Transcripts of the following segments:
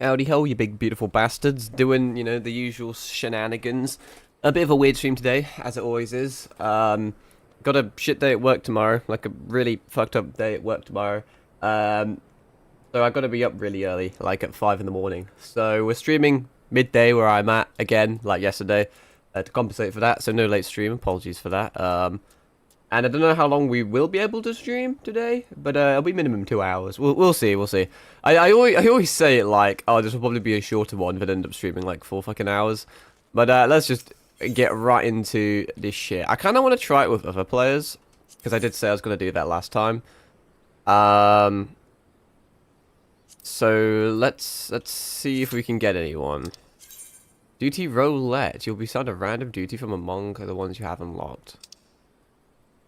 Howdy ho, you big beautiful bastards, doing, you know, the usual shenanigans. A bit of a weird stream today, as it always is. Got a shit day at work tomorrow, like a really fucked up day at work tomorrow. So I gotta be up really early, like at 5 in the morning. So we're streaming midday where I'm at, again, like yesterday, to compensate for that. So no late stream, apologies for that. And I don't know how long we will be able to stream today, but it'll be minimum 2 hours. We'll see, we'll see. I always say it like, oh, this will probably be a shorter one, but end up streaming like 4 fucking hours. But let's just get right into this shit. I kind of want to try it with other players, because I did say I was going to do that last time. So let's see if we can get anyone. Duty roulette. You'll be assigned a random duty from among the ones you have unlocked.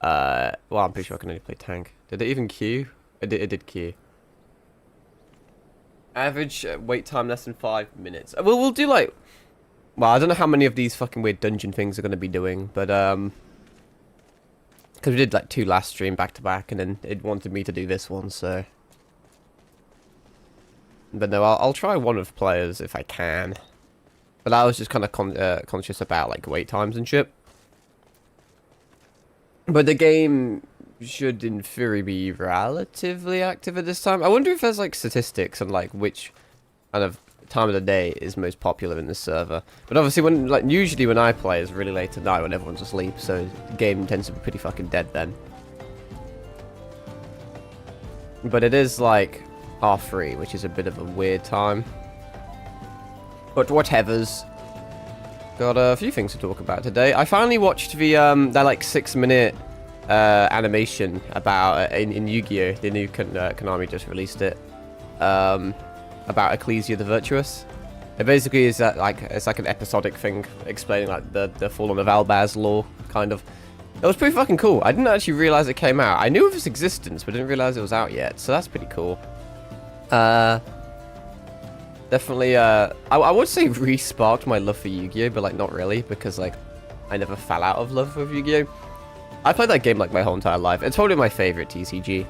Well, I'm pretty sure I can only play tank. Did it even queue? It did queue. Average wait time less than 5 minutes. We'll do like... Well, I don't know how many of these fucking weird dungeon things are going to be doing, but because we did like 2 last stream back to back, and then it wanted me to do this one, so... But no, I'll try one of players if I can. But I was just kind of conscious about like wait times and shit. But the game should, in theory, be relatively active at this time. I wonder if there's, like, statistics on, like, which kind of time of the day is most popular in this server. But obviously, usually when I play, it's really late at night when everyone's asleep, so the game tends to be pretty fucking dead then. But it is, like, R3, which is a bit of a weird time. But whatevers. Got a few things to talk about today. I finally watched the that like 6-minute animation about in Yu-Gi-Oh! The new Konami just released it, about Ecclesia the Virtuous. It basically is that like it's like an episodic thing explaining like the fallen of Albaz lore, kind of. It was pretty fucking cool. I didn't actually realize it came out. I knew of its existence, but didn't realize it was out yet. So that's pretty cool. Definitely, I would say re-sparked my love for Yu-Gi-Oh! But, like, not really, because, like, I never fell out of love with Yu-Gi-Oh! I played that game, like, my whole entire life. It's probably my favorite TCG.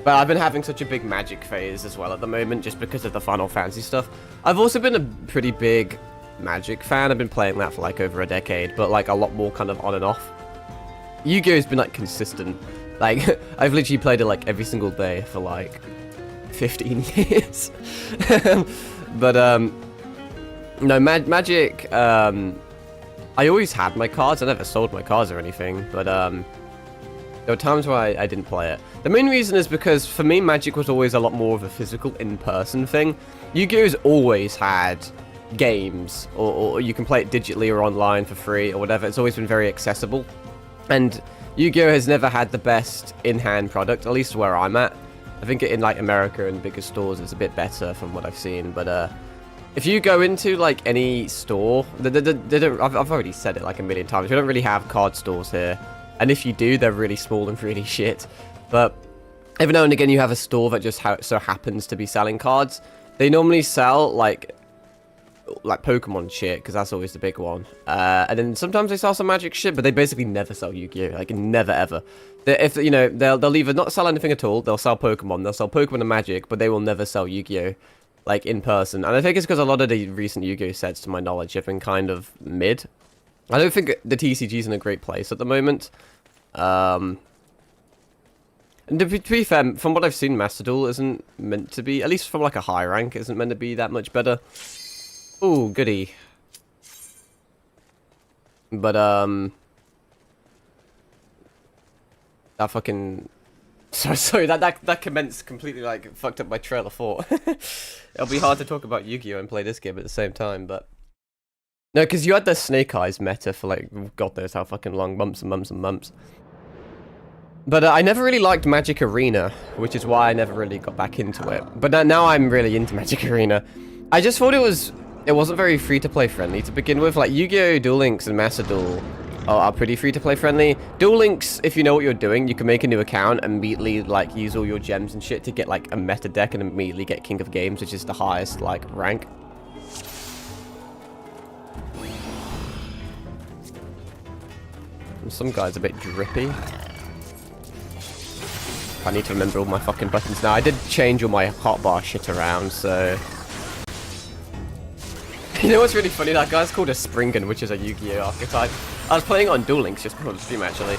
But I've been having such a big Magic phase as well at the moment, just because of the Final Fantasy stuff. I've also been a pretty big Magic fan. I've been playing that for, like, over a decade, but, like, a lot more kind of on and off. Yu-Gi-Oh! Has been, like, consistent. Like, I've literally played it, like, every single day for, like, 15 years. But, no, Magic, I always had my cards. I never sold my cards or anything, but, there were times where I didn't play it. The main reason is because, for me, Magic was always a lot more of a physical, in-person thing. Yu-Gi-Oh's always had games, or you can play it digitally or online for free, or whatever. It's always been very accessible. And Yu-Gi-Oh has never had the best in-hand product, at least where I'm at. I think in, like, America and bigger stores, it's a bit better from what I've seen. But, if you go into, like, any store... I've already said it, like, a million times. We don't really have card stores here. And if you do, they're really small and really shit. But every now and again, you have a store that just so happens to be selling cards. They normally sell, like Pokemon shit, because that's always the big one. And then sometimes they sell some Magic shit, but they basically never sell Yu-Gi-Oh! Like, never, ever. If, you know, they'll either not sell anything at all, they'll sell Pokemon, and Magic, but they will never sell Yu-Gi-Oh! Like, in person. And I think it's because a lot of the recent Yu-Gi-Oh! Sets, to my knowledge, have been kind of mid. I don't think the TCG's in a great place at the moment. And to be fair, from what I've seen, Master Duel isn't meant to be, at least from, like, a high rank, isn't meant to be that much better. Ooh, goody. But, that fucking... Sorry, that commenced completely, like, fucked up my trail of thought. It'll be hard to talk about Yu-Gi-Oh! And play this game at the same time, but... No, because you had the Snake Eyes meta for, like, God knows how fucking long, months and months and months. But I never really liked Magic Arena, which is why I never really got back into it. But now I'm really into Magic Arena. I just thought it wasn't very free-to-play friendly to begin with. Like, Yu-Gi-Oh! Duel Links and Master Duel are pretty free-to-play friendly. Duel Links, if you know what you're doing, you can make a new account and immediately, like, use all your gems and shit to get, like, a meta deck and immediately get King of Games, which is the highest, like, rank. And some guy's a bit drippy. I need to remember all my fucking buttons now. I did change all my hotbar shit around, so... You know what's really funny? That guy's called a Springen, which is a Yu-Gi-Oh archetype. I was playing on Duel Links just before the stream, actually.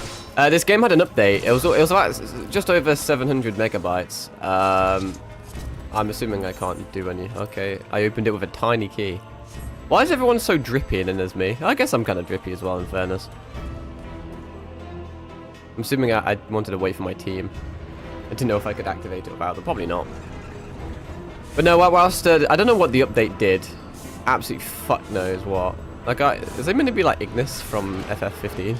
This game had an update. It was about just over 700 megabytes. I'm assuming I can't do any. Okay, I opened it with a tiny key. Why is everyone so drippy and as me? I guess I'm kind of drippy as well, in fairness. I'm assuming I wanted to wait for my team. I didn't know if I could activate it without them. Probably not. But no, whilst I don't know what the update did. Absolutely fuck knows what. Like, is it meant to be like Ignis from FF14?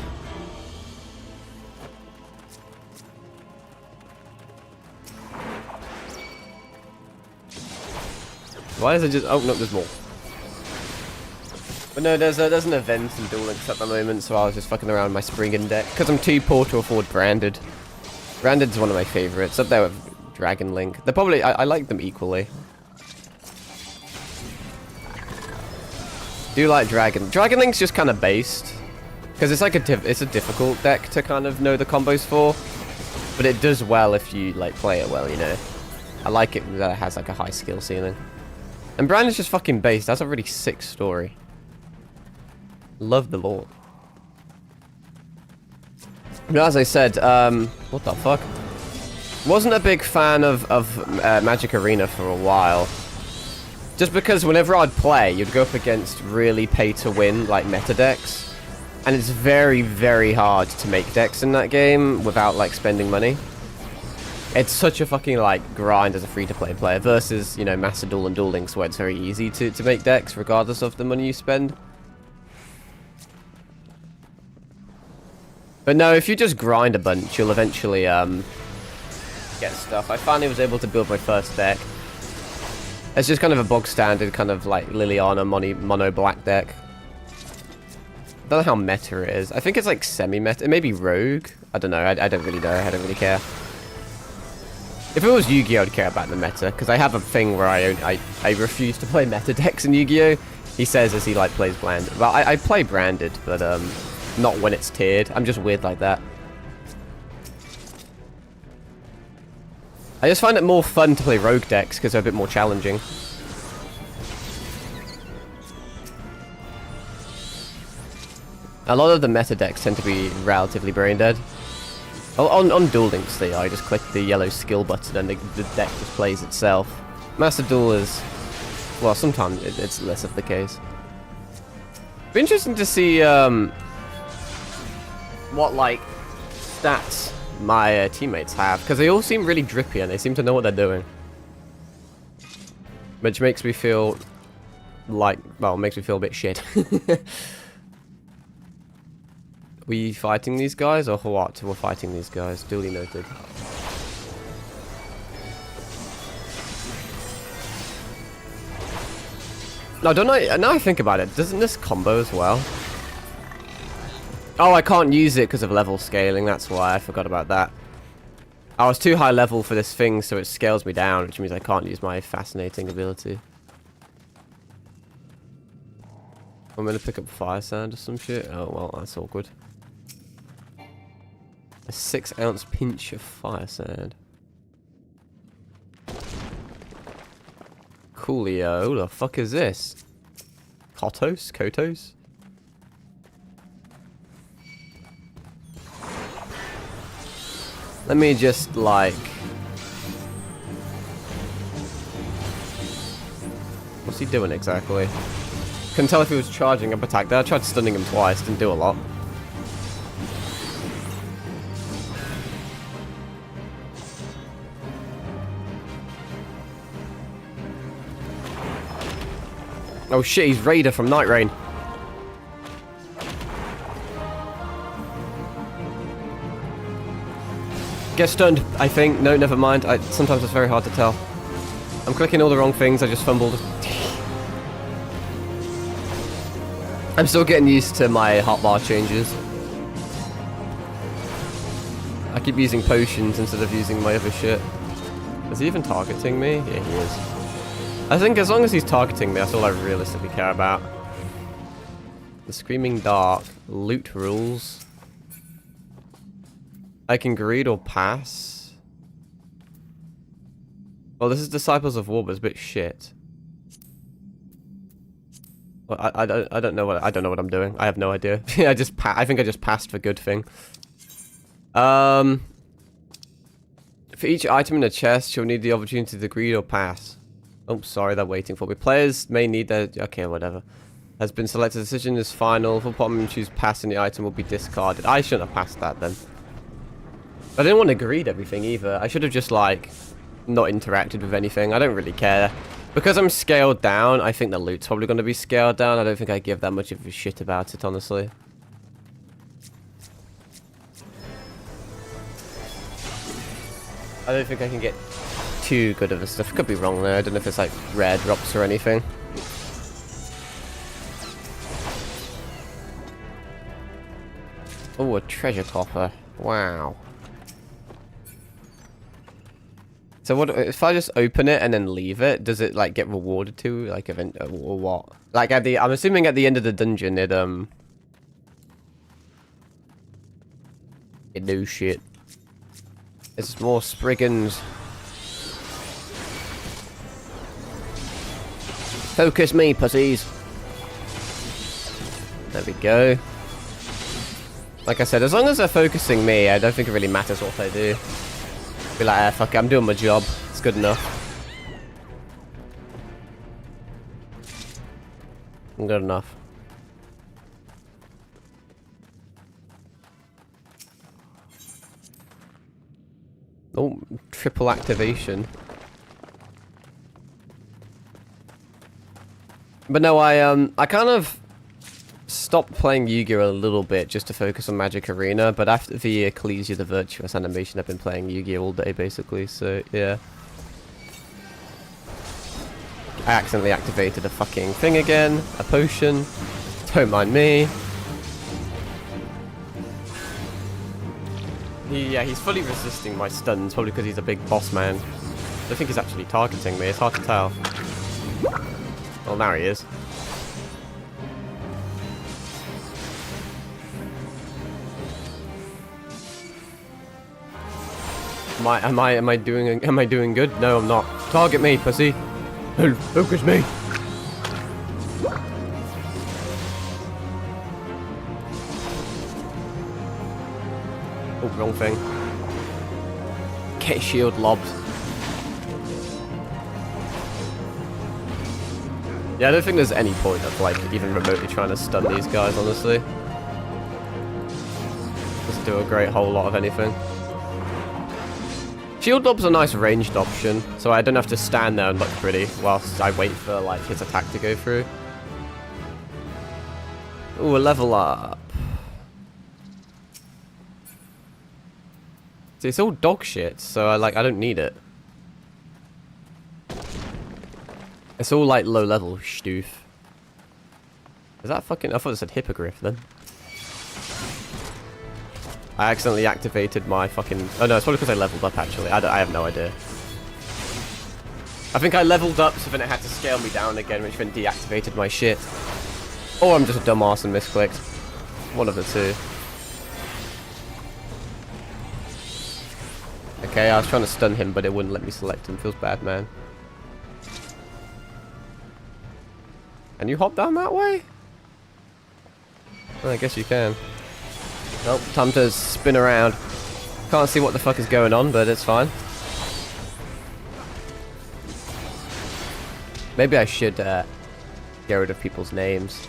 Why is it just... Oh, no, there's more. But no, there's an event in Duel Links at the moment, so I was just fucking around with my Springen deck. Because I'm too poor to afford Branded. Branded's one of my favourites, up there with Dragon Link. They're probably... I like them equally. Do like Dragon. Dragon Link's just kind of based. Because it's like it's a difficult deck to kind of know the combos for. But it does well if you, like, play it well, you know. I like it that it has, like, a high skill ceiling. And Brandon's just fucking based. That's a really sick story. Love the lore. But as I said, what the fuck? Wasn't a big fan of Magic Arena for a while. Just because whenever I'd play, you'd go up against really pay-to-win, like, meta decks. And it's very, very hard to make decks in that game without, like, spending money. It's such a fucking, like, grind as a free-to-play player versus, you know, Master Duel and Duel Links where it's very easy to make decks regardless of the money you spend. But no, if you just grind a bunch, you'll eventually, get stuff. I finally was able to build my first deck. It's just kind of a bog standard, kind of like Liliana mono black deck. I don't know how meta it is. I think it's like semi-meta. It may be Rogue. I don't know. I don't really know. I don't really care. If it was Yu-Gi-Oh, I'd care about the meta, because I have a thing where I refuse to play meta decks in Yu-Gi-Oh. He says as he like plays bland. Well, I play branded, but not when it's tiered. I'm just weird like that. I just find it more fun to play rogue decks because they're a bit more challenging. A lot of the meta decks tend to be relatively brain dead. On Duel Links they are. I just click the yellow skill button and the deck just plays itself. Master Duel is... well, sometimes it's less of the case. Be interesting to see what, like, stats my teammates have, because they all seem really drippy and they seem to know what they're doing. Which makes me feel like... well, makes me feel a bit shit. We fighting these guys or what? We're fighting these guys. Duly noted. No, don't I... now I think about it, doesn't this combo as well? Oh, I can't use it because of level scaling, that's why I forgot about that. I was too high level for this thing, so it scales me down, which means I can't use my fascinating ability. I'm gonna pick up fire sand or some shit. Oh, well, that's awkward. A 6-ounce pinch of fire sand. Coolio. Who the fuck is this? Kotos? Kotos? Let me just, like... what's he doing exactly? Couldn't tell if he was charging up attack there. I tried stunning him twice, didn't do a lot. Oh shit, he's Raider from Night Rain. Get stunned, I think. No, never mind. Sometimes it's very hard to tell. I'm clicking all the wrong things, I just fumbled. I'm still getting used to my hotbar changes. I keep using potions instead of using my other shit. Is he even targeting me? Yeah, he is. I think as long as he's targeting me, that's all I realistically care about. The Screaming Dark. Loot rules. I can greed or pass. Well, this is Disciples of War, but it's a bit shit. Well, I don't know what I'm doing. I have no idea. I think I just passed for good thing. For each item in the chest, you'll need the opportunity to greet or pass. Oh, sorry, they're waiting for me. Players may need their... Okay, whatever. Has been selected. The decision is final. If a bottom choose pass and the item will be discarded. I shouldn't have passed that then. I didn't want to greet everything either. I should have just, like, not interacted with anything. I don't really care. Because I'm scaled down, I think the loot's probably going to be scaled down. I don't think I give that much of a shit about it, honestly. I don't think I can get too good of the stuff. Could be wrong there. I don't know if it's like rare drops or anything. Oh, a treasure coffer. Wow. So what if I just open it and then leave it? Does it like get rewarded to like event or what? Like at the I'm assuming at the end of the dungeon it do shit. It's more Spriggans. Focus me, pussies. There we go. Like I said, as long as they're focusing me, I don't think it really matters what they do. Be like, ah, fuck it, I'm doing my job. It's good enough. I'm good enough. Oh, triple activation. But no, I kind of stopped playing Yu-Gi-Oh a little bit just to focus on Magic Arena, but after the Ecclesia the Virtuous animation, I've been playing Yu-Gi-Oh all day basically, so yeah. I accidentally activated a fucking thing again, a potion. Don't mind me. He's fully resisting my stuns, probably because he's a big boss man. I think he's actually targeting me, it's hard to tell. Well, now he is. Am I doing good? No, I'm not. Target me, pussy. Focus me. Oh, wrong thing. Get shield lobbed. Yeah, I don't think there's any point of like even remotely trying to stun these guys, honestly. Doesn't do a great whole lot of anything. Shield lob's a nice ranged option, so I don't have to stand there and look pretty whilst I wait for like his attack to go through. Ooh, a level up. See, it's all dog shit, so I don't need it. It's all like low level stoof. Is that fucking... I thought it said hippogriff then. I accidentally activated my fucking... Oh no, it's probably because I leveled up actually. I have no idea. I think I leveled up so then it had to scale me down again, which then deactivated my shit. Or I'm just a dumbass and misclicked. One of the two. Okay, I was trying to stun him, but it wouldn't let me select him. Feels bad, man. Can you hop down that way? Well, I guess you can. Nope, time to spin around. Can't see what the fuck is going on, but it's fine. Maybe I should get rid of people's names.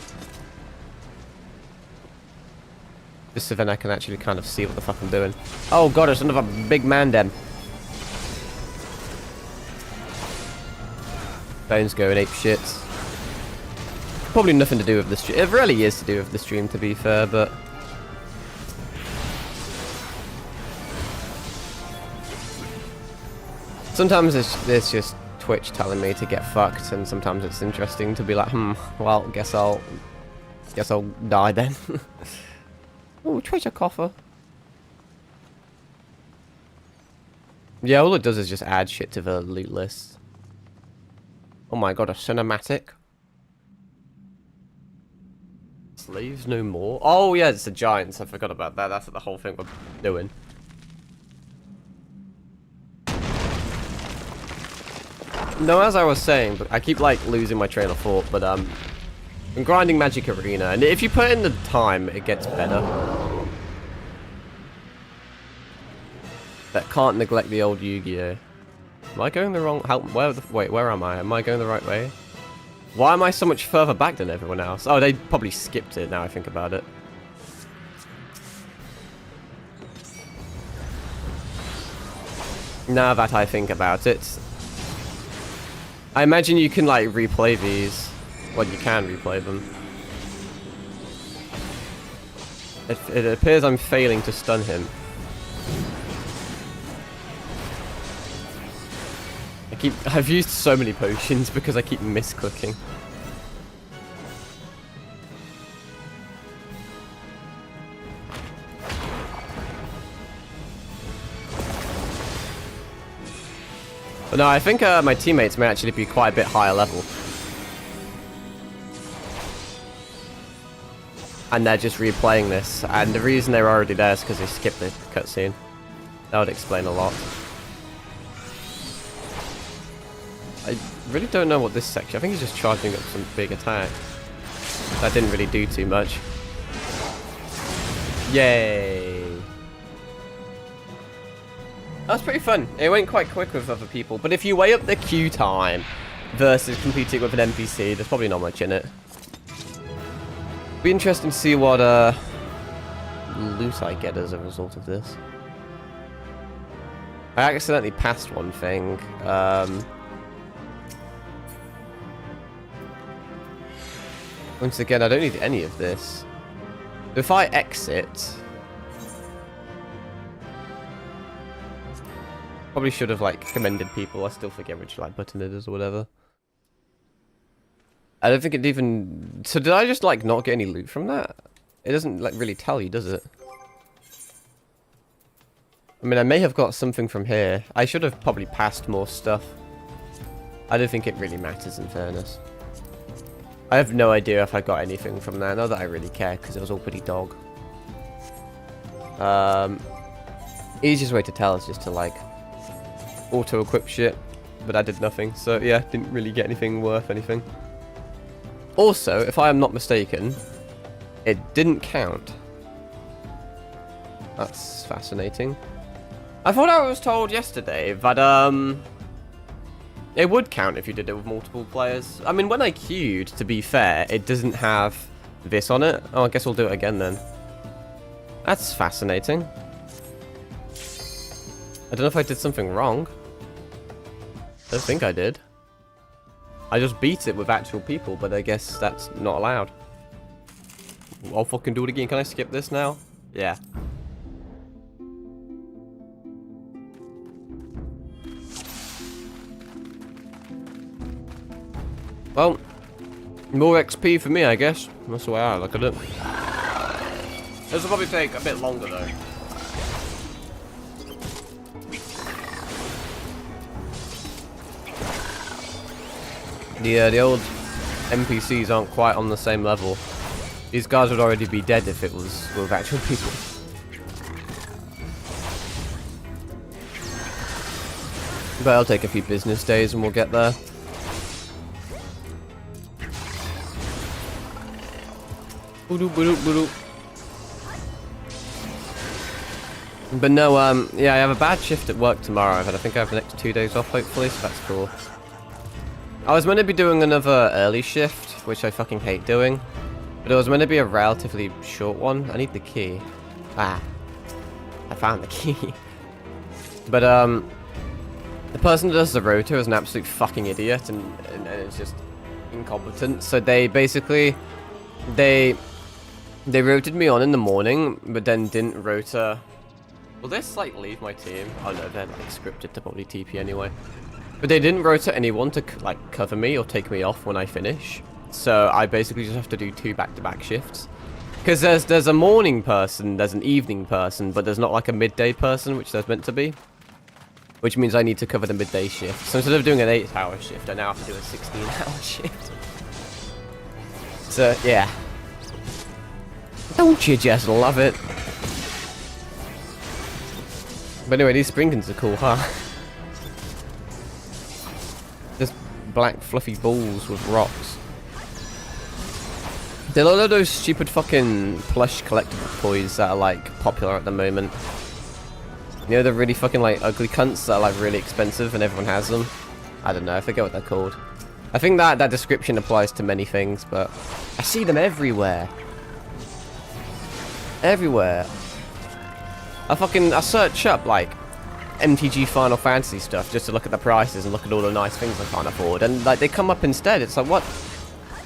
Just so then I can actually kind of see what the fuck I'm doing. Oh god, it's another big man den. Bones going ape shit. Probably nothing to do with the stream. It really is to do with the stream, to be fair, but... Sometimes it's just Twitch telling me to get fucked, and sometimes it's interesting to be like, well, guess I'll die then. Oh, treasure coffer. Yeah, all it does is just add shit to the loot list. Oh my god, a cinematic. Slaves no more. Oh yeah, it's the giants. I forgot about that. That's the whole thing we're doing. No, as I was saying, but I keep like losing my train of thought. But I'm grinding Magic Arena, and if you put in the time, it gets better. But can't neglect the old Yu-Gi-Oh! Am I going the wrong... wait, where am I? Am I going the right way? Why am I so much further back than everyone else? Oh, they probably skipped it now I think about it. Now that I think about it. I imagine you can, like, replay these. Well, you can replay them. It appears I'm failing to stun him. I've used so many potions because I keep misclicking. But no, I think my teammates may actually be quite a bit higher level. And they're just replaying this. And the reason they're already there is because they skipped the cutscene. That would explain a lot. I really don't know what this section... I think he's just charging up some big attack. That didn't really do too much. Yay! That was pretty fun. It went quite quick with other people. But if you weigh up the queue time versus competing with an NPC, there's probably not much in it. Be interesting to see what loot I get as a result of this. I accidentally passed one thing. Once again, I don't need any of this. If I exit... Probably should have, like, commended people. I still forget which, like, button it is or whatever. I don't think it even... So did I just, like, not get any loot from that? It doesn't, like, really tell you, does it? I mean, I may have got something from here. I should have probably passed more stuff. I don't think it really matters, in fairness. I have no idea if I got anything from that. Not that I really care, because it was all pretty dog. Easiest way to tell is just to, like, auto-equip shit. But I did nothing, so yeah, didn't really get anything worth anything. Also, if I am not mistaken, it didn't count. That's fascinating. I thought I was told yesterday that, it would count if you did it with multiple players. I mean, when I queued, to be fair, it doesn't have this on it. Oh, I guess we'll do it again then. That's fascinating. I don't know if I did something wrong. I don't think I did. I just beat it with actual people, but I guess that's not allowed. I'll fucking do it again. Can I skip this now? Yeah. Well, more XP for me, I guess. That's the way I look at it. This will probably take a bit longer, though. The old NPCs aren't quite on the same level. These guys would already be dead if it was with actual people. But I'll take a few business days and we'll get there. But no, yeah, I have a bad shift at work tomorrow, but I think I have the next 2 days off, hopefully, so that's cool. I was meant to be doing another early shift, which I fucking hate doing. But it was meant to be a relatively short one. I need the key. Ah. I found the key. But, the person that does the rotor is an absolute fucking idiot, and it's just incompetent. So they basically... They rotated me on in the morning, but then didn't rotor... Will this, like, leave my team? Oh no, they're, like, scripted to probably TP anyway. But they didn't rotate anyone to, like, cover me or take me off when I finish. So I basically just have to do 2 back-to-back shifts. Because there's a morning person, there's an evening person, but there's not, like, a midday person, which there's meant to be. Which means I need to cover the midday shift. So instead of doing an 8-hour shift, I now have to do a 16-hour shift. So, yeah. Don't you just love it? But anyway, these Sprinkans are cool, huh? Just black fluffy balls with rocks. There are a lot of those stupid fucking plush collectible toys that are like popular at the moment. You know, the really fucking like ugly cunts that are like really expensive and everyone has them. I don't know, I forget what they're called. I think that description applies to many things, but I see them everywhere. Everywhere. I search up like MTG Final Fantasy stuff just to look at the prices and look at all the nice things I can't afford, and like they come up instead. It's like, what?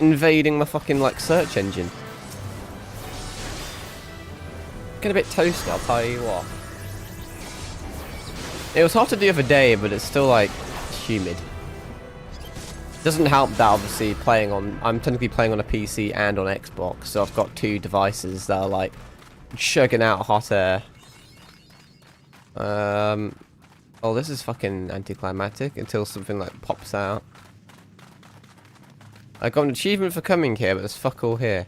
Invading my fucking like search engine. Getting a bit toasty, I'll tell you what. It was hotter the other day, but it's still like humid. Doesn't help that obviously I'm technically playing on a PC and on Xbox, so I've got two devices that are like chugging out hot air. Oh, this is fucking anticlimactic until something like pops out. I got an achievement for coming here, but there's fuck all here.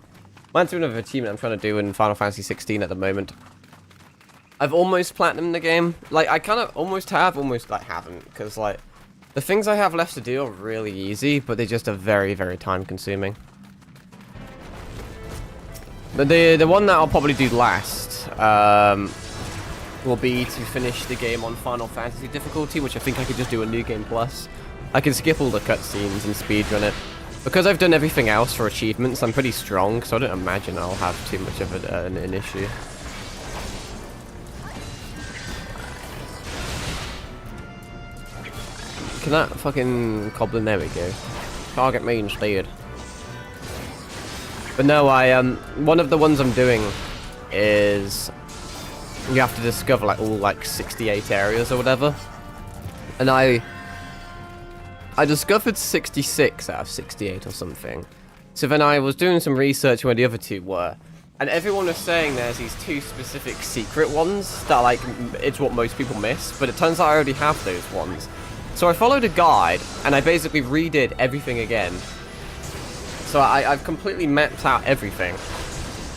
Mine's another achievement I'm trying to do in Final Fantasy 16 at the moment. I've almost platinumed the game. Like, I kind of almost have, almost like haven't, because like the things I have left to do are really easy, but they just are very, very time consuming. But the one that I'll probably do last will be to finish the game on Final Fantasy difficulty, which I think I could just do a New Game Plus. I can skip all the cutscenes and speedrun it. Because I've done everything else for achievements, I'm pretty strong, so I don't imagine I'll have too much of an issue. Can that fucking goblin, there we go. Target me instead. But no, one of the ones I'm doing is you have to discover like all like 68 areas or whatever. And I discovered 66 out of 68 or something. So then I was doing some research where the other two were. And everyone was saying there's these two specific secret ones that like, it's what most people miss. But it turns out I already have those ones. So I followed a guide and I basically redid everything again. So I've completely mapped out everything.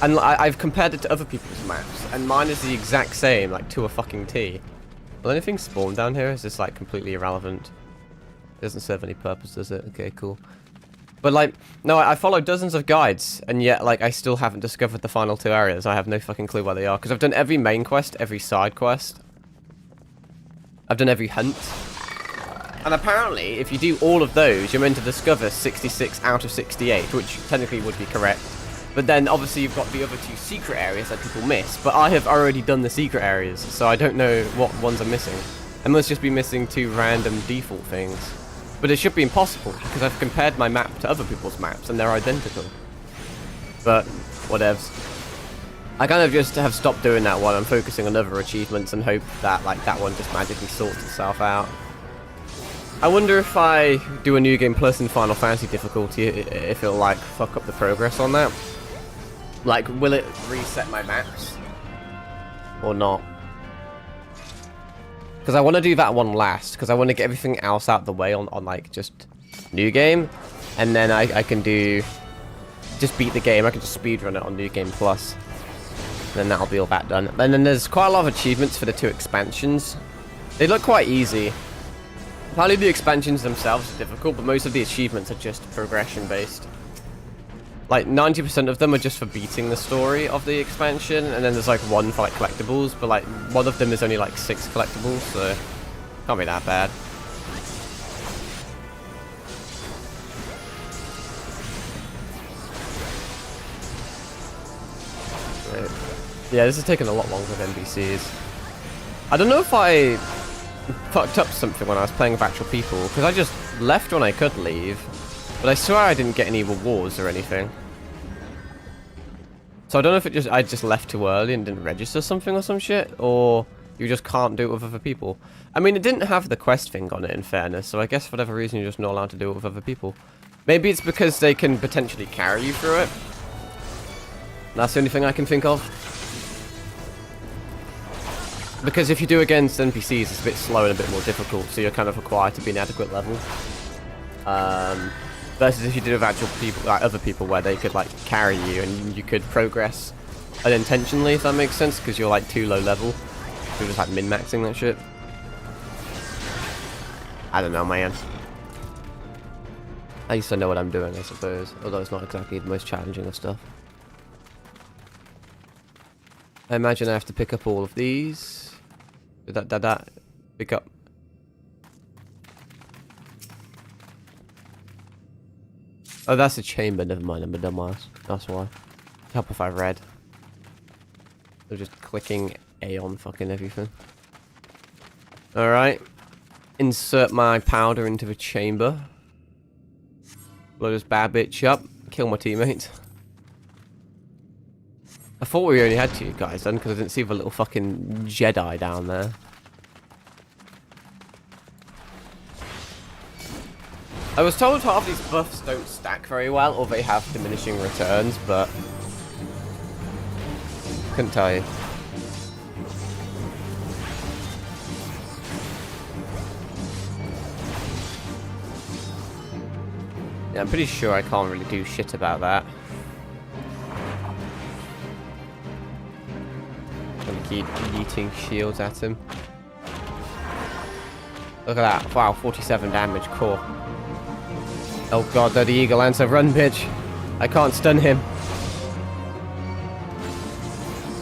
And I've compared it to other people's maps. And mine is the exact same, like to a fucking T. Will anything spawn down here? Is this like completely irrelevant? It doesn't serve any purpose, does it? Okay, cool. But like, no, I followed dozens of guides, and yet like I still haven't discovered the final two areas. I have no fucking clue where they are, because I've done every main quest, every side quest. I've done every hunt. And apparently, if you do all of those, you're meant to discover 66 out of 68, which technically would be correct. But then, obviously, you've got the other two secret areas that people miss. But I have already done the secret areas, so I don't know what ones I'm missing. I must just be missing two random default things. But it should be impossible, because I've compared my map to other people's maps, and they're identical. But, whatevs. I kind of just have stopped doing that one. I'm focusing on other achievements and hope that, like, that one just magically sorts itself out. I wonder if I do a New Game Plus in Final Fantasy difficulty, if it'll, like, fuck up the progress on that. Like, will it reset my maps? Or not? Because I want to do that one last, because I want to get everything else out the way on like, just New Game. And then I can just beat the game. I can just speedrun it on New Game Plus. And then that'll be all that done. And then there's quite a lot of achievements for the two expansions. They look quite easy. Probably the expansions themselves are difficult, but most of the achievements are just progression-based. Like, 90% of them are just for beating the story of the expansion, and then there's like one for like collectibles, but like one of them is only like 6 collectibles, so can't be that bad. Right. Yeah, this is taking a lot longer than NPCs. I don't know if I fucked up something when I was playing with actual people, because I just left when I could leave, but I swear I didn't get any rewards or anything. So I don't know if I just left too early and didn't register something or some shit, or you just can't do it with other people. I mean, it didn't have the quest thing on it, in fairness, so I guess for whatever reason you're just not allowed to do it with other people. Maybe it's because they can potentially carry you through it. That's the only thing I can think of. Because if you do against NPCs, it's a bit slow and a bit more difficult, so you're kind of required to be an adequate level. Versus if you did with actual people, like other people, where they could like carry you and you could progress unintentionally, if that makes sense, because you're like too low level. You're just like min-maxing that shit. I don't know, man. At least I know what I'm doing, I suppose. Although it's not exactly the most challenging of stuff. I imagine I have to pick up all of these. Pick up. Oh, that's a chamber. Never mind, I'm a dumbass. That's why. Help if I read. So just clicking A on fucking everything. Alright. Insert my powder into the chamber. Blow this bad bitch up. Kill my teammates. I thought we only had 2 guys then, because I didn't see the little fucking Jedi down there. I was told half these buffs don't stack very well, or they have diminishing returns, but couldn't tell you. Yeah, I'm pretty sure I can't really do shit about that. Gonna keep yeeting shields at him. Look at that. Wow, 47 damage. Cool. Oh god, they're the Eagle Lancer. Run, bitch. I can't stun him.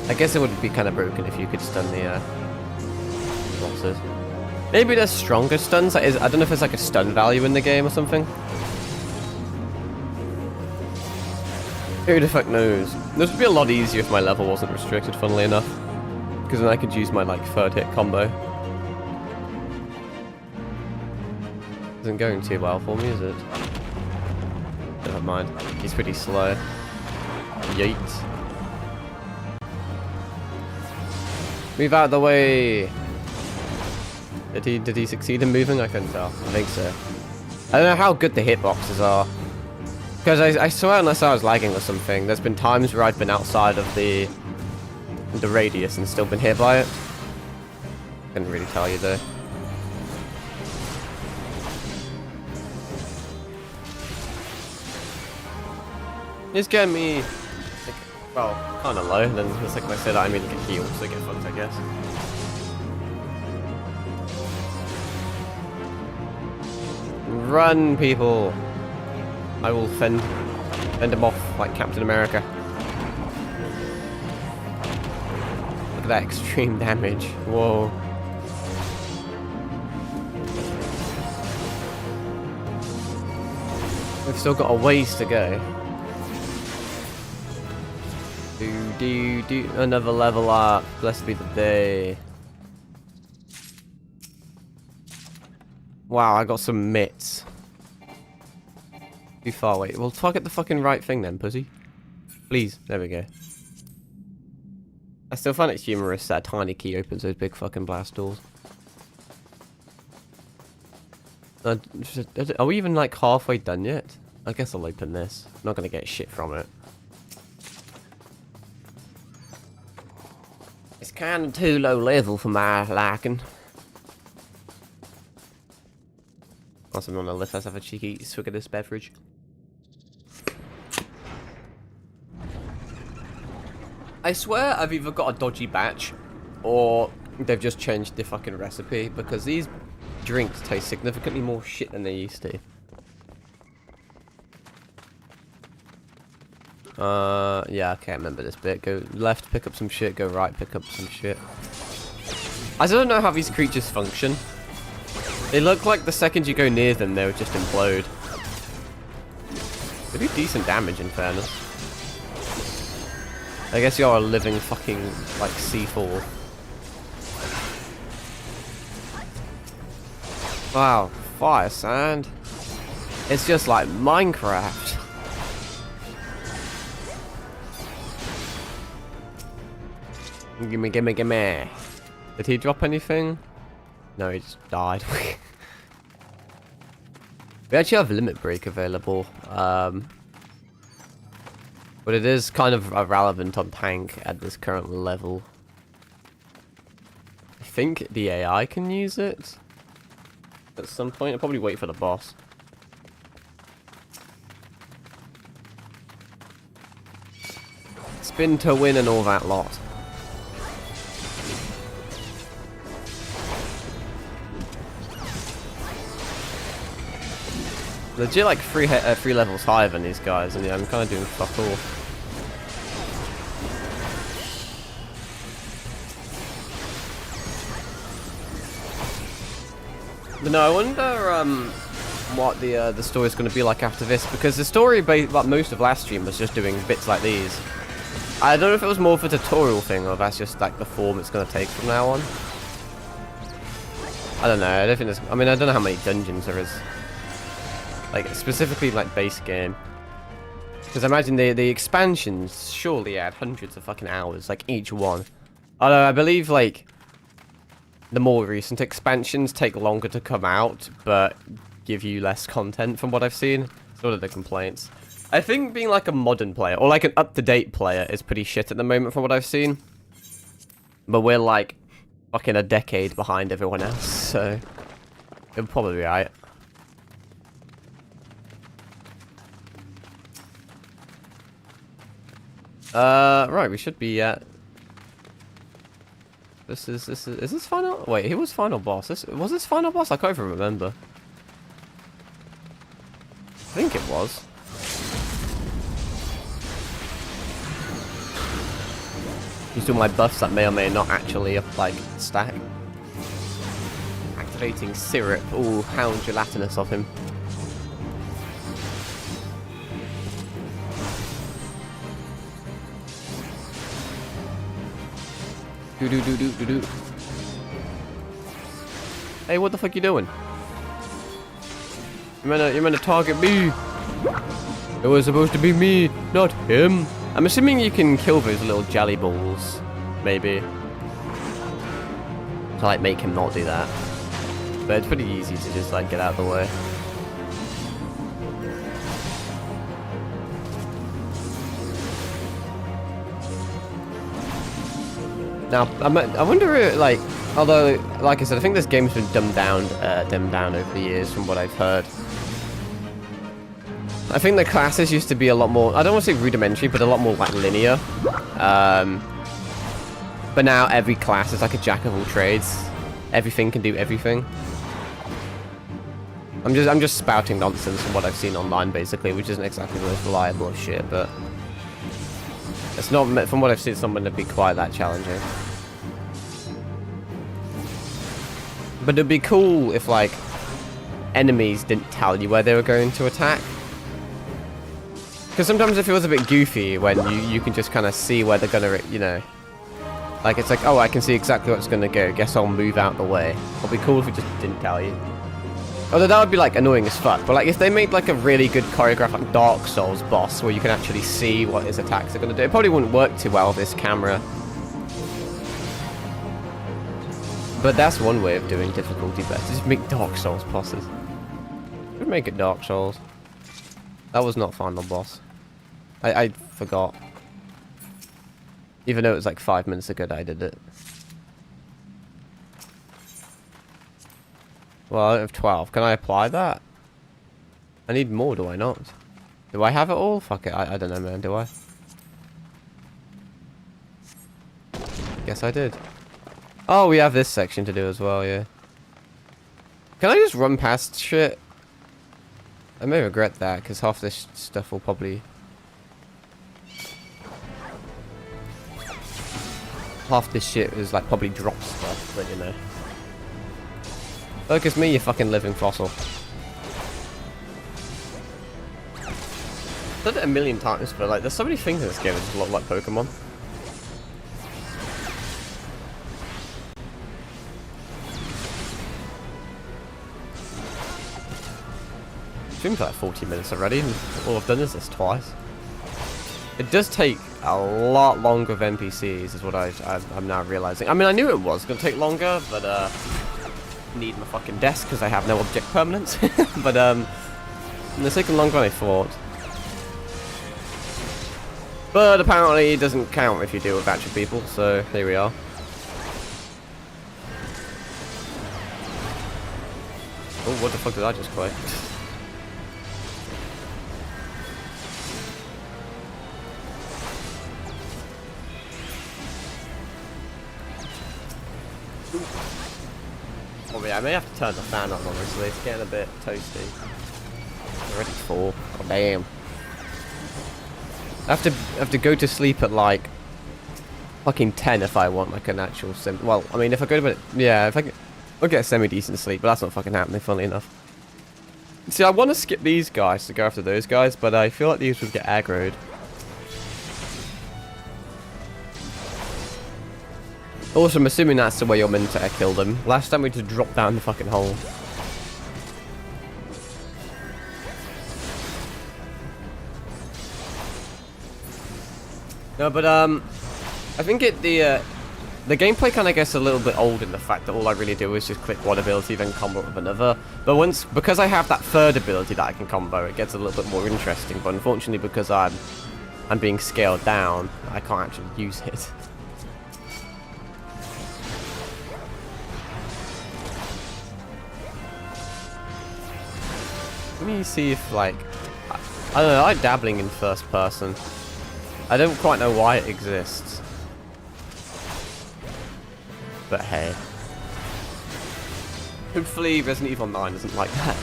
I guess it would be kind of broken if you could stun the bosses. Maybe there's stronger stuns. I don't know if there's like a stun value in the game or something. Who the fuck knows? This would be a lot easier if my level wasn't restricted, funnily enough. Because then I could use my like 3rd hit combo. Isn't going too well for me, is it? Never mind. He's pretty slow. Yeet. Move out of the way. Did he succeed in moving? I couldn't tell. I think so. I don't know how good the hitboxes are. Because I swear, unless I was lagging or something, there's been times where I've been outside of the radius and still been hit by it. Couldn't really tell you though. It's getting me, like, well, kind of low, and then the second I say that, I mean get healed, so get fucked, I guess. Run, people! I will fend him off like Captain America. Look at that extreme damage. Whoa. We've still got a ways to go. Do another level up. Blessed be the day. Wow, I got some mitts. Too far away. Well, target the fucking right thing then, pussy. Please. There we go. I still find it humorous that a tiny key opens those big fucking blast doors. Are we even like halfway done yet? I guess I'll open this. I'm not gonna get shit from it. It's kind of too low level for my liking. Also, on the list, let's have a cheeky swig of this beverage. I swear I've either got a dodgy batch, or they've just changed the fucking recipe, because these drinks taste significantly more shit than they used to. Yeah, okay, I remember this bit. Go left, pick up some shit, go right, pick up some shit. I don't know how these creatures function. They look like the second you go near them, they would just implode. They do decent damage, in fairness. I guess you're a living fucking, like, C4. Wow, fire sand. It's just like Minecraft. Gimme, gimme, gimme. Did he drop anything? No, he just died. We actually have Limit Break available. But it is kind of irrelevant on tank at this current level. I think the AI can use it at some point. I'll probably wait for the boss. Spin to win and all that lot. Legit like three levels higher than these guys, and yeah, I'm kind of doing fuck all. But no, I wonder what the story's going to be like after this, because the story, like most of last stream, was just doing bits like these. I don't know if it was more of a tutorial thing, or if that's just like the form it's going to take from now on. I don't know. I don't think there's. I mean, I don't know how many dungeons there is. Like specifically, like base game. Because I imagine the expansions surely add hundreds of fucking hours, like each one. Although I believe like the more recent expansions take longer to come out, but give you less content from what I've seen. Sort of the complaints. I think being like a modern player, or like an up-to-date player, is pretty shit at the moment from what I've seen. But we're like fucking a decade behind everyone else, so it'll probably be alright. Right, we should be at... Is this final? Wait, who was final boss? Was this final boss? I can't even remember. I think it was. He's doing my buffs that may or may not actually like stack. Activating syrup. Ooh, how gelatinous of him. Do. Hey, what the fuck you doing? You meant to target me. It was supposed to be me, not him. I'm assuming you can kill those little jelly balls, maybe. To like make him not do that. But it's pretty easy to just like get out of the way. Now, I wonder, like, although, like I said, I think this game's been dumbed down over the years from what I've heard. I think the classes used to be a lot more, I don't want to say rudimentary, but a lot more, like, linear. But now every class is like a jack of all trades. Everything can do everything. I'm just spouting nonsense from what I've seen online, basically, which isn't exactly the most reliable of shit, but... It's not, from what I've seen, it's not going to be quite that challenging. But it'd be cool if, like, enemies didn't tell you where they were going to attack. Because sometimes it feels a bit goofy when you can just kind of see where they're going to, you know. Like, it's like, oh, I can see exactly where it's going to go. Guess I'll move out the way. It'd be cool if it just didn't tell you. Although that would be, like, annoying as fuck. But, like, if they made, like, a really good choreographed, like, Dark Souls boss where you can actually see what his attacks are going to do, it probably wouldn't work too well with this camera. But that's one way of doing difficulty better. Just make Dark Souls bosses. Could make it Dark Souls. That was not final boss. I forgot. Even though it was, like, 5 minutes ago that I did it. Well, I have 12. Can I apply that? I need more, do I not? Do I have it all? Fuck it, I don't know, man, do I? Guess I did. Oh, we have this section to do as well, yeah. Can I just run past shit? I may regret that, because half this stuff will probably... Half this shit is, like, probably drop stuff, but, you know. Look, it's me, you fucking living fossil. I've done it a million times, but like, there's so many things in this game that just look like Pokemon. Seems like 40 minutes already, and all I've done is this twice. It does take a lot longer with NPCs, is what I'm now realizing. I mean, I knew it was going to take longer, but need my fucking desk because I have no object permanence. But it's taking longer than I thought. But apparently it doesn't count if you deal with actual people, so here we are. Oh, what the fuck did I just quit? Oh yeah, I may have to turn the fan on, honestly. It's getting a bit toasty. Already 4. God damn. I have to go to sleep at like fucking 10 if I want like an actual sim. Well, I mean, if I go to bed, yeah, if I'll get a semi-decent sleep, but that's not fucking happening, funnily enough. See, I want to skip these guys to go after those guys, but I feel like these would get aggroed. Also, I'm assuming that's the way you're meant to kill them. Last time we just dropped down the fucking hole. No, but I think the gameplay kind of gets a little bit old in the fact that all I really do is just click one ability, then combo with another. But because I have that third ability that I can combo, it gets a little bit more interesting. But unfortunately, because I'm being scaled down, I can't actually use it. Let me see if, like, I don't know, I like dabbling in first person. I don't quite know why it exists. But hey. Hopefully Resident Evil 9 isn't like that.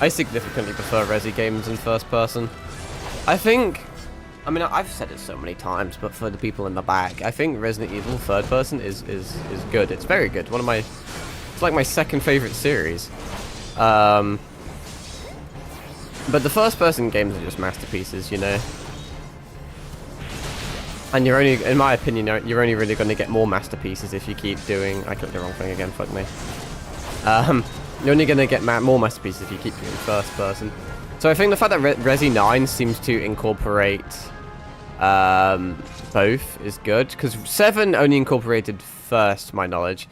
I significantly prefer Resi games in first person. I think, I mean, I've said it so many times, but for the people in the back, I think Resident Evil third person is good. It's very good. It's like my second favorite series. But the first person games are just masterpieces, you know. And you're only, in my opinion, you're only really going to get more masterpieces if you keep doing... I clicked the wrong thing again, fuck me. You're only going to get more masterpieces if you keep doing first person. So I think the fact that Resi 9 seems to incorporate both is good. Because 7 only incorporated first, to my knowledge.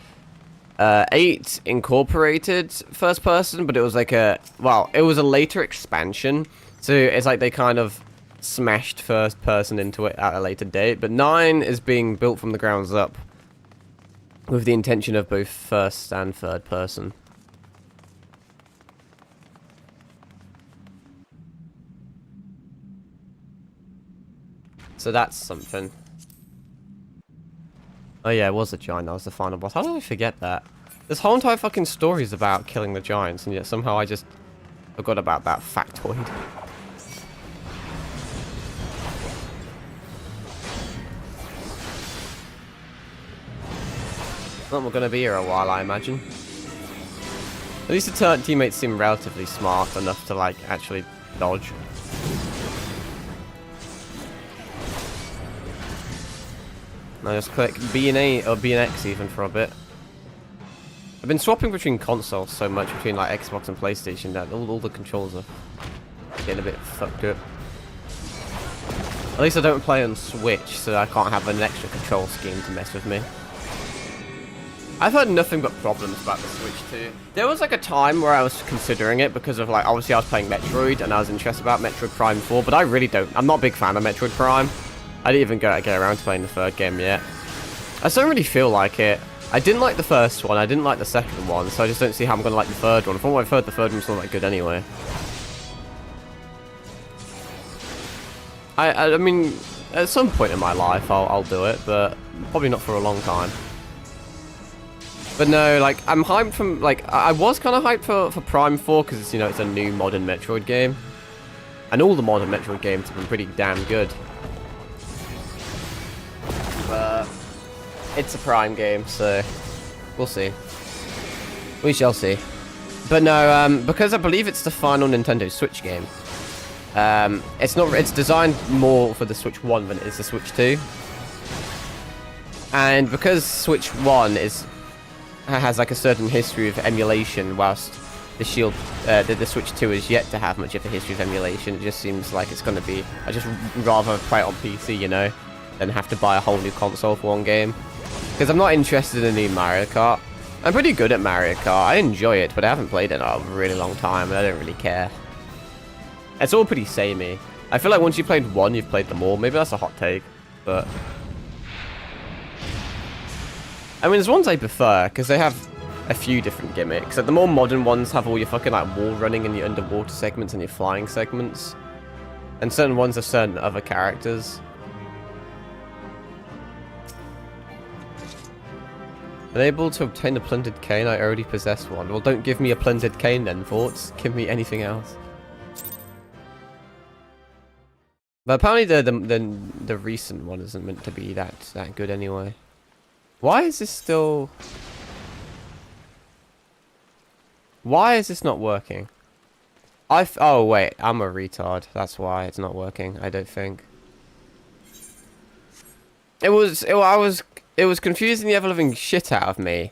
8 incorporated first person, but it was like it was a later expansion. So it's like they kind of smashed first person into it at a later date, but 9 is being built from the grounds up with the intention of both first and third person. So that's something. Oh yeah, it was a giant. That was the final boss. How did I forget that? This whole entire fucking story is about killing the giants, and yet somehow I just forgot about that factoid. Well, we're gonna be here a while, I imagine. At least the teammates seem relatively smart enough to, like, actually dodge. Now just click B and A, or B and X even for a bit. I've been swapping between consoles so much, between, like, Xbox and PlayStation, that all the controls are getting a bit fucked up. At least I don't play on Switch, so I can't have an extra control scheme to mess with me. I've heard nothing but problems about the Switch 2. There was like a time where I was considering it because of, like, obviously I was playing Metroid and I was interested about Metroid Prime 4, but I really don't. I'm not a big fan of Metroid Prime. I didn't even get around to playing the third game yet. I just don't really feel like it. I didn't like the first one, I didn't like the second one, so I just don't see how I'm going to like the third one. From what I've heard, the third one's not that good anyway. I mean, at some point in my life I'll do it, but probably not for a long time. But no, like, I'm hyped from, like, I was kind of hyped for Prime 4 because, you know, it's a new modern Metroid game. And all the modern Metroid games have been pretty damn good. But it's a Prime game, so we'll see. We shall see. But no, because I believe it's the final Nintendo Switch game. It's designed more for the Switch 1 than it is the Switch 2. And because Switch 1 has like a certain history of emulation, whilst the Switch 2 is yet to have much of a history of emulation, it just seems like it's going to be... I just rather play it on PC, you know, than have to buy a whole new console for one game. Because I'm not interested in a new Mario Kart. I'm pretty good at Mario Kart. I enjoy it, but I haven't played it in a really long time, and I don't really care. It's all pretty samey. I feel like once you've played one, you've played them all. Maybe that's a hot take, but... I mean, there's ones I prefer, because they have a few different gimmicks. Like, the more modern ones have all your fucking, like, wall running and your underwater segments and your flying segments. And certain ones have certain other characters. Unable to obtain a plundered cane, I already possess one. Well, don't give me a plundered cane then, Thoughts. Give me anything else. But apparently the recent one isn't meant to be that good anyway. Why is this still... Why is this not working? Oh wait, I'm a retard. That's why it's not working, I don't think. It was confusing the ever-living shit out of me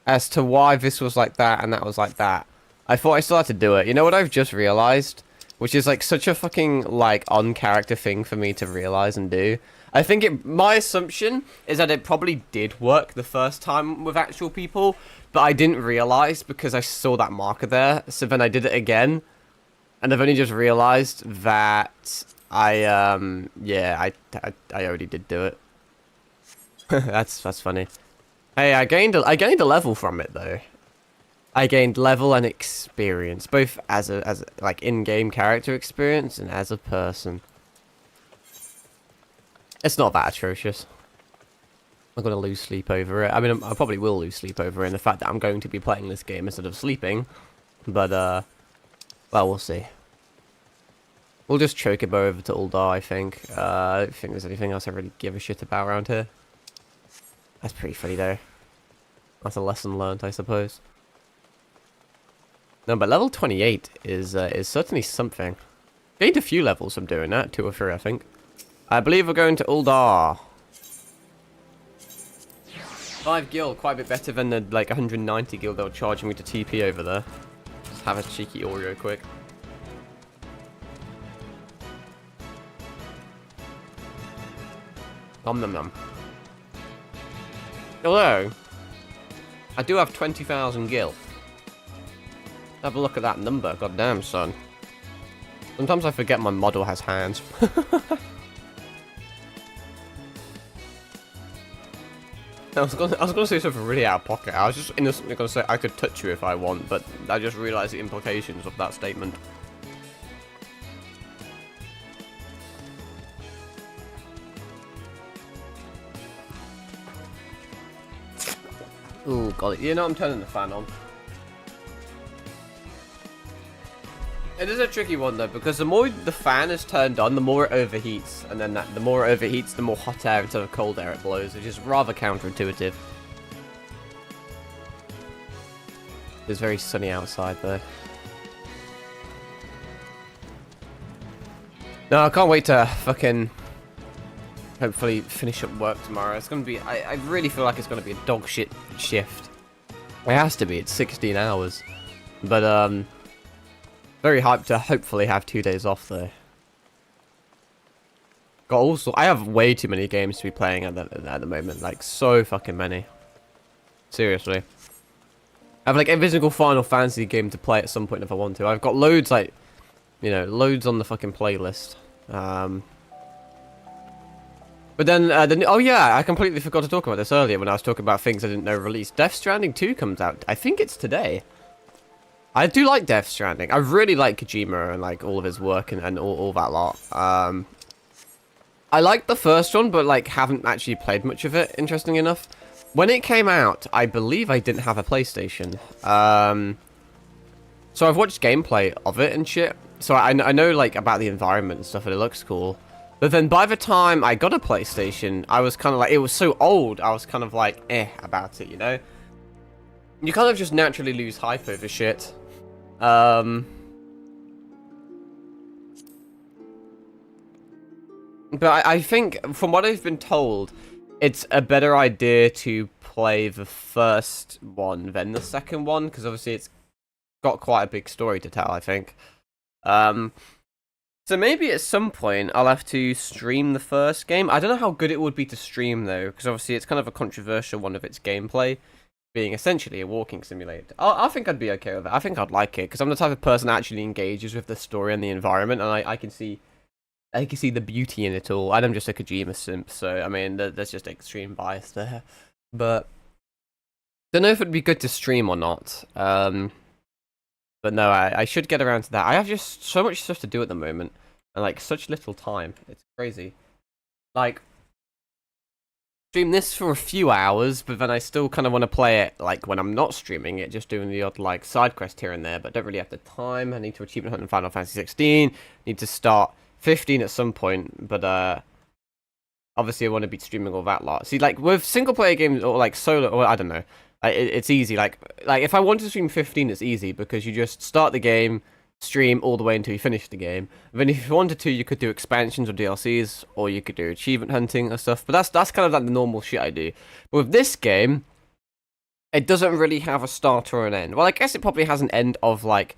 as to why this was like that and that was like that. I thought I still had to do it. You know what I've just realized? Which is like such a fucking like on-character thing for me to realize and do. I think my assumption is that it probably did work the first time with actual people, but I didn't realize because I saw that marker there. So then I did it again, and I've only just realized that I already did do it. that's funny. Hey, I gained a level from it though. I gained level and experience, both as like in-game character experience and as a person. It's not that atrocious. I'm gonna lose sleep over it. I mean, I probably will lose sleep over it in the fact that I'm going to be playing this game instead of sleeping. But well, we'll see. We'll just Chocobo over to Uldar, I think. I don't think there's anything else I really give a shit about around here. That's pretty funny though. That's a lesson learned, I suppose. No, but level 28 is certainly something. Gained a few levels from doing that, 2 or 3, I think. I believe we're going to Uldar. 5 gil, quite a bit better than the like 190 gil they were charging me to TP over there. Just have a cheeky Oreo quick. Nom nom nom. Although, I do have 20,000 gil. Have a look at that number, goddamn son. Sometimes I forget my model has hands. I was gonna say something really out of pocket. I was just innocently gonna say I could touch you if I want, but I just realised the implications of that statement. Ooh, golly. You know I'm turning the fan on. It is a tricky one though, because the more the fan is turned on, the more it overheats, and then the more it overheats, the more hot air instead of cold air it blows, which is rather counterintuitive. It's very sunny outside though. No, I can't wait to fucking hopefully finish up work tomorrow. It's gonna be, I really feel like it's gonna be a dog shit shift. It has to be, it's 16 hours. But very hyped to hopefully have 2 days off though. I have way too many games to be playing at the moment, like so fucking many. Seriously. I have like every single Final Fantasy game to play at some point if I want to. I've got loads, like, you know, loads on the fucking playlist. But then, oh yeah, I completely forgot to talk about this earlier when I was talking about things I didn't know released. Death Stranding 2 comes out. I think it's today. I do like Death Stranding. I really like Kojima and like all of his work and all that lot. I liked the first one, but like haven't actually played much of it, interestingly enough. When it came out, I believe I didn't have a PlayStation. So I've watched gameplay of it and shit. So I know like about the environment and stuff, and it looks cool. But then by the time I got a PlayStation, I was kind of like, it was so old, I was kind of like, about it, you know? You kind of just naturally lose hype over shit. But I think, from what I've been told, it's a better idea to play the first one than the second one, because obviously it's got quite a big story to tell, I think. So maybe at some point I'll have to stream the first game. I don't know how good it would be to stream, though, because obviously it's kind of a controversial one of its gameplay, being essentially a walking simulator. I think I'd be okay with it. I think I'd like it, because I'm the type of person that actually engages with the story and the environment, and I can see the beauty in it all. And I'm just a Kojima simp, so, I mean, there's just extreme bias there. But don't know if it'd be good to stream or not. But no, I should get around to that. I have just so much stuff to do at the moment, and like such little time. It's crazy. Like, stream this for a few hours, but then I still kind of want to play it like when I'm not streaming it, just doing the odd like side quest here and there, but don't really have the time. I need to achievement hunt in Final Fantasy 16. Need to start 15 at some point, but obviously I want to be streaming all that lot. See, like with single player games or like solo, or I don't know, it's easy. Like if I want to stream 15, it's easy because you just start the game, stream all the way until you finish the game. Then if you wanted to, you could do expansions or DLCs, or you could do achievement hunting or stuff. But that's kind of like the normal shit I do. But with this game, it doesn't really have a start or an end. Well, I guess it probably has an end of like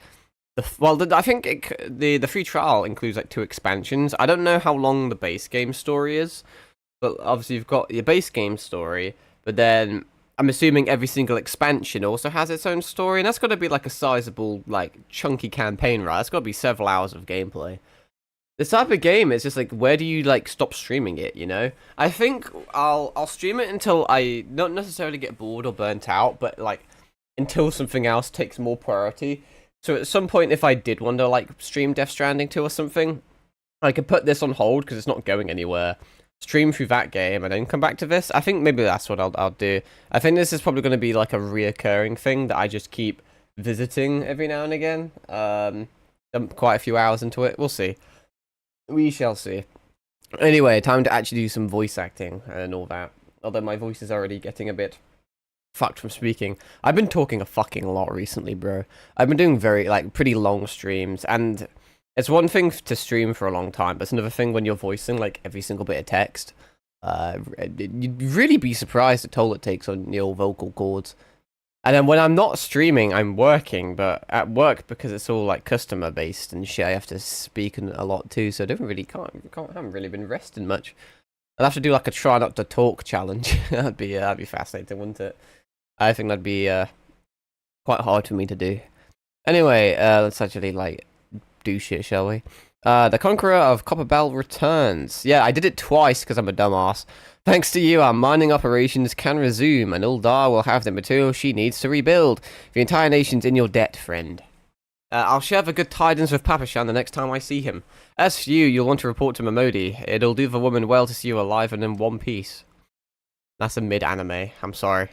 I think the free trial includes like 2 expansions. I don't know how long the base game story is, but obviously you've got your base game story, but then I'm assuming every single expansion also has its own story, and that's got to be like a sizable, like, chunky campaign, right? It's got to be several hours of gameplay. This type of game is just like, where do you like stop streaming it, you know? I think I'll stream it until I not necessarily get bored or burnt out, but like until something else takes more priority. So at some point, if I did want to like stream Death Stranding 2 or something, I could put this on hold because it's not going anywhere. Stream through that game and then come back to this. I think maybe that's what I'll do. I think this is probably going to be like a reoccurring thing that I just keep visiting every now and again. I'm quite a few hours into it. We'll see. We shall see. Anyway, time to actually do some voice acting and all that. Although my voice is already getting a bit fucked from speaking. I've been talking a fucking lot recently, bro. I've been doing pretty long streams, and it's one thing to stream for a long time, but it's another thing when you're voicing like every single bit of text. You'd really be surprised the toll it takes on your vocal cords. And then when I'm not streaming, I'm working, but at work, because it's all like customer based and shit, I have to speak a lot too, so I haven't really been resting much. I'll have to do like a try not to talk challenge. that'd be fascinating, wouldn't it? I think that'd be quite hard for me to do. Anyway, let's actually like do shit, shall we? The Conqueror of Copper Bell returns. Yeah, I did it twice because I'm a dumbass. Thanks to you, our mining operations can resume, and Uldar will have the material she needs to rebuild. The entire nation's in your debt, friend. I'll share the good tidings with Papashan the next time I see him. As for you, you'll want to report to Momodi. It'll do the woman well to see you alive and in one piece. That's a mid-anime. I'm sorry.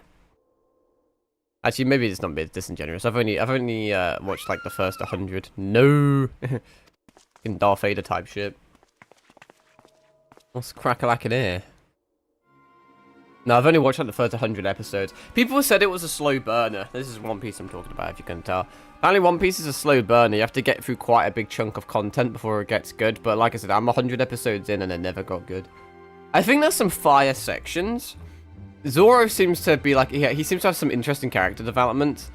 Actually, maybe it's not disingenuous. I've only watched like the first 100. No, fucking Darth Vader type shit. What's crack-a-lack in here? No, I've only watched like the first 100 episodes. People said it was a slow burner. This is One Piece I'm talking about, if you can tell. Apparently, One Piece is a slow burner. You have to get through quite a big chunk of content before it gets good. But like I said, I'm 100 episodes in and it never got good. I think there's some fire sections. Zoro seems to be like, he seems to have some interesting character development,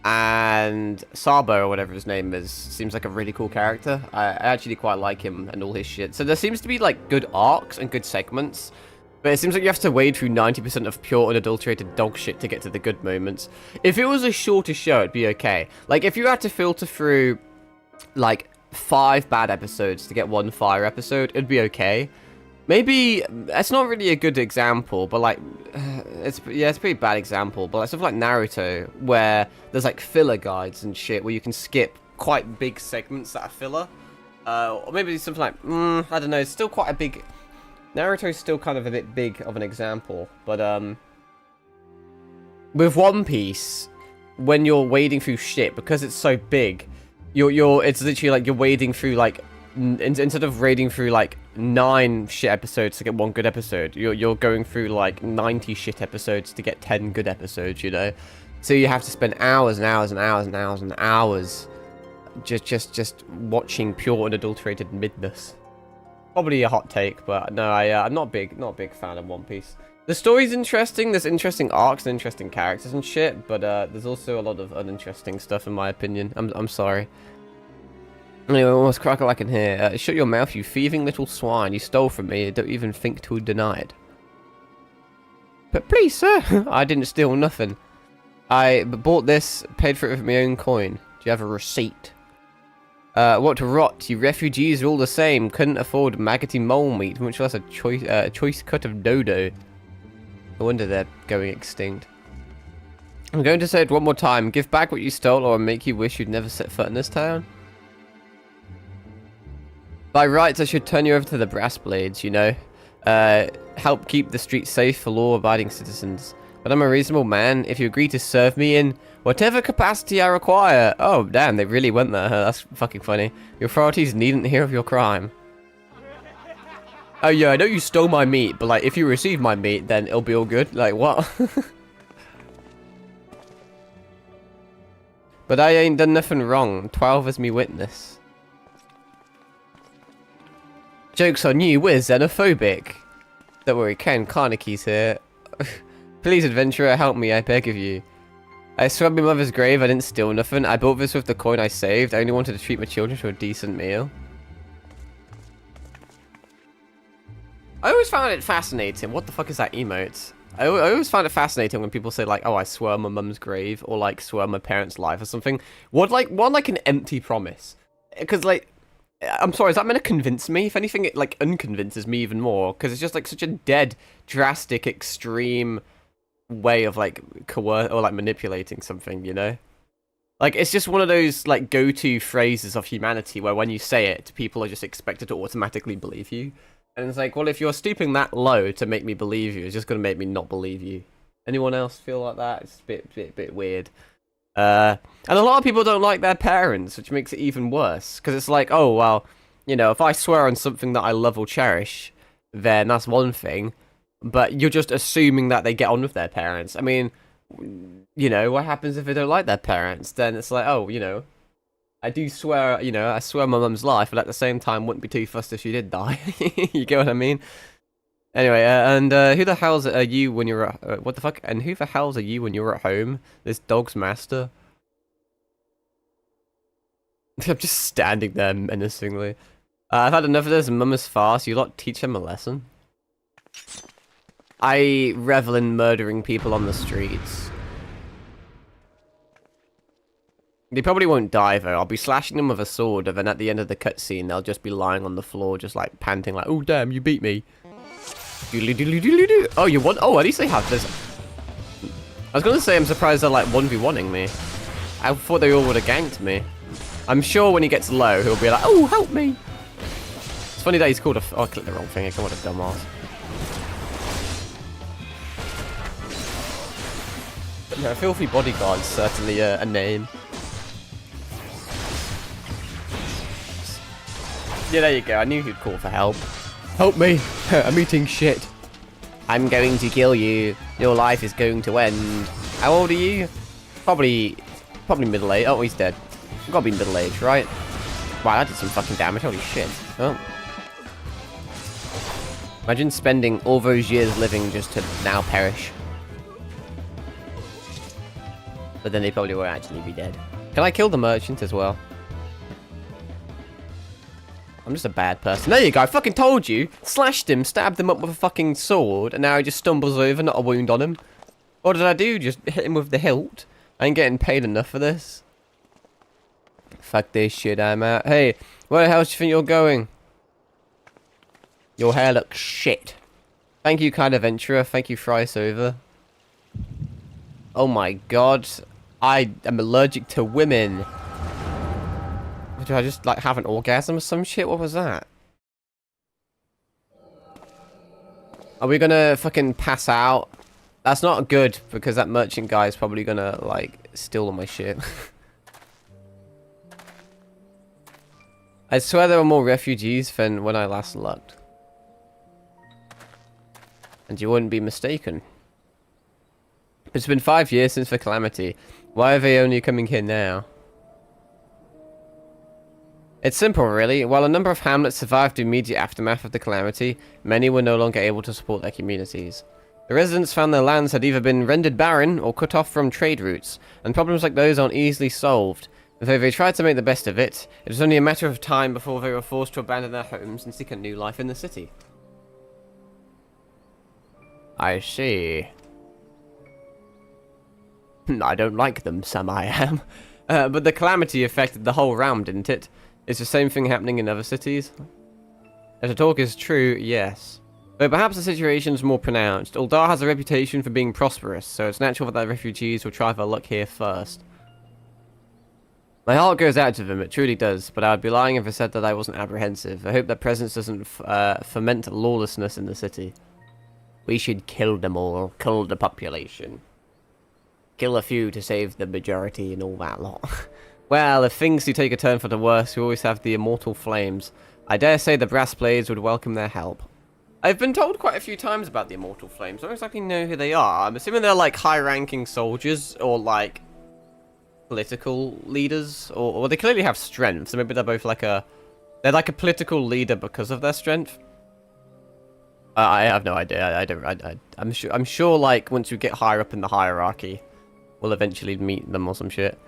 and Sabo, or whatever his name is, seems like a really cool character. I actually quite like him and all his shit. So there seems to be like good arcs and good segments, but it seems like you have to wade through 90% of pure unadulterated dog shit to get to the good moments. If it was a shorter show, it'd be okay. Like if you had to filter through like 5 bad episodes to get 1 fire episode, it'd be okay. Maybe, it's not really a good example, but like, it's a pretty bad example, but like stuff like Naruto, where there's like filler guides and shit, where you can skip quite big segments that are filler. Or maybe something like, I don't know, it's still quite a big, Naruto's still kind of a bit big of an example, but with One Piece, when you're wading through shit, because it's so big, it's literally like you're wading through like, instead of raiding through like 9 shit episodes to get 1 good episode, you're going through like 90 shit episodes to get 10 good episodes, you know? So you have to spend hours and hours and hours and hours and hours just watching pure unadulterated midness. Probably a hot take, but no, I'm not a big fan of One Piece. The story's interesting, there's interesting arcs and interesting characters and shit, but there's also a lot of uninteresting stuff in my opinion. I'm sorry. Anyway, what's crack-a-lack in here? Shut your mouth, you thieving little swine. You stole from me. Don't even think to deny it. But please, sir, I didn't steal nothing. I bought this, paid for it with my own coin. Do you have a receipt? What rot? You refugees are all the same. Couldn't afford maggoty mole meat, much less a choice cut of dodo. No wonder they're going extinct. I'm going to say it one more time. Give back what you stole, or I'll make you wish you'd never set foot in this town. By rights, I should turn you over to the brass blades, you know. help keep the streets safe for law-abiding citizens. But I'm a reasonable man. If you agree to serve me in whatever capacity I require. Oh, damn, they really went there. Huh? That's fucking funny. Your authorities needn't hear of your crime. Oh, yeah, I know you stole my meat, but, like, if you receive my meat, then it'll be all good. Like, what? But I ain't done nothing wrong. 12 as me witness. Joke's on you, we're xenophobic. Don't worry, Ken Carnegie's here. Please, adventurer, help me, I beg of you. I swear my mother's grave, I didn't steal nothing. I bought this with the coin I saved. I only wanted to treat my children to a decent meal. I always found it fascinating. What the fuck is that emote? I always found it fascinating when people say, like, oh, I swear on my mum's grave, or, like, swear on my parents' life or something. What, like an empty promise. Because, like, I'm sorry, is that meant to convince me? If anything, it, like, unconvinces me even more. Because it's just, like, such a dead, drastic, extreme way of, like, or, like, manipulating something, you know? Like, it's just one of those, like, go-to phrases of humanity where when you say it, people are just expected to automatically believe you. And it's like, well, if you're stooping that low to make me believe you, it's just going to make me not believe you. Anyone else feel like that? It's a bit weird. And a lot of people don't like their parents, which makes it even worse. Because it's like, oh, well, you know, if I swear on something that I love or cherish, then that's one thing. But you're just assuming that they get on with their parents. I mean, you know, what happens if they don't like their parents? Then it's like, oh, you know, I do swear, you know, I swear on my mum's life, but at the same time, wouldn't be too fussed if she did die. You get what I mean? Anyway, and who the hell's are you when you're at, what the fuck? And who the hell's are you when you're at home? This dog's master? I'm just standing there menacingly. I've had enough of this mum's farce. You lot teach him a lesson. I revel in murdering people on the streets. They probably won't die, though. I'll be slashing them with a sword, and then at the end of the cutscene, they'll just be lying on the floor, just, like, panting, like, oh, damn, you beat me. Oh, you want? Oh, at least they have this. I was gonna say, I'm surprised they're, like, 1v1ing me. I thought they all would have ganked me. I'm sure when he gets low, he'll be like, oh, help me. It's funny that he's called a... Oh, I clicked the wrong thing. I what a dumbass. But, yeah, Filthy Bodyguard's certainly a name. Yeah, there you go. I knew he'd call for help. Help me! I'm eating shit. I'm going to kill you. Your life is going to end. How old are you? Probably middle-aged. Oh, he's dead. I've got to be middle-aged, right? Wow, that did some fucking damage. Holy shit. Oh. Imagine spending all those years living just to now perish. But then they probably won't actually be dead. Can I kill the merchant as well? I'm just a bad person. There you go. I fucking told you. Slashed him, stabbed him up with a fucking sword, and now he just stumbles over, not a wound on him. What did I do? Just hit him with the hilt? I ain't getting paid enough for this. Fuck this shit, I'm out. Hey, where the hell do you think you're going? Your hair looks shit. Thank you, kind adventurer. Thank you, Thrice over. Oh my god. I am allergic to women. Did I just, like, have an orgasm or some shit? What was that? Are we gonna fucking pass out? That's not good, because that merchant guy is probably gonna, like, steal all my shit. I swear there were more refugees than when I last looked. And you wouldn't be mistaken. It's been 5 years since the calamity. Why are they only coming here now? It's simple, really. While a number of hamlets survived the immediate aftermath of the calamity, many were no longer able to support their communities. The residents found their lands had either been rendered barren or cut off from trade routes, and problems like those aren't easily solved. Though they tried to make the best of it, it was only a matter of time before they were forced to abandon their homes and seek a new life in the city. I see. I don't like them, some I am. But the calamity affected the whole realm, didn't it? Is the same thing happening in other cities? If the talk is true, yes. Though perhaps the situation is more pronounced. Uldar has a reputation for being prosperous, so it's natural that the refugees will try their luck here first. My heart goes out to them, it truly does, but I would be lying if I said that I wasn't apprehensive. I hope their presence doesn't foment lawlessness in the city. We should kill them all, kill the population. Kill a few to save the majority and all that lot. Well, if things do take a turn for the worse, we always have the immortal flames. I dare say the brass blades would welcome their help. I've been told quite a few times about the immortal flames. I don't exactly know who they are. I'm assuming they're like high-ranking soldiers or like political leaders, or they clearly have strength. So maybe they're both like they're like a political leader because of their strength. I have no idea. I'm sure like once you get higher up in the hierarchy, we'll eventually meet them or some shit.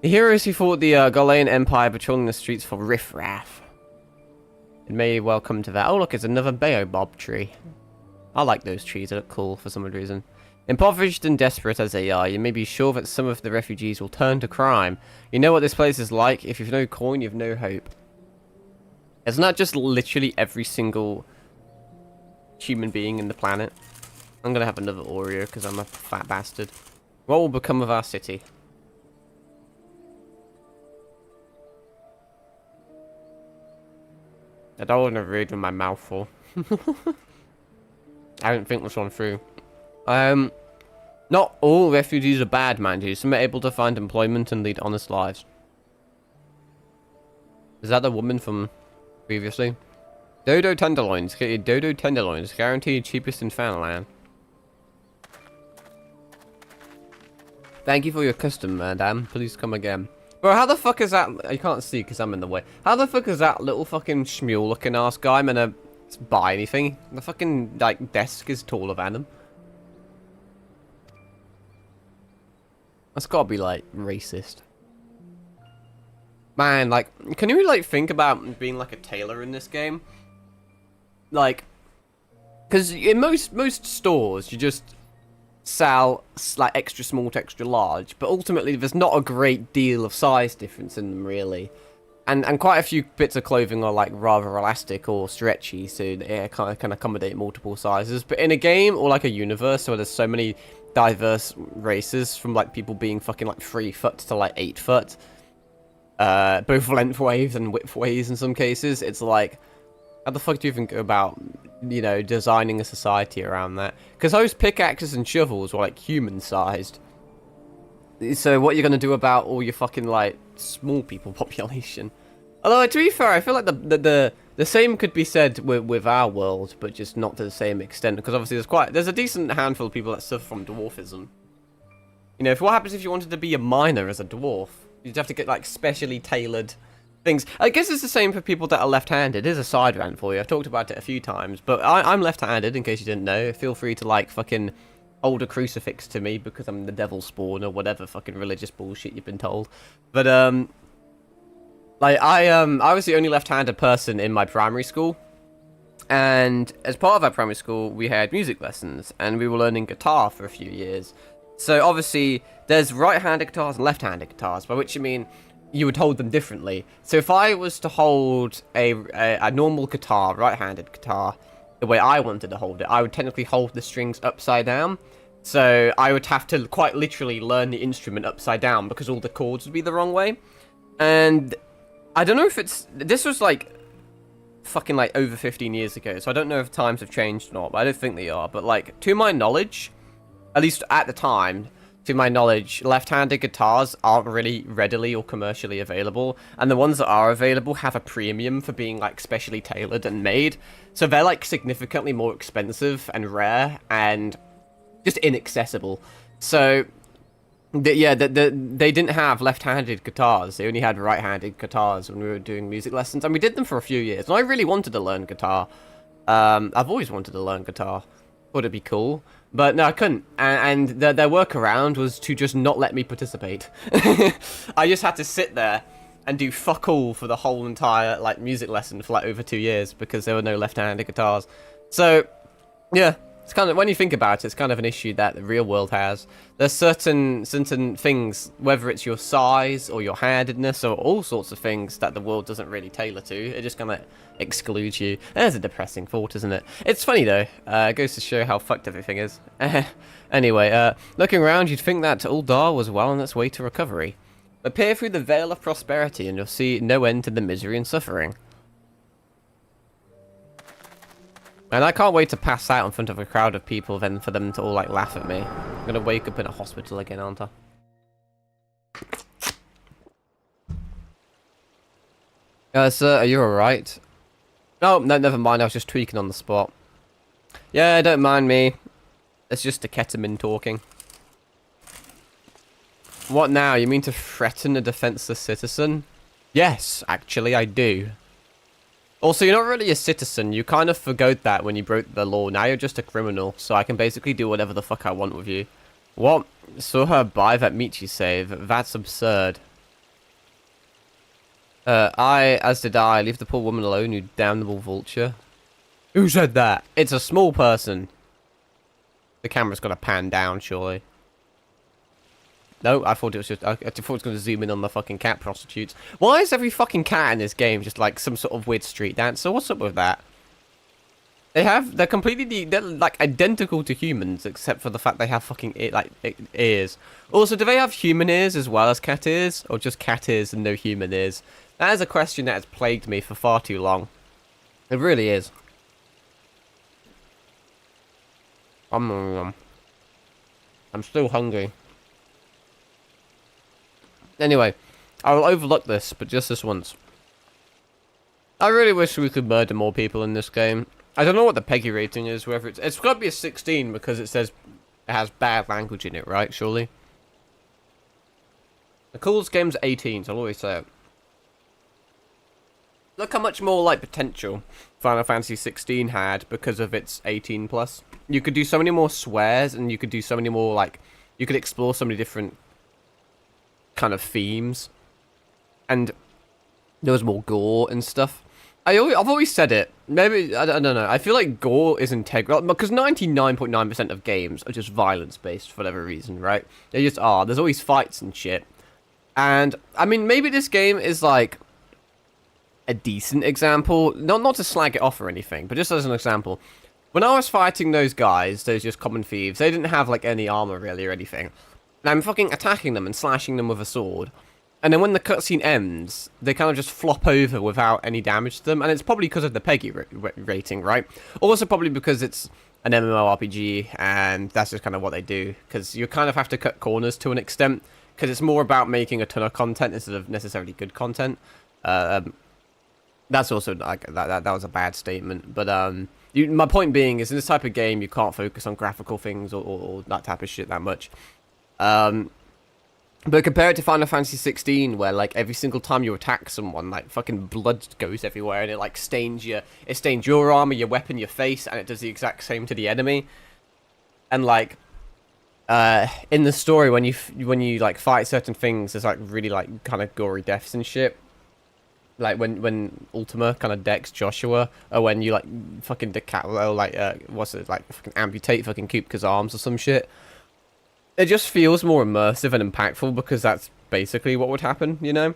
The heroes who fought the Gaulean Empire patrolling the streets for riffraff. It may well come to that. Oh look, it's another baobab tree. I like those trees. They look cool for some reason. Impoverished and desperate as they are, you may be sure that some of the refugees will turn to crime. You know what this place is like. If you've no coin, you've no hope. Isn't that just literally every single human being in the planet? I'm gonna have another Oreo because I'm a fat bastard. What will become of our city? I don't want to read with my mouth full. I didn't think this one through. Not all refugees are bad, mind you. Some are able to find employment and lead honest lives. Is that the woman from previously? Dodo tenderloins. Get your Dodo tenderloins. Guaranteed cheapest in Fanland. Thank you for your custom, madam. Please come again. Bro, how the fuck is that? I can't see because I'm in the way. How the fuck is that little fucking schmule looking ass guy gonna buy anything? The fucking like desk is taller than him. That's gotta be like racist. Man, like, can you like think about being like a tailor in this game? Like, because in most stores you just sell like extra small to extra large, but ultimately there's not a great deal of size difference in them really, and quite a few bits of clothing are like rather elastic or stretchy, so it can accommodate multiple sizes. But in a game or like a universe where there's so many diverse races, from like people being fucking like 3 foot to like 8 foot, both lengthways and widthways in some cases, it's like, how the fuck do you even go about, you know, designing a society around that? Because those pickaxes and shovels were like human-sized. So what are you going to do about all your fucking, like, small people population? Although, to be fair, I feel like the same could be said with our world, but just not to the same extent. Because obviously there's a decent handful of people that suffer from dwarfism. You know, what happens if you wanted to be a miner as a dwarf? You'd have to get, like, specially tailored things. I guess it's the same for people that are left-handed. It is a side rant for you. I've talked about it a few times, but I'm left-handed, in case you didn't know. Feel free to, like, fucking hold a crucifix to me because I'm the devil's spawn or whatever fucking religious bullshit you've been told. But, like, I was the only left-handed person in my primary school, and as part of our primary school, we had music lessons, and we were learning guitar for a few years. So, obviously, there's right-handed guitars and left-handed guitars, by which you mean you would hold them differently. So if I was to hold a normal guitar, right-handed guitar, the way I wanted to hold it, I would technically hold the strings upside down. So I would have to quite literally learn the instrument upside down because all the chords would be the wrong way. And I don't know if this was like fucking like over 15 years ago, so I don't know if times have changed or not, but I don't think they are. But like, to my knowledge, at least at the time, to my knowledge, left-handed guitars aren't really readily or commercially available, and the ones that are available have a premium for being like specially tailored and made, so they're like significantly more expensive and rare and just inaccessible. So they didn't have left-handed guitars, they only had right-handed guitars when we were doing music lessons, and we did them for a few years, and I really wanted to learn guitar. I've always wanted to learn guitar. Thought it'd be cool. But no, I couldn't, and their workaround was to just not let me participate. I just had to sit there and do fuck all for the whole entire like music lesson for like over 2 years because there were no left-handed guitars. So, yeah, it's kind of, when you think about it, it's kind of an issue that the real world has. There's certain things, whether it's your size or your handedness or all sorts of things that the world doesn't really tailor to. It just kind of excludes you. There's a depressing thought, isn't it? It's funny though. It goes to show how fucked everything is. Anyway, looking around, you'd think that Uldar was well on its way to recovery. But peer through the veil of prosperity and you'll see no end to the misery and suffering. And I can't wait to pass out in front of a crowd of people then for them to all like laugh at me. I'm gonna wake up in a hospital again, aren't I? Sir, are you alright? Oh, no, never mind. I was just tweaking on the spot. Yeah, don't mind me. It's just the ketamine talking. What now? You mean to threaten a defenseless citizen? Yes, actually, I do. Also, you're not really a citizen. You kind of forgot that when you broke the law. Now you're just a criminal, so I can basically do whatever the fuck I want with you. What? Saw her buy that meat you save? That's absurd. As did I. Leave the poor woman alone, you damnable vulture. Who said that? It's a small person. The camera's got to pan down, surely. No, I thought it was just... I thought it was going to zoom in on the fucking cat prostitutes. Why is every fucking cat in this game just like some sort of weird street dancer? What's up with that? They're completely... They're like identical to humans, except for the fact they have fucking ears. Also, do they have human ears as well as cat ears? Or just cat ears and no human ears? That is a question that has plagued me for far too long. It really is. I'm still hungry. Anyway, I will overlook this, but just this once. I really wish we could murder more people in this game. I don't know what the PEGI rating is, whether it's got to be a 16 because it says it has bad language in it, right? Surely. The coolest game's 18, so I'll always say it. Look how much more like potential Final Fantasy 16 had because of its 18 plus. You could do so many more swears, and you could do so many more like you could explore so many different kind of themes, and there was more gore and stuff. I've always said it. Maybe I don't know. I feel like gore is integral because 99.9% of games are just violence based for whatever reason, right? They just are. There's always fights and shit. And I mean, maybe this game is like a decent example, not to slag it off or anything, but just as an example. When I was fighting those guys, those just common thieves, they didn't have like any armor really or anything. And I'm fucking attacking them and slashing them with a sword. And then when the cutscene ends, they kind of just flop over without any damage to them. And it's probably because of the PEGI rating, right? Also probably because it's an MMORPG and that's just kind of what they do. Because you kind of have to cut corners to an extent. Because it's more about making a ton of content instead of necessarily good content. That's also like that was a bad statement, but my point being is in this type of game you can't focus on graphical things or that type of shit that much. But compare it to Final Fantasy 16, where like every single time you attack someone, like fucking blood goes everywhere, and it like stains your armor, your weapon, your face, and it does the exact same to the enemy. And like in the story, when you like fight certain things, there's like really like kind of gory deaths and shit. Like when Ultima kind of decks Joshua, or when you like fucking fucking amputate fucking Kupka's arms or some shit. It just feels more immersive and impactful because that's basically what would happen, you know?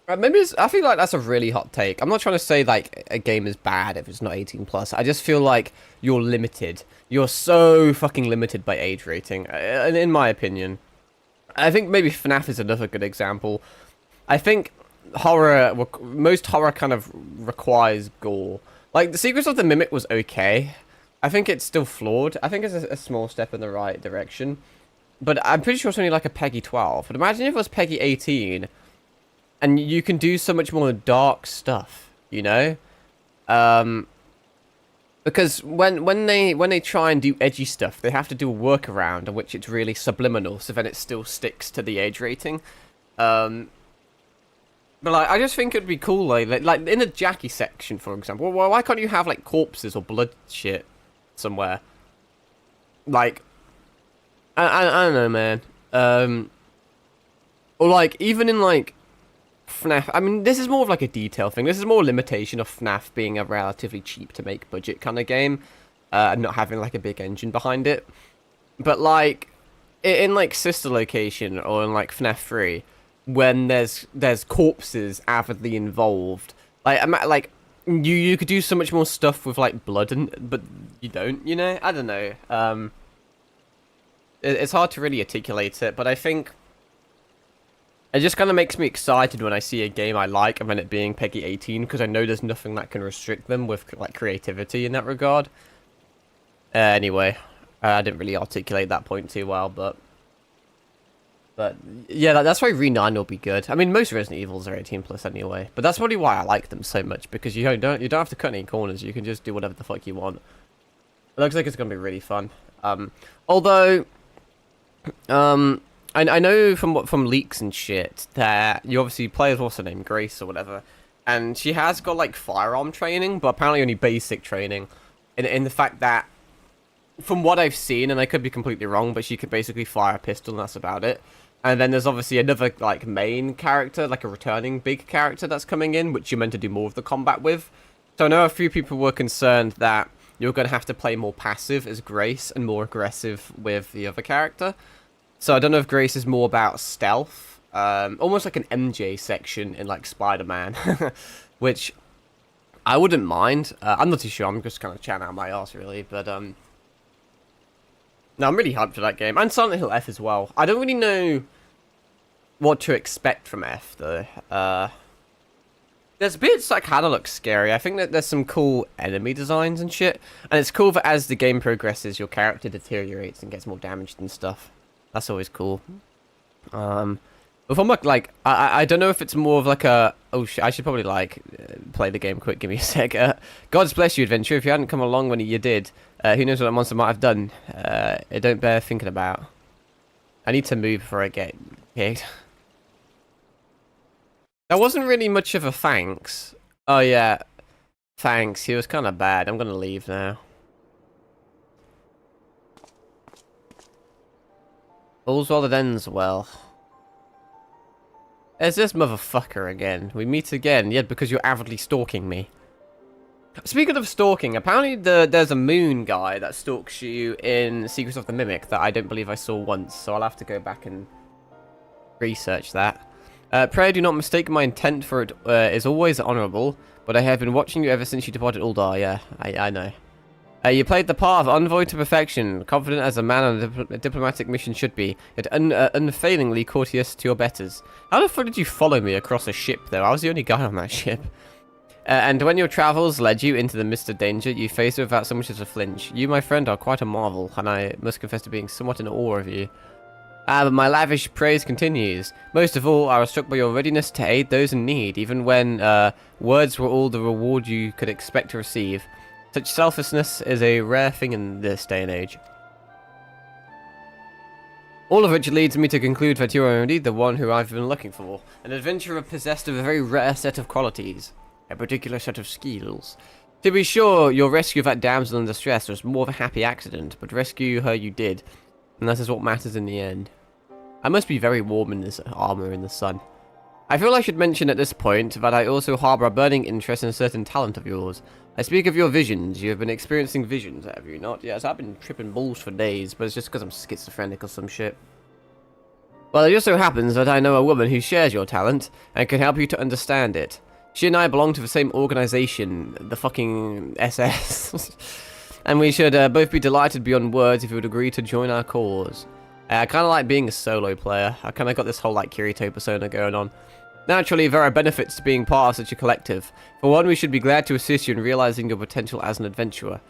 Maybe I feel like that's a really hot take. I'm not trying to say like a game is bad if it's not 18 plus. I just feel like you're limited. You're so fucking limited by age rating, in my opinion. I think maybe FNAF is another good example. I think most horror kind of requires gore. Like, The Secrets of the Mimic was okay. I think it's still flawed. I think it's a small step in the right direction. But I'm pretty sure it's only like a PEGI 12. But imagine if it was PEGI 18. And you can do so much more dark stuff, you know? Because when they try and do edgy stuff, they have to do a workaround in which it's really subliminal, so then it still sticks to the age rating. But like, I just think it'd be cool, like in the Jackie section, for example. Well, why can't you have like corpses or blood shit somewhere? Like, I don't know, man. Or like even in like FNAF. I mean, this is more of like a detail thing. This is more a limitation of FNAF being a relatively cheap to make budget kind of game, and not having like a big engine behind it. But like in like Sister Location or in like FNAF 3. When there's corpses avidly involved, like you could do so much more stuff with like blood, but you don't, you know. I don't know. It's hard to really articulate it, but I think It just kind of makes me excited when I see a game I like and then it being PEGI 18, because I know there's nothing that can restrict them with like creativity in that regard. Anyway, I didn't really articulate that point too well, but yeah, that's why Re9 will be good. I mean, most Resident Evils are 18 plus anyway, but that's probably why I like them so much, because you don't have to cut any corners. You can just do whatever the fuck you want. It looks like it's gonna be really fun. Although, I know from leaks and shit that you obviously play as what's her name, Grace or whatever, and she has got like firearm training, but apparently only basic training. In the fact that, from what I've seen, and I could be completely wrong, but she could basically fire a pistol and that's about it. And then there's obviously another like main character, like a returning big character that's coming in, which you're meant to do more of the combat with. So I know a few people were concerned that you're going to have to play more passive as Grace and more aggressive with the other character. So I don't know if Grace is more about stealth, almost like an MJ section in like Spider-Man, which I wouldn't mind. I'm not too sure. I'm just kind of chatting out my ass really, but no, I'm really hyped for that game, and Silent Hill F as well. I don't really know what to expect from F though. There's bits that kind of look scary. I think that there's some cool enemy designs and shit, and it's cool that as the game progresses, your character deteriorates and gets more damaged and stuff. That's always cool. If I'm like, I don't know if it's more of like a, oh shit, I should probably like play the game quick. Give me a sec. God's bless you, adventure. If you hadn't come along when you did, who knows what that monster might have done? It don't bear thinking about. I need to move before I get kicked. That wasn't really much of a thanks. Oh yeah, thanks. He was kind of bad. I'm gonna leave now. All's well that ends well. There's this motherfucker again. We meet again, yet because you're avidly stalking me. Speaking of stalking, apparently there's a moon guy that stalks you in Secrets of the Mimic that I don't believe I saw once, so I'll have to go back and research that. Pray do not mistake my intent, for it is always honourable, but I have been watching you ever since you departed Uldar. Yeah, I know. You played the part of envoy to perfection, confident as a man on a diplomatic mission should be, yet unfailingly courteous to your betters. How the fuck did you follow me across a ship, though? I was the only guy on that ship. And when your travels led you into the midst of danger, you faced it without so much as a flinch. You, my friend, are quite a marvel, and I must confess to being somewhat in awe of you. But my lavish praise continues. Most of all, I was struck by your readiness to aid those in need, even when words were all the reward you could expect to receive. Such selflessness is a rare thing in this day and age. All of which leads me to conclude that you are indeed the one who I've been looking for. An adventurer possessed of a very rare set of qualities. A particular set of skills. To be sure, your rescue of that damsel in distress was more of a happy accident, but rescue her you did. And that is what matters in the end. I must be very warm in this armor in the sun. I feel I should mention at this point that I also harbour a burning interest in a certain talent of yours. I speak of your visions. You have been experiencing visions, have you not? Yes, I've been tripping balls for days, but it's just because I'm schizophrenic or some shit. Well, it just so happens that I know a woman who shares your talent, and can help you to understand it. She and I belong to the same organisation, the fucking SS. And we should both be delighted beyond words if you would agree to join our cause. I kind of like being a solo player. I kind of got this whole like Kirito persona going on. Naturally, there are benefits to being part of such a collective. For one, we should be glad to assist you in realizing your potential as an adventurer.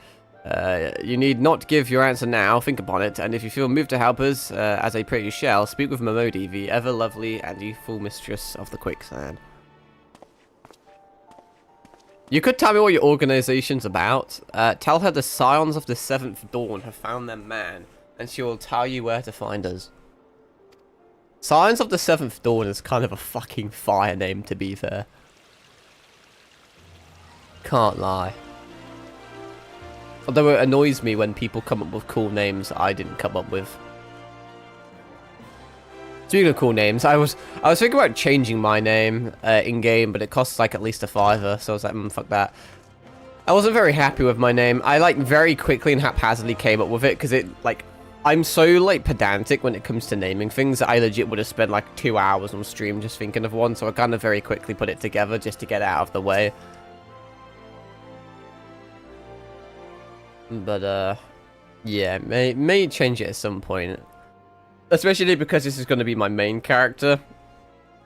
You need not give your answer now, think upon it, and if you feel moved to help us, as I pray you shall, speak with Momodi, the ever-lovely and youthful mistress of the quicksand. You could tell me what your organization's about. Tell her the Scions of the Seventh Dawn have found their man, and she will tell you where to find us. Scions of the Seventh Dawn is kind of a fucking fire name, to be fair. Can't lie. Although it annoys me when people come up with cool names I didn't come up with. Speaking of cool names, I was thinking about changing my name in-game, but it costs like at least a $5, so I was like, fuck that. I wasn't very happy with my name. I like very quickly and haphazardly came up with it, because it, like, I'm so, like, pedantic when it comes to naming things that I legit would have spent, like, 2 hours on stream just thinking of one, so I kind of very quickly put it together just to get it out of the way. But, yeah, may change it at some point. Especially because this is going to be my main character.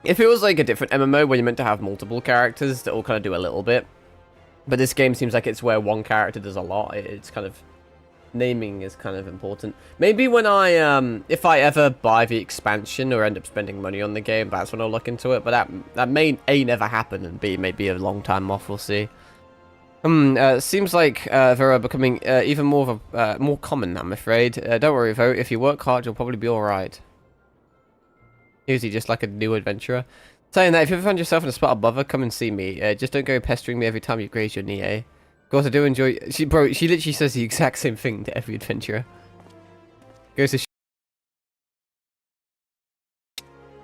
If it was like a different MMO where you're meant to have multiple characters that all kind of do a little bit, but this game seems like it's where one character does a lot. It's kind of... naming is kind of important. Maybe when if I ever buy the expansion or end up spending money on the game, that's when I'll look into it. But that may A, never happen, and B, maybe a long time off, we'll see. Seems like they're becoming even more common, I'm afraid. Don't worry though, if you work hard, you'll probably be alright. Usually just like a new adventurer. Saying that, if you ever find yourself in a spot of bother, come and see me. Just don't go pestering me every time you graze your knee, eh? Of course, I do enjoy... She literally says the exact same thing to every adventurer. Goes to...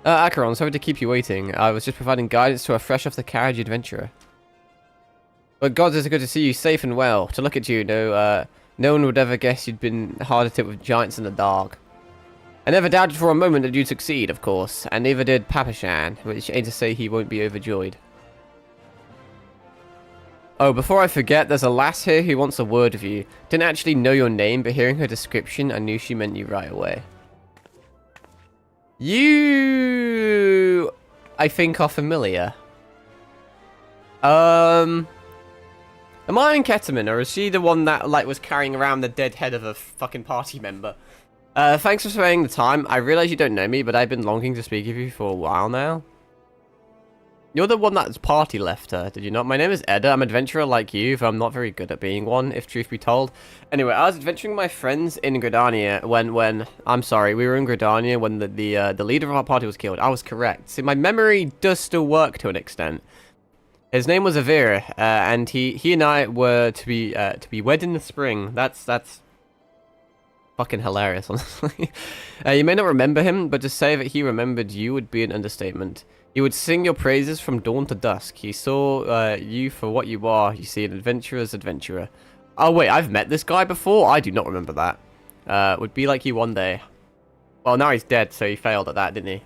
Acheron, sorry to keep you waiting. I was just providing guidance to a fresh-off-the-carriage adventurer. But gods, it's good to see you safe and well. To look at you, no one would ever guess you'd been hard at it with giants in the dark. I never doubted for a moment that you'd succeed, of course, and neither did Papashan, which ain't to say he won't be overjoyed. Oh, before I forget, there's a lass here who wants a word with you. Didn't actually know your name, but hearing her description, I knew she meant you right away. You... I think are familiar. Am I in Ketamine, or is she the one that, like, was carrying around the dead head of a fucking party member? Thanks for sparing the time. I realize you don't know me, but I've been longing to speak with you for a while now. You're the one that's party left her, did you not? My name is Edda. I'm an adventurer like you, but I'm not very good at being one, if truth be told. Anyway, I was adventuring my friends in Gridania when... I'm sorry, we were in Gridania when the leader of our party was killed. I was correct. See, my memory does still work to an extent. His name was Avira, and he and I were to be wed in the spring. That's fucking hilarious, honestly. You may not remember him, but to say that he remembered you would be an understatement. He would sing your praises from dawn to dusk. He saw you for what you are. You see, an adventurer's adventurer. Oh wait, I've met this guy before? I do not remember that. Would be like you one day. Well, now he's dead, so he failed at that, didn't he?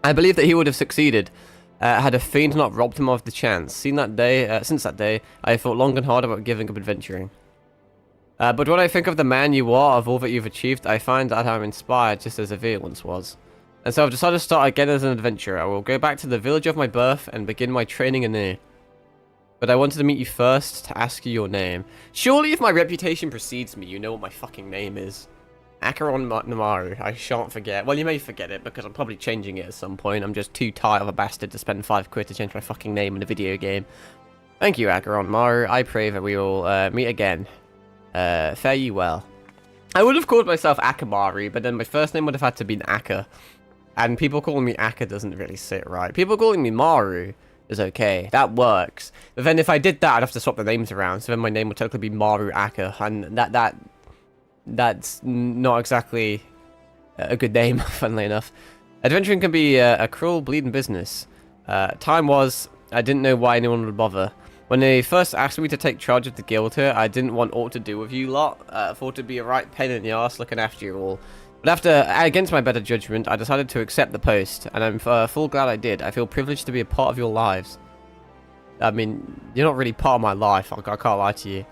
I believe that he would have succeeded. Had a fiend not robbed him of the chance. Since that day, I have thought long and hard about giving up adventuring. But when I think of the man you are, of all that you've achieved, I find that I'm inspired just as Avir once was. And so I've decided to start again as an adventurer. I will go back to the village of my birth and begin my training anew. But I wanted to meet you first to ask you your name. Surely if my reputation precedes me, you know what my fucking name is. Acheron Namaru. I shan't forget. Well, you may forget it because I'm probably changing it at some point. I'm just too tired of a bastard to spend 5 quid to change my fucking name in a video game. Thank you, Acheron Namaru. I pray that we will meet again. Fare you well. I would have called myself Akamaru, but then my first name would have had to be Akka. And people calling me Akka doesn't really sit right. People calling me Maru is okay. That works. But then if I did that, I'd have to swap the names around. So then my name would technically be Maru Akka. And that's not exactly a good name, funnily enough. Adventuring can be a cruel, bleeding business. Time was, I didn't know why anyone would bother. When they first asked me to take charge of the guild here, I didn't want aught to do with you lot. Thought it'd be a right pain in the arse looking after you all. But after, against my better judgment, I decided to accept the post, and I'm full glad I did. I feel privileged to be a part of your lives. I mean, you're not really part of my life, I can't lie to you.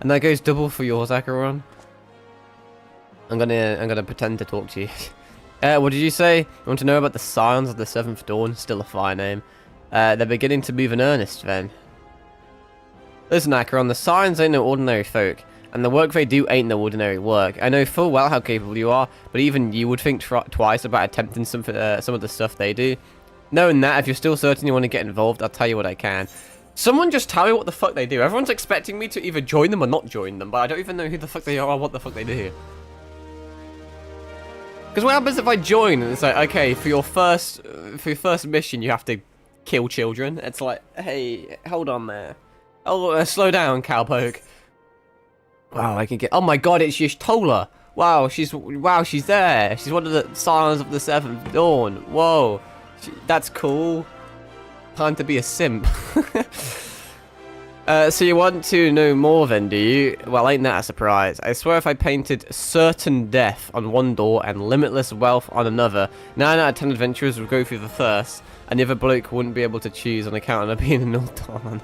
And that goes double for yours, Acheron. I'm gonna pretend to talk to you. What did you say? You want to know about the Scions of the Seventh Dawn? Still a fire name. They're beginning to move in earnest, then. Listen, Acheron, the Scions ain't no ordinary folk. And the work they do ain't no ordinary work. I know full well how capable you are, but even you would think twice about attempting some of the stuff they do. Knowing that, if you're still certain you want to get involved, I'll tell you what I can. Someone just tell me what the fuck they do. Everyone's expecting me to either join them or not join them, but I don't even know who the fuck they are or what the fuck they do. Because what happens if I join and it's like, okay, for your first mission, you have to kill children. It's like, hey, hold on there. Oh, slow down, cowpoke. Wow, I can get... Oh my god, it's Y'shtola! Wow, she's there! She's one of the Scions of the Seventh Dawn! Whoa! That's cool. Time to be a simp. So you want to know more then, do you? Well, ain't that a surprise. I swear if I painted certain death on one door and limitless wealth on another, 9 out of 10 adventurers would go through the first, and the other bloke wouldn't be able to choose on account of being an Ultan.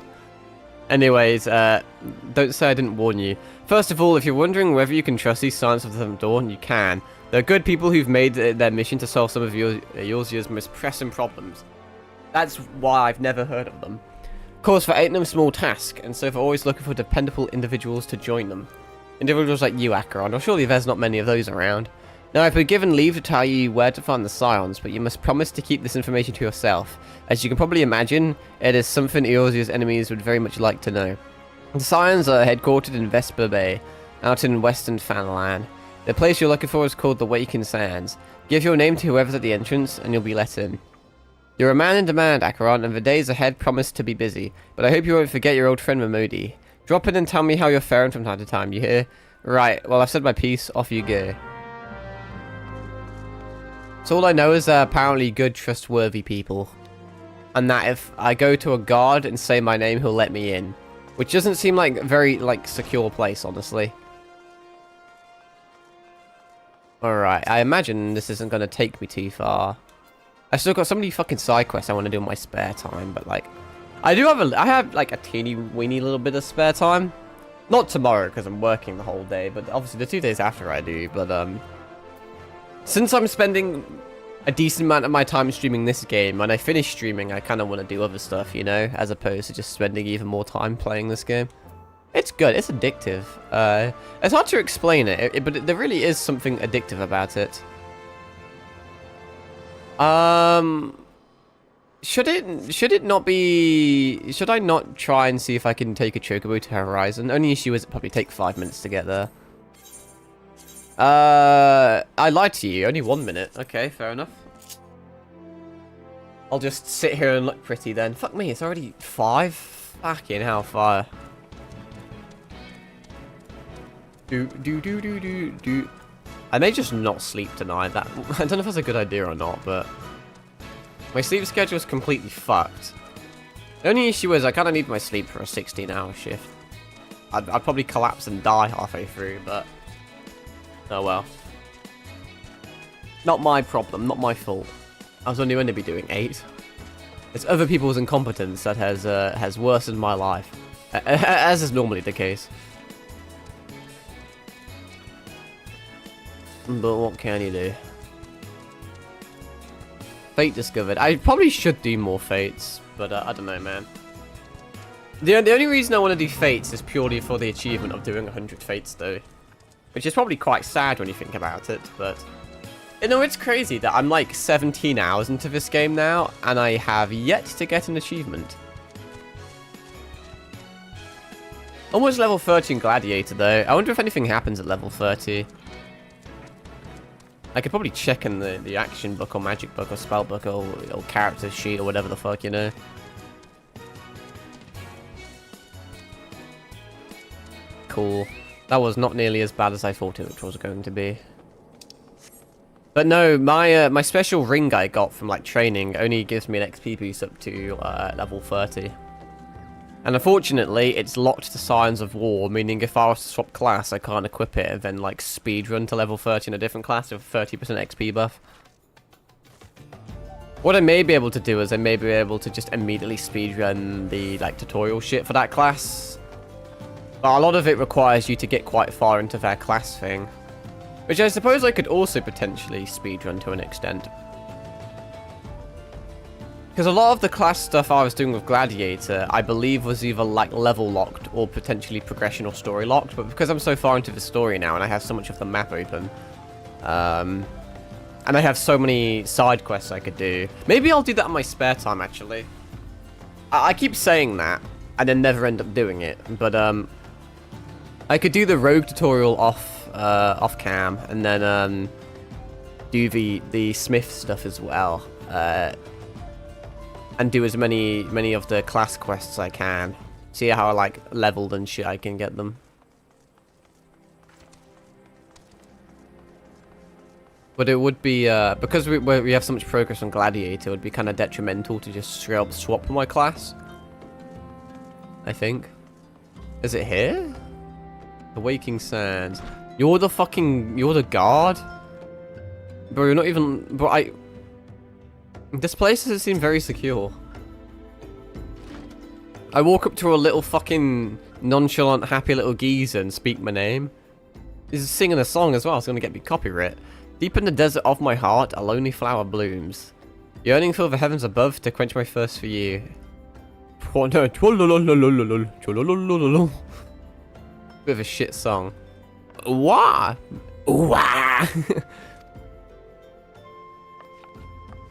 Anyways, don't say I didn't warn you. First of all, if you're wondering whether you can trust these Silence of the Seventh Dawn, you can. There are good people who've made it their mission to solve some of yours most pressing problems. That's why I've never heard of them. Of course, there ain't no small task, and so they're always looking for dependable individuals to join them. Individuals like you, Acheron, or surely there's not many of those around. Now, I've been given leave to tell you where to find the Scions, but you must promise to keep this information to yourself. As you can probably imagine, it is something Eorzea's enemies would very much like to know. The Scions are headquartered in Vesper Bay, out in western Fanland. The place you're looking for is called the Waking Sands. Give your name to whoever's at the entrance, and you'll be let in. You're a man in demand, Acheron, and the days ahead promise to be busy, but I hope you won't forget your old friend Momodi. Drop in and tell me how you're faring from time to time, you hear? Right, well, I've said my piece, off you go. So all I know is they're apparently good, trustworthy people. And that if I go to a guard and say my name, he'll let me in. Which doesn't seem like a very, secure place, honestly. Alright, I imagine this isn't going to take me too far. I still got so many fucking side quests I want to do in my spare time, but, I have, a teeny weeny little bit of spare time. Not tomorrow, because I'm working the whole day, but obviously the 2 days after I do, but, since I'm spending a decent amount of my time streaming this game, when I finish streaming, I kind of want to do other stuff, you know, as opposed to just spending even more time playing this game. It's good. It's addictive. It's hard to explain it, but there really is something addictive about it. Should it not be... Should I not try and see if I can take a Chocobo to Horizon? Only issue is it probably take 5 minutes to get there. I lied to you. Only 1 minute. Okay, fair enough. I'll just sit here and look pretty then. Fuck me, it's already 5? Fucking hellfire. Do. I may just not sleep tonight. I don't know if that's a good idea or not, but... My sleep schedule is completely fucked. The only issue is I kind of need my sleep for a 16-hour shift. I'd probably collapse and die halfway through, but... Oh well. Not my problem, not my fault. I was only going to be doing 8. It's other people's incompetence that has worsened my life. As is normally the case. But what can you do? Fate discovered. I probably should do more fates, but I don't know, man. The only reason I want to do fates is purely for the achievement of doing 100 fates, though. Which is probably quite sad when you think about it, but... You know, it's crazy that I'm 17 hours into this game now, and I have yet to get an achievement. Almost level 30 in Gladiator, though. I wonder if anything happens at level 30. I could probably check in the action book, or magic book, or spell book, or character sheet, or whatever the fuck, you know. Cool. That was not nearly as bad as I thought it was going to be. But no, my special ring I got from training only gives me an XP boost up to level 30. And unfortunately, it's locked to Scions of War, meaning if I was to swap class, I can't equip it and then speedrun to level 30 in a different class with 30% XP buff. What I may be able to do is I may be able to just immediately speedrun the tutorial shit for that class. But a lot of it requires you to get quite far into their class thing. Which I suppose I could also potentially speedrun to an extent. Because a lot of the class stuff I was doing with Gladiator, I believe was either level locked or potentially progression or story locked. But because I'm so far into the story now and I have so much of the map open, and I have so many side quests I could do, maybe I'll do that in my spare time actually. I keep saying that and then never end up doing it, but I could do the rogue tutorial off cam and then do the smith stuff as well. And do as many of the class quests I can. See how leveled and shit I can get them. But it would be because we have so much progress on Gladiator, it would be kind of detrimental to just straight up swap my class. I think. Is it here? The Waking Sands. You're the guard? Bro, you're not even... Bro, This place doesn't seem very secure. I walk up to a little fucking nonchalant, happy little geezer and speak my name. He's singing a song as well, it's gonna get me copyright. Deep in the desert of my heart, a lonely flower blooms. Yearning for the heavens above to quench my thirst for you. Bit of a shit song. Wah! Wah!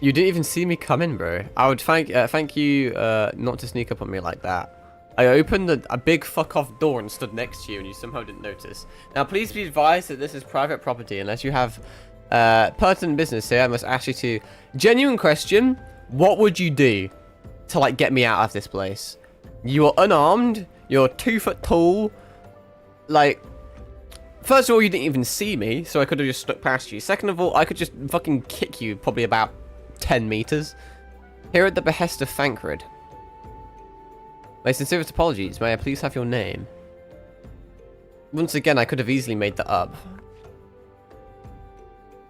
You didn't even see me come in, bro. I would thank you not to sneak up on me like that. I opened a big fuck off door and stood next to you and you somehow didn't notice. Now please be advised that this is private property unless you have pertinent business here. I must ask you to... Genuine question, what would you do to like get me out of this place? You are unarmed, you're 2 foot tall, like... First of all, you didn't even see me, so I could have just stuck past you. Second of all, I could just fucking kick you probably about 10 meters. Here at the behest of Thancred. My sincerest apologies. May I please have your name? Once again, I could have easily made that up.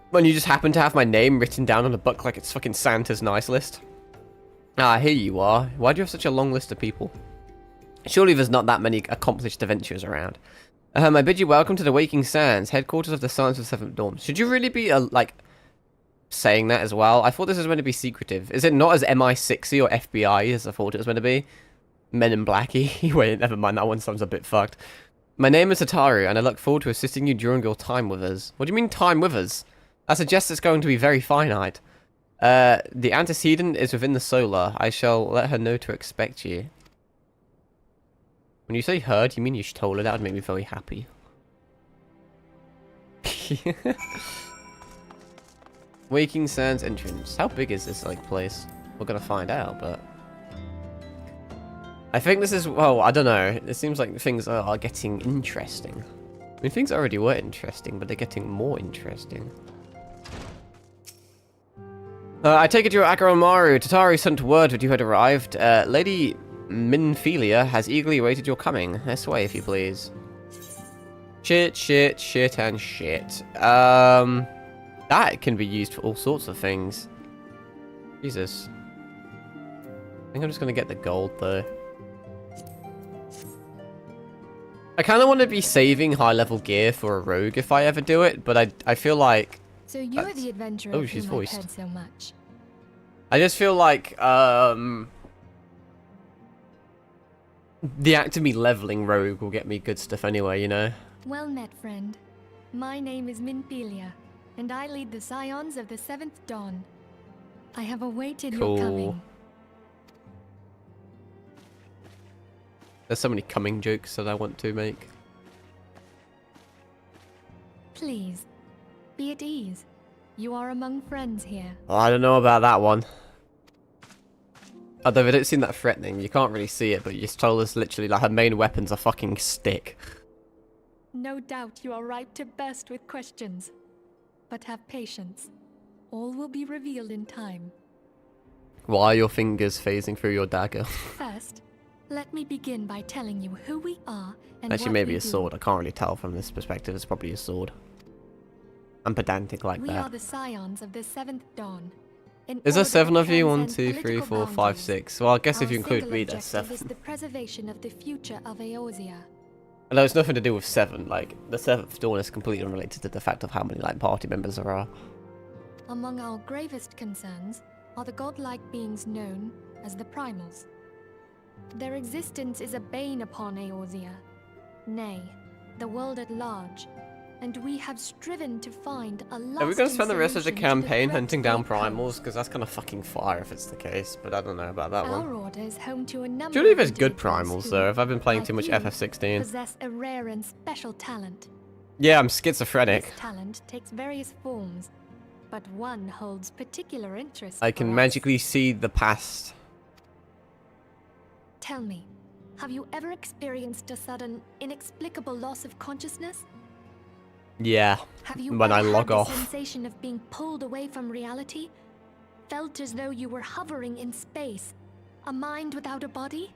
When you just happen to have my name written down on a book like it's fucking Santa's nice list. Ah, here you are. Why do you have such a long list of people? Surely there's not that many accomplished adventurers around. I bid you welcome to the Waking Sands, headquarters of the Science of Seventh Dawn. Should you really be, like, saying that as well? I thought this was meant to be secretive. Is it not as MI6y or FBI as I thought it was meant to be? Men in Blacky. Wait, never mind, that one sounds a bit fucked. My name is Ataru, and I look forward to assisting you during your time with us. What do you mean, time with us? I suggest it's going to be very finite. The antecedent is within the solar. I shall let her know to expect you. When you say heard, you mean you told her? That would make me very happy. Waking Sands entrance. How big is this, like, place? We're gonna find out, but... I think this is... Well, I don't know. It seems like things are getting interesting. I mean, things already were interesting, but they're getting more interesting. I take it you're Akoromaru. Tatari sent word that you had arrived. Lady Minphilia has eagerly awaited your coming. This way, if you please. Shit, shit, shit, and shit. That can be used for all sorts of things. Jesus. I think I'm just gonna get the gold, though. I kind of want to be saving high-level gear for a rogue if I ever do it, but I feel like... So you're the adventurer oh, she's whom I've voiced. heard so much. I just feel like, the act of me leveling rogue will get me good stuff anyway, you know? Well met, friend. My name is Minphilia, and I lead the Scions of the Seventh Dawn. I have awaited your coming. There's so many coming jokes that I want to make. Please, be at ease. You are among friends here. Oh, I don't know about that one. Although I don't seem that threatening. You can't really see it, but you just told us literally like her main weapon's a fucking stick. No doubt you are ripe to burst with questions. But have patience. All will be revealed in time. Why are your fingers phasing through your dagger? First, let me begin by telling you who we are and Actually, what maybe we a do. sword. I can't really tell from this perspective. It's probably a sword. I'm pedantic like We that. are the Scions of the Seventh Dawn. Is there 7 of you? 1, 2, 3, 4, 5, 6. Well, I guess if you include me, there's 7. Is the preservation of the future of Eorzea. Although it's nothing to do with 7. Like, the 7th Dawn is completely unrelated to the fact of how many, like, party members there are. Among our gravest concerns are the godlike beings known as the Primals. Their existence is a bane upon Eorzea, nay, the world at large, and we have striven to find a lasting Are we going to spend the rest of the solution to campaign threats hunting down they pose. primals? Because that's kind of fucking fire if it's the case, but I don't know about that Our one. order is home to a number Surely of there's good individuals primals, who, though. Have I been playing like too much you, FF14? possess a rare and special talent. Yeah, I'm schizophrenic. This talent takes various forms, but one holds particular interest I for can us. magically see the past. Tell me, have you ever experienced a sudden, inexplicable loss of consciousness? Yeah, Have you when I ever log had off. the sensation of being pulled away from reality? Felt as though you were hovering in space, a mind without a body?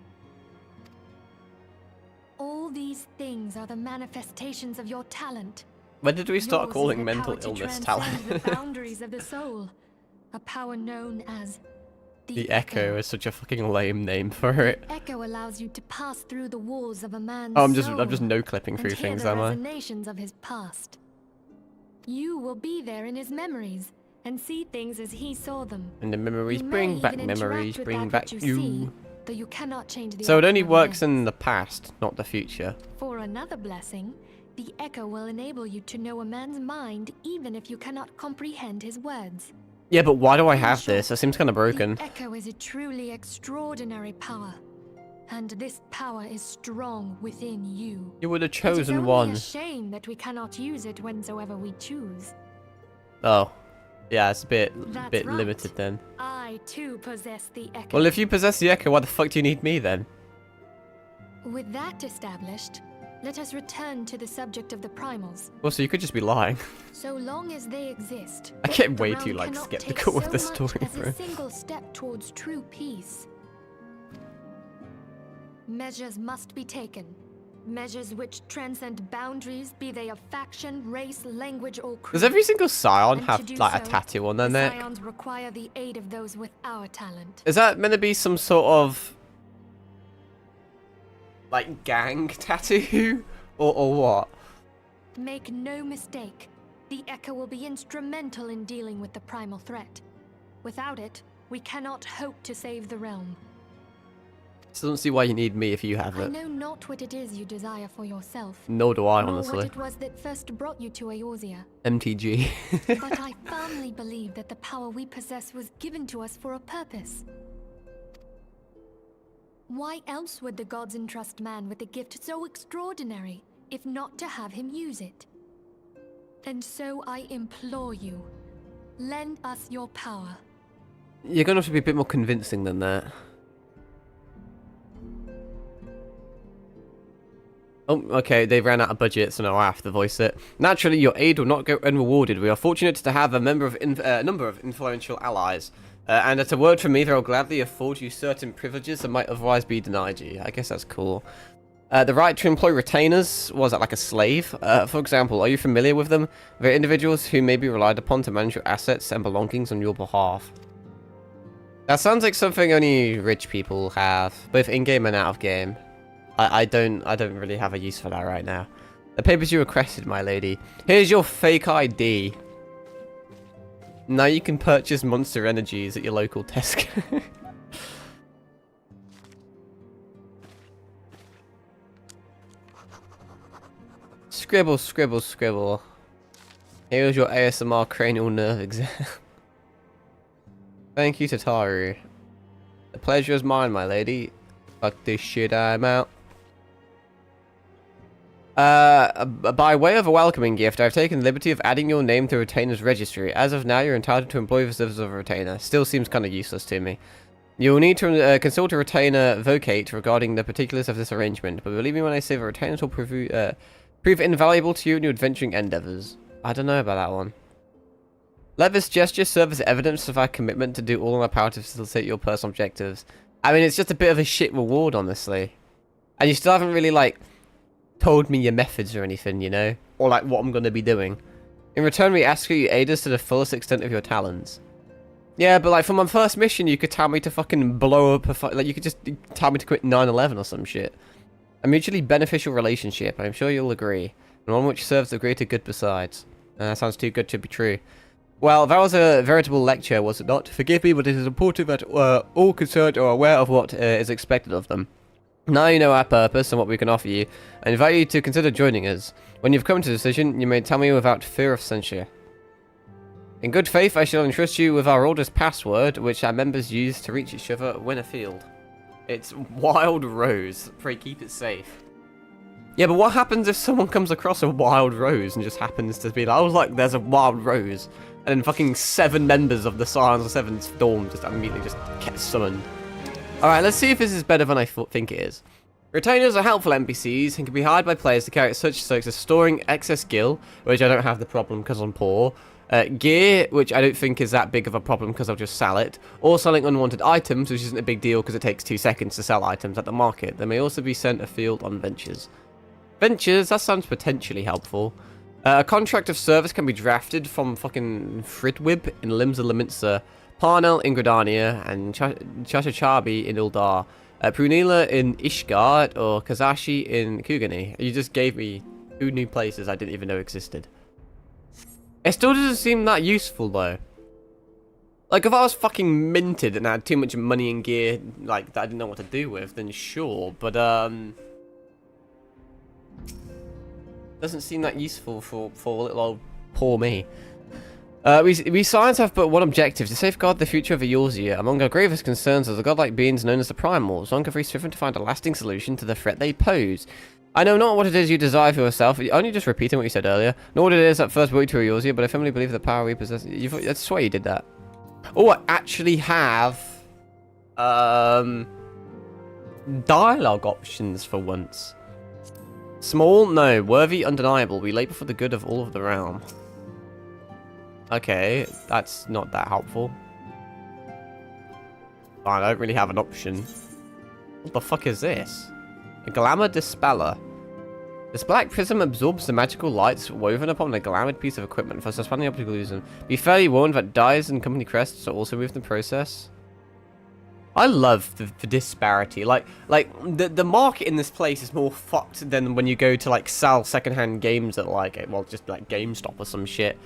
All these things are the manifestations of your talent. When did we start Yours is calling the mental power to illness transcend talent? the boundaries of the soul, a power known as The Echo is such a fucking lame name for it. Echo allows you to pass through the walls of a man's Oh, I'm soul just no clipping through and hear things, the am I? resonations of his past. You will be there in his memories and see things as he saw them. And the memories You may bring back even memories, interact with bring that back which you. see, though you cannot change the So it only outcome of works in events. the past, not the future. For another blessing, the Echo will enable you to know a man's mind even if you cannot comprehend his words. Yeah, but why do I In have short, this? That seems kind of broken. The Echo is a truly extraordinary power, and this power is strong within you. You would have It is chosen only one. a shame that we cannot use it whensoever we choose. Oh. Yeah, it's a bit That's right. limited then. I too possess the Echo. Well, if you possess the Echo, why the fuck do you need me then? With that established, let us return to the subject of the primals. Well, so you could just be lying. So long as they exist, I get the way realm too, like, cannot skeptical take with the so story, much as bro. a single step towards true peace. Measures must be taken. Measures which transcend boundaries, be they of faction, race, language, or creed. Does every single Scion And to have, do like, a so, tattoo on their the neck? Scions require the aid of those with our talent. Is that meant to be some sort of, like, gang tattoo? Or what? Make no mistake, the Echo will be instrumental in dealing with the primal threat. Without it, we cannot hope to save the realm. Still don't see why you need me if you have I it. know not what it is you desire for yourself, Nor do I, nor honestly. what it was that first brought you to Eorzea. MTG. But I firmly believe that the power we possess was given to us for a purpose. Why else would the gods entrust man with a gift so extraordinary, if not to have him use it? And so I implore you, lend us your power. You're gonna have to be a bit more convincing than that. Oh, okay, they ran out of budget, so now I have to voice it. Naturally, your aid will not go unrewarded. We are fortunate to have a number of influential allies. And at a word from me, they will gladly afford you certain privileges that might otherwise be denied you. I guess that's cool. The right to employ retainers, was that like a slave? For example, are you familiar with them? They're individuals who may be relied upon to manage your assets and belongings on your behalf. That sounds like something only rich people have, both in-game and out of game. I don't really have a use for that right now. The papers you requested, my lady. Here's your fake ID. Now you can purchase monster energies at your local Tesco. Scribble, scribble, scribble. Here's your ASMR cranial nerve exam. Thank you, Tataru. The pleasure is mine, my lady. Fuck this shit, I'm out. By way of a welcoming gift, I've taken the liberty of adding your name to Retainer's registry. As of now, you're entitled to employ the services of a Retainer. Still seems kind of useless to me. You will need to consult a Retainer vocate regarding the particulars of this arrangement, but believe me when I say the Retainers will prove invaluable to you in your adventuring endeavors. I don't know about that one. Let this gesture serve as evidence of our commitment to do all in our power to facilitate your personal objectives. I mean, it's just a bit of a shit reward, honestly. And you still haven't really, like, told me your methods or anything, you know? Or, like, what I'm going to be doing. In return, we ask you aid us to the fullest extent of your talents. Yeah, but, like, for my first mission, you could tell me to fucking blow up a like, you could just tell me to quit 9/11 or some shit. A mutually beneficial relationship, I'm sure you'll agree. And one which serves the greater good besides. That sounds too good to be true. Well, that was a veritable lecture, was it not? Forgive me, but it is important that all concerned are aware of what is expected of them. Now you know our purpose and what we can offer you. I invite you to consider joining us. When you've come to a decision, you may tell me without fear of censure. In good faith, I shall entrust you with our oldest password, which our members use to reach each other when afield. It's Wild Rose. Pray keep it safe. Yeah, but what happens if someone comes across a wild rose and just happens to be like, oh, look, there's a wild rose. And then fucking 7 members of the Scions of Seven's Storm just immediately just get summoned. Alright, let's see if this is better than I think it is. Retainers are helpful NPCs and can be hired by players to carry out such tasks as storing excess gil, which I don't have the problem because I'm poor. Gear, which I don't think is that big of a problem because I'll just sell it. Or selling unwanted items, which isn't a big deal because it takes 2 seconds to sell items at the market. They may also be sent afield on ventures. Ventures, that sounds potentially helpful. A contract of service can be drafted from fucking Fridwib in Limbs of Leminster, Parnell in Gridania, and Chachachabi in Uldar. Prunilla in Ishgard, or Kazashi in Kugani. You just gave me 2 new places I didn't even know existed. It still doesn't seem that useful, though. Like, if I was fucking minted and I had too much money and gear, like, that I didn't know what to do with, then sure. But, doesn't seem that useful for little old poor me. We science have but one objective, to safeguard the future of Eorzea. Among our gravest concerns are the godlike beings known as the Primals. One can striven to find a lasting solution to the threat they pose. I know not what it is you desire for yourself, only just repeating what you said earlier, nor what it is that first brought you to Eorzea, but I firmly believe the power we possess. I swear you did that. Oh, I actually have dialogue options for once. Small? No. Worthy? Undeniable. We labor for the good of all of the realm. Okay, that's not that helpful. I don't really have an option. What the fuck is this? A glamour dispeller. This black prism absorbs the magical lights woven upon a glamoured piece of equipment for suspending optical illusion. Be fairly warned that dyes and company crests are also moved in the process. I love the disparity. Like the market in this place is more fucked than when you go to like sell secondhand games at like, well, just like GameStop or some shit.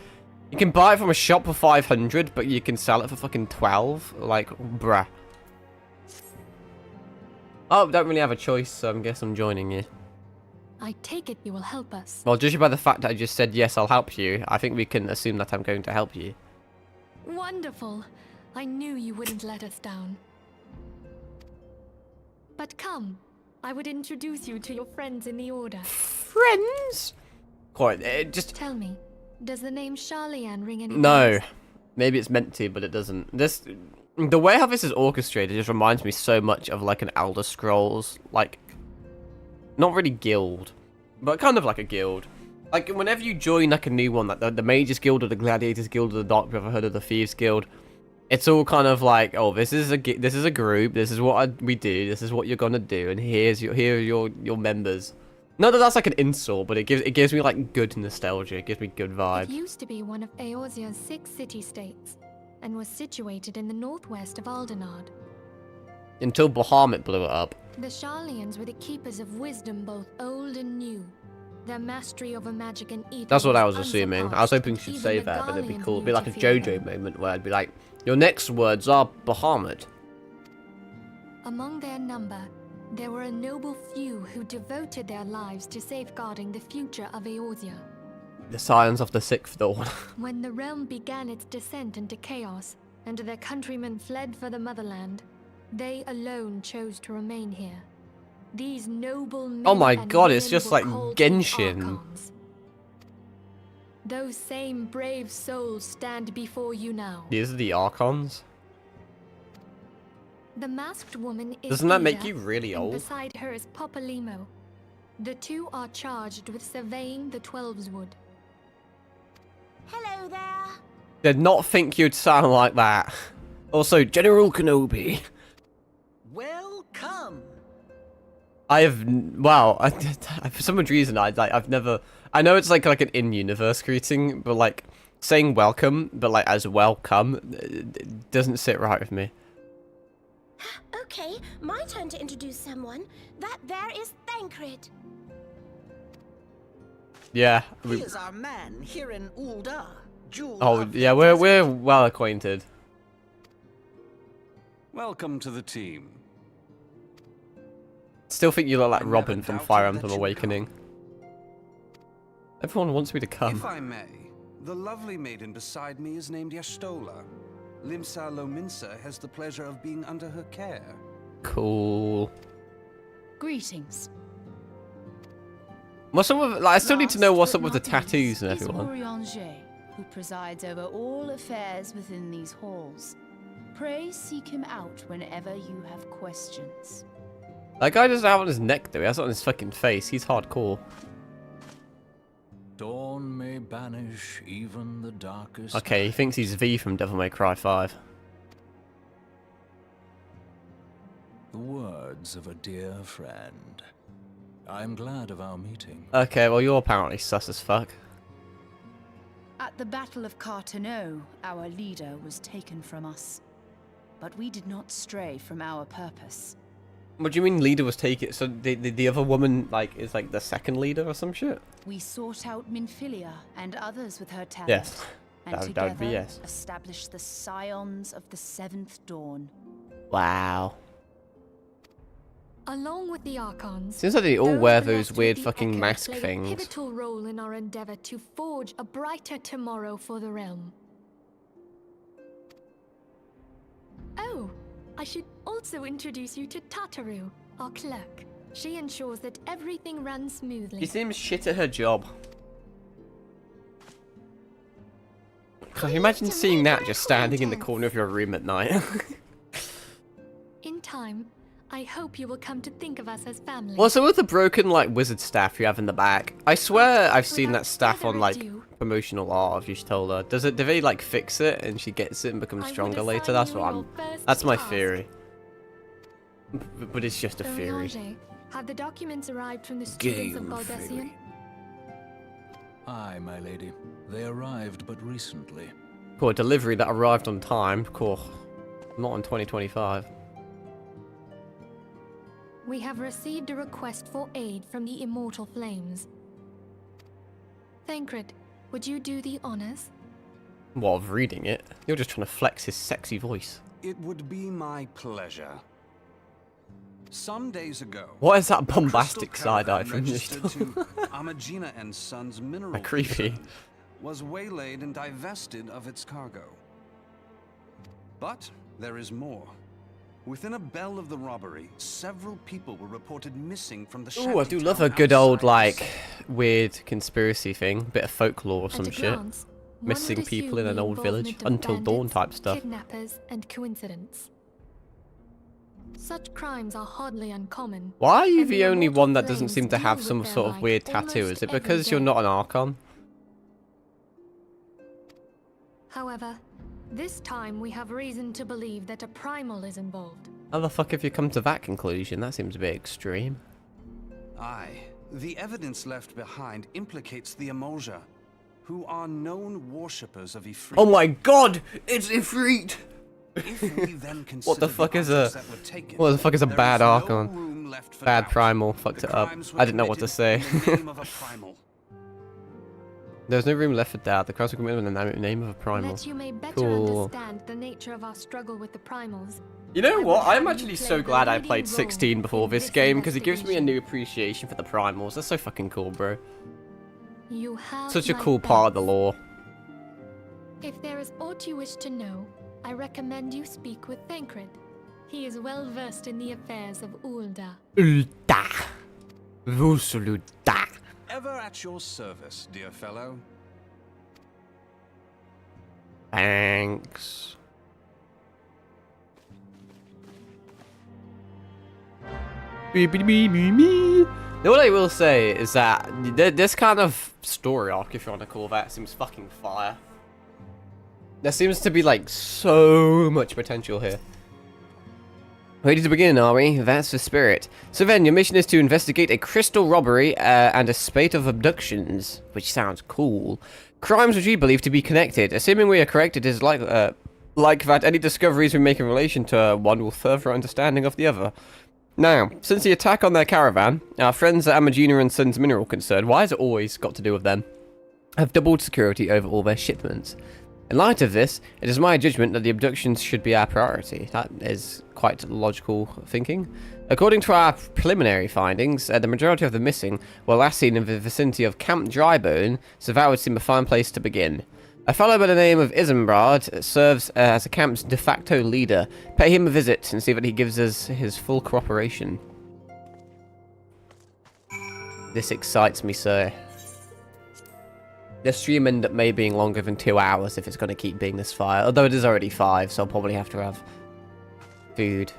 You can buy it from a shop for 500, but you can sell it for fucking 12. Like, bruh. Oh, don't really have a choice, so I guess I'm joining you. I take it you will help us. Well, judging by the fact that I just said yes, I'll help you, I think we can assume that I'm going to help you. Wonderful. I knew you wouldn't let us down. But come, I would introduce you to your friends in the Order. Friends? Quite, just... Tell me, does the name Charlian ring any No. bells? Maybe it's meant to, but it doesn't. The way how this is orchestrated just reminds me so much of like an Elder Scrolls, like, not really guild, but kind of like a guild. Like whenever you join like a new one, like the Mages Guild or the Gladiators Guild or the Dark Brotherhood or the Thieves Guild, it's all kind of like, oh, this is a group, this is what we do, this is what you're gonna do, and here are your members. Not that that's like an insult, but it gives me like good nostalgia. It gives me good vibe. It used to be one of Eorzea's 6 city-states, and was situated in the northwest of Aldenard. Until Bahamut blew it up. The Sharlians were the keepers of wisdom, both old and new. Their mastery over magic and ether. That's what I was was assuming. I was unsurpassed. hoping she'd Even say the that, but it'd be Garleans cool. It'd be knew like to a fear JoJo them. moment where I'd be like, your next words are Bahamut. Among their number, there were a noble few who devoted their lives to safeguarding the future of Eorzea. The Scions of the Sixth Dawn. When the realm began its descent into chaos, and their countrymen fled for the motherland, they alone chose to remain here. These noble men Oh my and god, it's women just were like called the Genshin. Archons. Those same brave souls stand before you now. These are the Archons. The masked woman is Doesn't that make Ida, you really and old? beside her is Popalimo. The two are charged with surveying the Twelveswood. Hello there. Did not think you'd sound like that. Also, General Kenobi. Welcome. For some reason, I've never. I know it's like an in-universe greeting, but like saying welcome, but like as welcome, it doesn't sit right with me. Okay, my turn to introduce someone. That there is Thancred. Yeah. He is our man here in Uldar. Jewel Oh of yeah, we're well acquainted. Welcome to the team. Still think you look like I Robin never from doubted Fire that Emblem you'd Awakening. Everyone wants me to come. If I may, the lovely maiden beside me is named Yastola. Limsa Lominsa has the pleasure of being under her care. Cool. Greetings. What's up with, like, I still need to know Last what's but up with the not tattoos least and is everyone. Orianger, who presides over all affairs within these halls. Pray seek him out whenever you have questions. That guy doesn't have it on his neck though, he has it on his fucking face. He's hardcore. Dawn may banish even the darkest. Okay, he thinks he's V from Devil May Cry 5. The words of a dear friend. I'm glad of our meeting. Okay, well you're apparently sus as fuck. At At the Battle of Carteneau, our leader was taken from us. But we did not stray from our purpose. What do you mean leader was taken? So the other woman like is like the second leader or some shit? We sought out Minfilia and others with her talent. Yes. And That together would be yes. established the Scions of the Seventh Dawn. Wow. Along with the Archons, Seems like they all those wear left those with weird the fucking Echo mask play a things. pivotal role in our endeavor to forge a brighter tomorrow for the realm. Oh, I should also introduce you to Tataru, our clerk. She ensures that everything runs smoothly. She seems shit at her job. Can you imagine seeing that just standing in the corner of your room at night? In time, I hope you will come to think of us as family. What's up with the broken like wizard staff you have in the back? I swear I've seen that staff on like promotional art. If you told her, do they like fix it and she gets it and becomes stronger later? That's what that's my theory. But it's just a theory. Have the documents arrived from the students of Baldessian? Aye, my lady. They arrived but recently. Cool, delivery that arrived on time. Cool. Not in 2025. We have received a request for aid from the Immortal Flames. Thancred, would you do the honors? What, of reading it? You're just trying to flex his sexy voice. It would be my pleasure. Some days ago, What is that a bombastic crystal side-eye caravan from this? registered to Amagina and Sons mineral Creepy. field was waylaid and divested of its cargo. But there is more. Within a bell of the robbery, several people were reported missing from the Ooh, I do love a shantytown good old, outside like, the city. weird conspiracy thing. Bit of folklore or some At a shit. glance, one Missing would people in assume an the old village. involvement of Until dawn bandits, type stuff. Kidnappers and coincidence. Such crimes are hardly uncommon. Why are you and the only Immortal one that doesn't Flames seem to deal have with some their sort of like weird tattoo? almost Is it every because you're day. not an Archon? However, this time we have reason to believe that a primal is involved. How the fuck have you come to that conclusion? That seems a bit extreme. Aye. The evidence left behind implicates the Emulja, who are known worshippers of Ifrit. Oh my god! It's Ifrit! If we then What the consider fuck is a... items that were taken, What the fuck is a there bad is no Archon? room left for Bad doubt. Primal. Fucked The it up. crimes were I didn't know what to say. committed in the name of a primal. There's no room left for doubt. The crimes were committed in the name of a primal. That you may better Cool. understand the nature of our struggle with the primals. You know I what? would have I'm you actually play so the glad I leading played role 16 before in this this game, because it gives me a investigation. new appreciation for the primals. That's so fucking cool, bro. You have Such a my cool part of the thanks. lore. If there is aught you wish to know, I recommend you speak with Thancred. He is well versed in the affairs of Ulda. Ulta. Vusuluta. Ever at your service, dear fellow. Thanks. Now, what I will say is that this kind of story arc, if you want to call that, seems fucking fire. There seems to be like so much potential here. Ready to begin, are we? That's the spirit. So then, your mission is to investigate a crystal robbery and a spate of abductions, which sounds cool. Crimes which we believe to be connected. Assuming we are correct, it is like that any discoveries we make in relation to one will further our understanding of the other. Now, since the attack on their caravan, our friends at Amagina and Sons Mineral concerned, why has it always got to do with them, have doubled security over all their shipments. In light of this, it is my judgment that the abductions should be our priority. That is quite logical thinking. According to our preliminary findings, the majority of the missing were last seen in the vicinity of Camp Drybone, so that would seem a fine place to begin. A fellow by the name of Isambard serves as the camp's de facto leader. Pay him a visit and see that he gives us his full cooperation. This excites me, sir. The stream end up may being longer than 2 hours if it's going to keep being this fire. Although it is already 5, so I'll probably have to have food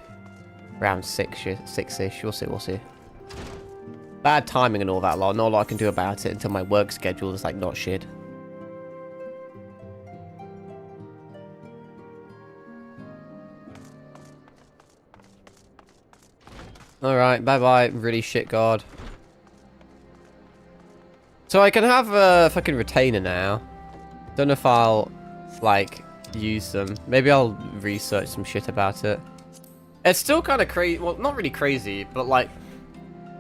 around 6-ish. We'll see. Bad timing and all that lot. Not a lot I can do about it until my work schedule is like not shit. Alright, bye-bye, really shit god. So I can have a fucking retainer now. Don't know if I'll, like, use them. Maybe I'll research some shit about it. It's still kind of crazy. Well, not really crazy, but, like,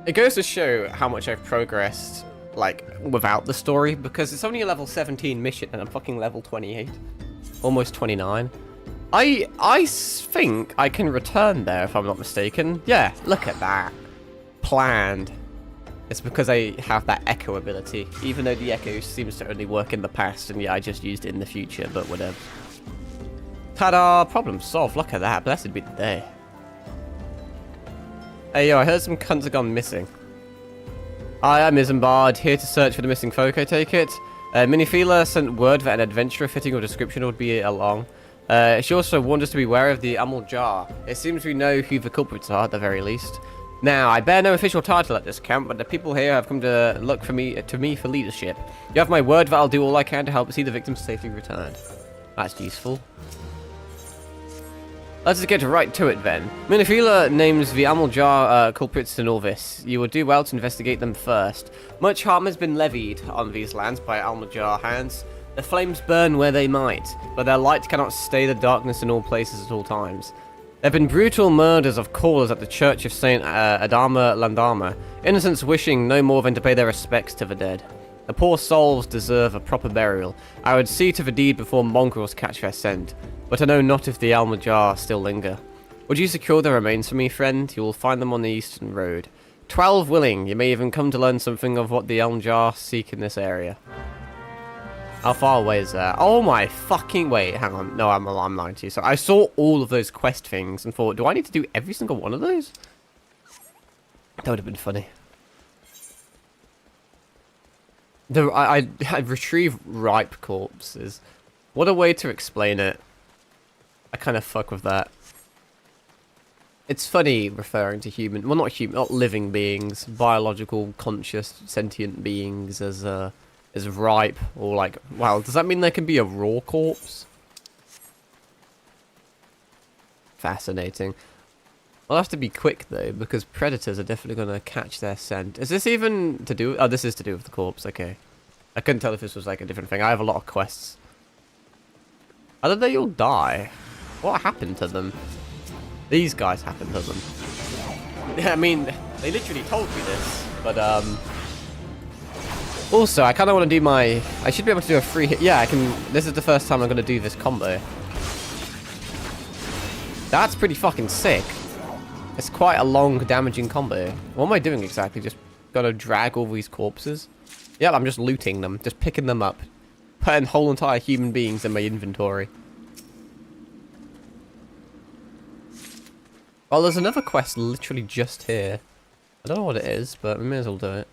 it goes to show how much I've progressed, like, without the story, because it's only a level 17 mission, and I'm fucking level 28. Almost 29. I think I can return there, if I'm not mistaken. Yeah, look at that. Planned. It's because I have that echo ability, even though the echo seems to only work in the past, and yeah, I just used it in the future, but whatever. Ta-da! Problem solved. Look at that. Blessed be the day. Hey, yo, I heard some cunts have gone missing. I am Isambard, here to search for the missing folk, I take it. Minifila sent word that an adventurer fitting your description would be along. She also warned us to beware of the Amul Jar. It seems we know who the culprits are, at the very least. Now, I bear no official title at this camp, but the people here have come to look to me for leadership. You have my word that I'll do all I can to help see the victims safely returned. That's useful. Let's get right to it then. Minifila names the Amul Jar culprits to Norvis. You would do well to investigate them first. Much harm has been levied on these lands by Amul Jar hands. The flames burn where they might, but their light cannot stay the darkness in all places at all times. There have been brutal murders of callers at the Church of Saint Adama Landama, innocents wishing no more than to pay their respects to the dead. The poor souls deserve a proper burial. I would see to the deed before mongrels catch their scent, but I know not if the Amul Jar still linger. Would you secure the remains for me, friend? You will find them on the eastern road. 12 willing, you may even come to learn something of what the Amul Jar seek in this area. How far away is that? Oh my fucking... Wait, hang on. No, I'm lying to you. So I saw all of those quest things and thought, do I need to do every single one of those? That would have been funny. I retrieve ripe corpses. What a way to explain it. I kind of fuck with that. It's funny referring to human... Well, not living beings. Biological, conscious, sentient beings as ripe, or like, wow, does that mean there can be a raw corpse? Fascinating. I'll have to be quick though, because predators are definitely going to catch their scent. Is this even to do? Oh, this is to do with the corpse. Okay, I couldn't tell if this was like a different thing. I have a lot of quests. How did they all die? What happened to them? These guys happened to them. I mean, they literally told me this, but also, I kind of want to do my... I should be able to do a free hit. Yeah, I can... This is the first time I'm going to do this combo. That's pretty fucking sick. It's quite a long, damaging combo. What am I doing exactly? Just gotta drag all these corpses? Yep, I'm just looting them. Just picking them up. Putting whole entire human beings in my inventory. Well, there's another quest literally just here. I don't know what it is, but we may as well do it.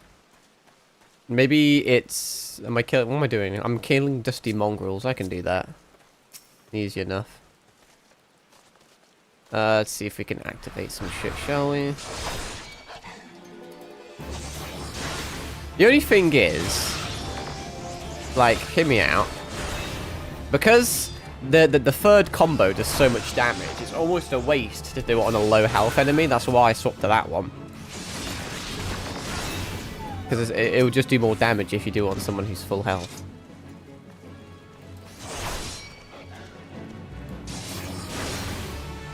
Maybe it's... Am I killing... What am I doing? I'm killing dusty mongrels. I can do that. Easy enough. Let's see if we can activate some shit, shall we? The only thing is... Like, hear me out. Because the third combo does so much damage, it's almost a waste to do it on a low health enemy. That's why I swapped to that one. Because it will just do more damage if you do it on someone who's full health.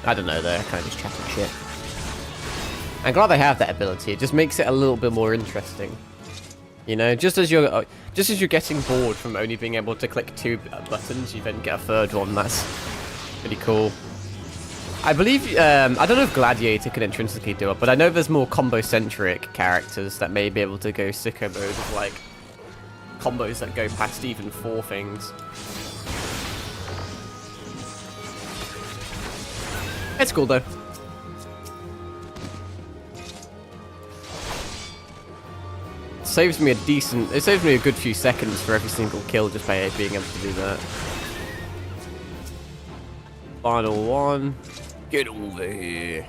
I don't know though, I kind of just chatting shit. I'm glad they have that ability. It just makes it a little bit more interesting. You know, just as you're getting bored from only being able to click 2 buttons, you then get a third one. That's pretty cool. I believe, I don't know if Gladiator can intrinsically do it, but I know there's more combo-centric characters that may be able to go sicko mode of, like, combos that go past even 4 things. It's cool, though. It saves me a good few seconds for every single kill just by being able to do that. Final one. Get over here.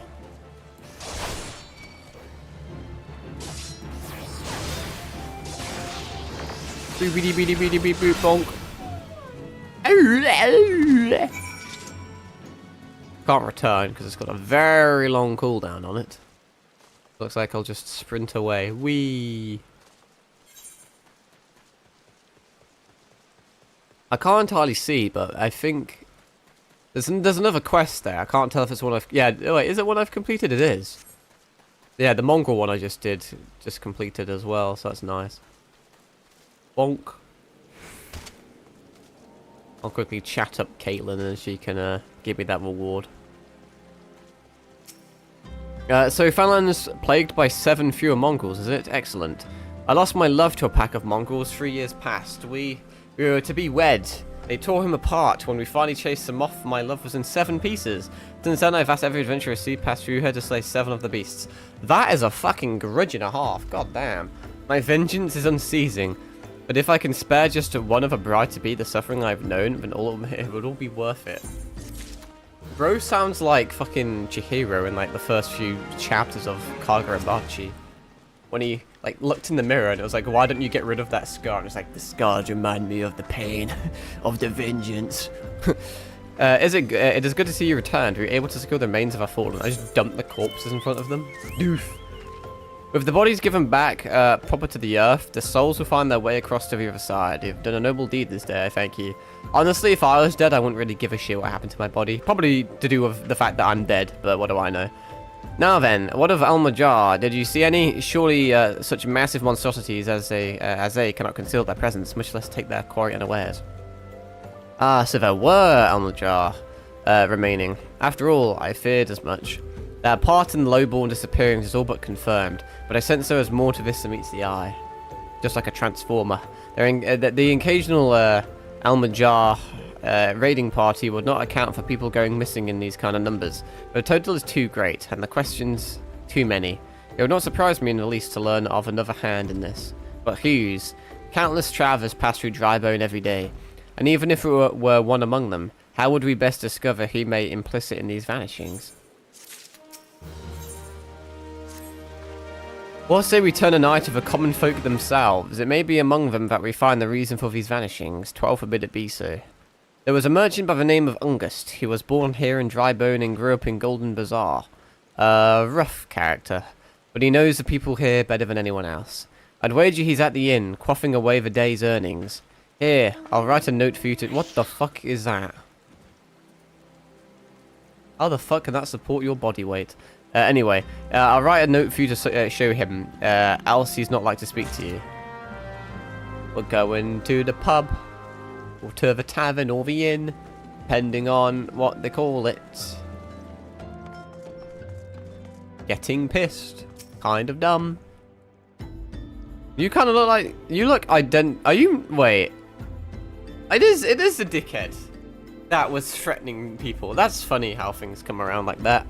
Boopity beady beady beep boop bonk. Can't return because it's got a very long cooldown on it. Looks like I'll just sprint away. Whee! I can't entirely see, but I think there's another quest there. I can't tell if it's one I've... Yeah, wait, is it one I've completed? It is. Yeah, the Mongol one I just completed as well, so that's nice. Bonk. I'll quickly chat up Caitlin and she can give me that reward. So Fanland's plagued by 7 fewer Mongols, is it? Excellent. I lost my love to a pack of Mongols 3 years past. We were to be wed. They tore him apart. When we finally chased them off, my love was in 7 pieces. Since then, I've asked every adventurer to pass through her to slay 7 of the beasts. That is a fucking grudge and a half. God damn. My vengeance is unceasing. But if I can spare just one of a bride to be the suffering I've known, then it would all be worth it. Bro sounds like fucking Chihiro in like the first few chapters of Kagurabachi. When he like looked in the mirror and it was like, why don't you get rid of that scar? And it's like, the scars remind me of the pain of the vengeance. It is good to see you returned. Were you able to secure the remains of our fallen? I just dumped the corpses in front of them. Doof. With the bodies given back proper to the earth, the souls will find their way across to the other side. You've done a noble deed this day, thank you. Honestly, if I was dead, I wouldn't really give a shit what happened to my body. Probably to do with the fact that I'm dead, but what do I know? Now then, what of Almajar? Did you see any? Surely such massive monstrosities as they cannot conceal their presence, much less take their quarry unawares. Ah, so there were Almajar remaining. After all, I feared as much. Their part in the lowborn disappearing is all but confirmed, but I sense there is more to this than meets the eye. Just like a transformer. The occasional Almajar raiding party would not account for people going missing in these kind of numbers, but the total is too great, and the questions too many. It would not surprise me in the least to learn of another hand in this. But whose? Countless travellers pass through Drybone every day, and even if it were one among them, how would we best discover who may implicit in these vanishings? Whilst say we turn an eye to the common folk themselves, it may be among them that we find the reason for these vanishings. 12 forbid it be so. There was a merchant by the name of Ungust. He was born here in Drybone and grew up in Golden Bazaar. Rough character, but he knows the people here better than anyone else. I'd wager he's at the inn, quaffing away the day's earnings. Here, I'll write a note for you to... What the fuck is that? How the fuck can that support your body weight? Anyway, I'll write a note for you to show him, else he's not like to speak to you. We're going to the pub, or to the tavern, or the inn, depending on what they call it. Getting pissed. Kind of dumb. You kind of look like... You look Are you... Wait. It is a dickhead that was threatening people. That's funny how things come around like that.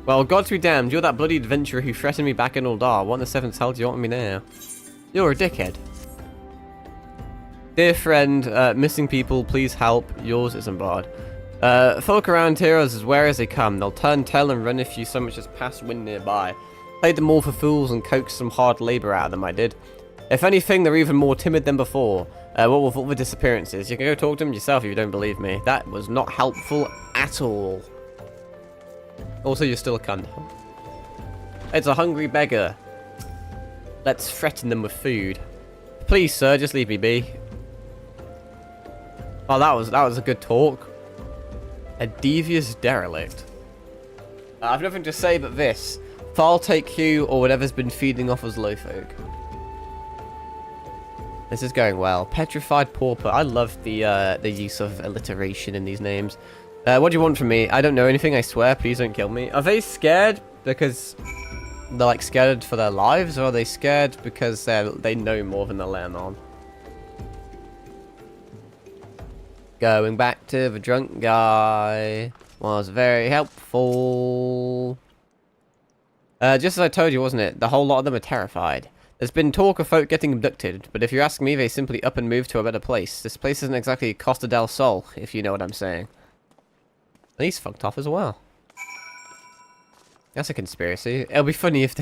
Well, God to be damned, you're that bloody adventurer who threatened me back in Uldar. What in the seventh hell do you want me now? You're a dickhead. Dear friend, missing people, please help. Yours isn't barred. Folk around here are as wary as they come. They'll turn tail and run if you so much as pass wind nearby. Played them all for fools and coaxed some hard labour out of them, I did. If anything, they're even more timid than before. What with all the disappearances? You can go talk to them yourself if you don't believe me. That was not helpful at all. Also, you're still a cunt. It's a hungry beggar. Let's threaten them with food. Please, sir, just leave me be. Oh, that was a good talk. A devious derelict. I've nothing to say but this. I'll take you or whatever's been feeding off us low folk. This is going well. Petrified pauper. I love the use of alliteration in these names. What do you want from me? I don't know anything, I swear. Please don't kill me. Are they scared because they're like scared for their lives, or are they scared because they know more than they're letting on? Going back to the drunk guy was very helpful. Just as I told you, wasn't it? The whole lot of them are terrified. There's been talk of folk getting abducted, but if you ask me, they simply up and move to a better place. This place isn't exactly Costa del Sol, if you know what I'm saying. And he's fucked off as well. That's a conspiracy. It'll be funny if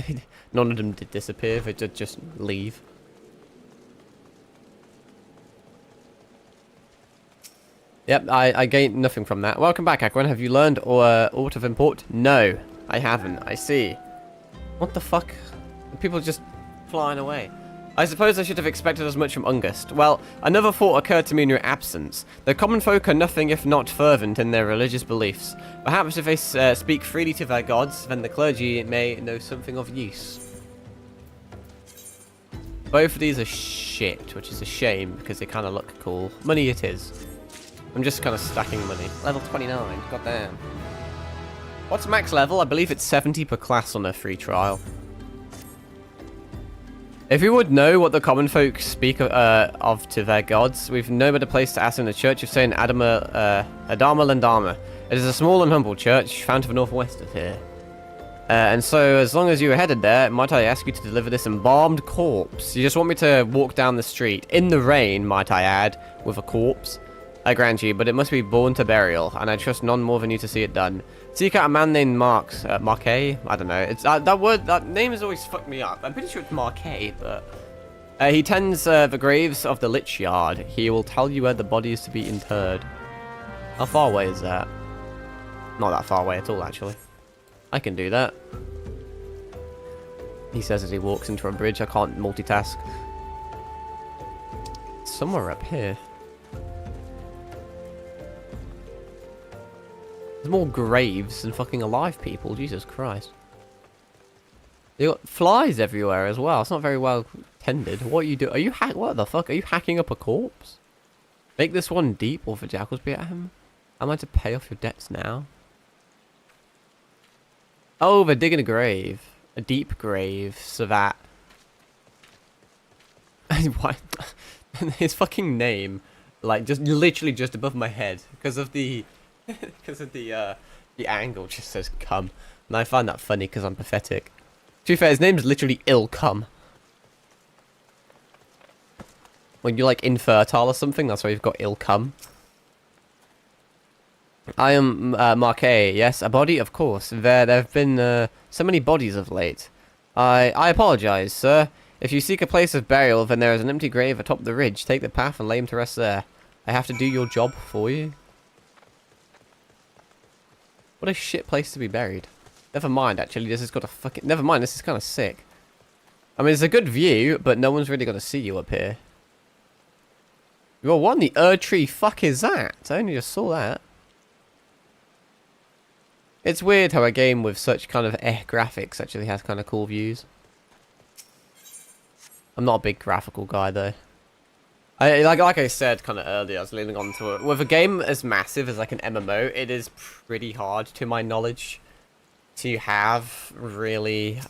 none of them did disappear, if they'd just leave. Yep, I gained nothing from that. Welcome back, Akron. Have you learned aught of import? No, I haven't. I see. What the fuck? People just flying away. I suppose I should have expected as much from Ungust. Well, another thought occurred to me in your absence. The common folk are nothing if not fervent in their religious beliefs. Perhaps if they speak freely to their gods, then the clergy may know something of use. Both of these are shit, which is a shame because they kind of look cool. Money it is. I'm just kind of stacking money. Level 29, goddamn. What's max level? I believe it's 70 per class on a free trial. If we would know what the common folk speak of to their gods, we've no better place to ask in the Church of Saint Adama Landama. It is a small and humble church found to the northwest of here. And so, as long as you are headed there, might I ask you to deliver this embalmed corpse? You just want me to walk down the street, in the rain, might I add, with a corpse? I grant you, but it must be born to burial, and I trust none more than you to see it done. Seek out a man named Marquet? I don't know. It's that name has always fucked me up. I'm pretty sure it's Marquet, but he tends the graves of the Lich Yard. He will tell you where the body is to be interred. How far away is that? Not that far away at all, actually. I can do that. He says as he walks into a bridge. I can't multitask. It's somewhere up here. There's more graves than fucking alive people. Jesus Christ. You got flies everywhere as well. It's not very well tended. What are you doing? Are you what the fuck? Are you hacking up a corpse? Make this one deep or for jackals be at him? Am I to pay off your debts now? Oh, they're digging a grave. A deep grave, so that... Why? His fucking name, like, just literally just above my head. Because of the... because of the angle just says come. And I find that funny because I'm pathetic. To be fair, his name's literally ill come. When you're like infertile or something, that's why you've got ill come. I am Marquet, yes, a body, of course. There have been so many bodies of late. I apologize, sir. If you seek a place of burial, then there is an empty grave atop the ridge. Take the path and lay him to rest there. I have to do your job for you. What a shit place to be buried. Never mind, actually, this has got a fucking... Never mind, this is kind of sick. I mean, it's a good view, but no one's really going to see you up here. Well, what in the tree fuck is that? I only just saw that. It's weird how a game with such kind of graphics actually has kind of cool views. I'm not a big graphical guy, though. Like I said kind of earlier, I was leaning on to it. With a game as massive as like an MMO, it is pretty hard, to my knowledge, to have really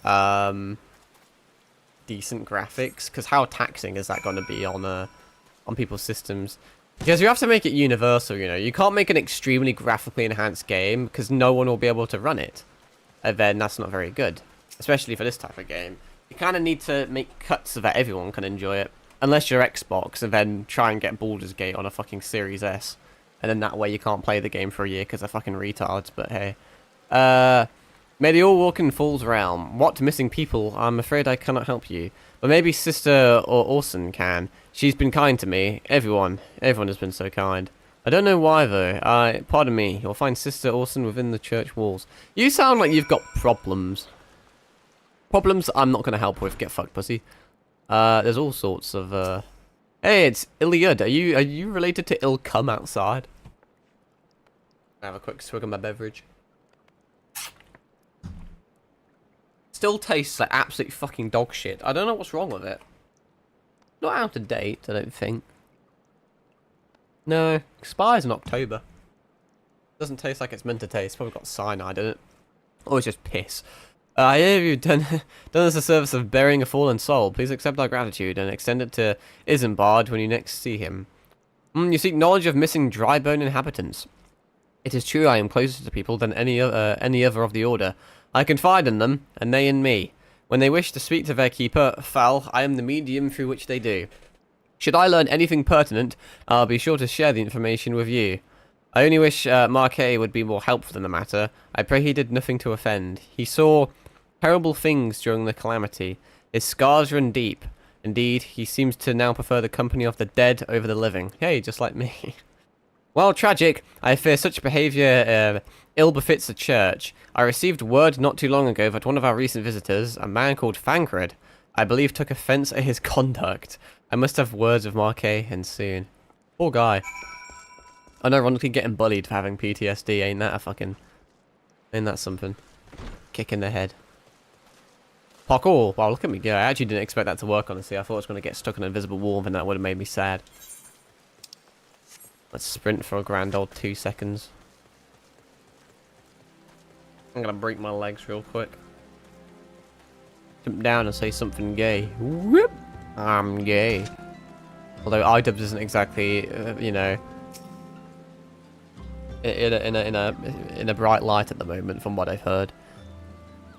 decent graphics. Because how taxing is that going to be on people's systems? Because you have to make it universal, you know. You can't make an extremely graphically enhanced game because no one will be able to run it. And then that's not very good, especially for this type of game. You kind of need to make cuts so that everyone can enjoy it. Unless you're Xbox, and then try and get Baldur's Gate on a fucking Series S. And then that way you can't play the game for a year because they're fucking retards, but hey. May they all walk in Fool's Realm. What missing people? I'm afraid I cannot help you. But maybe Sister or Orson can. She's been kind to me. Everyone has been so kind. I don't know why though. Pardon me. You'll find Sister Orson within the church walls. You sound like you've got problems. Problems I'm not going to help with. Get fucked, pussy. There's all sorts of, Hey, it's Iliad. Are you related to Ill Come outside? I have a quick swig of my beverage. Still tastes like absolute fucking dog shit. I don't know what's wrong with it. Not out of date, I don't think. No, expires in October. Doesn't taste like it's meant to taste. Probably got cyanide in it. Or it's just piss. I hear you've done us a service of burying a fallen soul. Please accept our gratitude and extend it to Isambard when you next see him. You seek knowledge of missing dry bone inhabitants. It is true I am closer to people than any other of the Order. I confide in them, and they in me. When they wish to speak to their keeper, Fal, I am the medium through which they do. Should I learn anything pertinent, I'll be sure to share the information with you. I only wish Marquet would be more helpful in the matter. I pray he did nothing to offend. He saw terrible things during the calamity. His scars run deep. Indeed, he seems to now prefer the company of the dead over the living. Hey, just like me. While tragic, I fear such behaviour ill befits the church. I received word not too long ago that one of our recent visitors, a man called Fankred, I believe took offense at his conduct. I must have words with Marquet and soon. Poor guy. Unironically getting bullied for having PTSD, ain't that something? Kick in the head. Parkour! Wow, look at me go. I actually didn't expect that to work, honestly. I thought I was going to get stuck on an invisible wall and that would have made me sad. Let's sprint for a grand old 2 seconds. I'm going to break my legs real quick. Jump down and say something gay. Whoop! I'm gay. Although iDubbbz isn't exactly, you know, in a bright light at the moment, from what I've heard.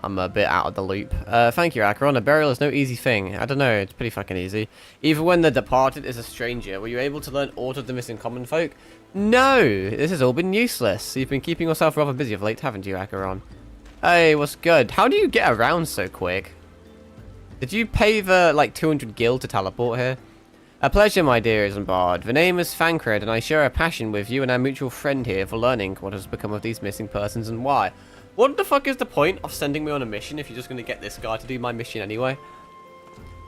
I'm a bit out of the loop. Thank you, Acheron. A burial is no easy thing. I don't know, it's pretty fucking easy. Even when the departed is a stranger, were you able to learn Order of the Missing Common Folk? No! This has all been useless. You've been keeping yourself rather busy of late, haven't you, Acheron? Hey, what's good? How do you get around so quick? Did you pay the, like, 200 gil to teleport here? A pleasure, my dear Isambard. The name is Fancred, and I share a passion with you and our mutual friend here for learning what has become of these missing persons and why. What the fuck is the point of sending me on a mission if you're just going to get this guy to do my mission anyway?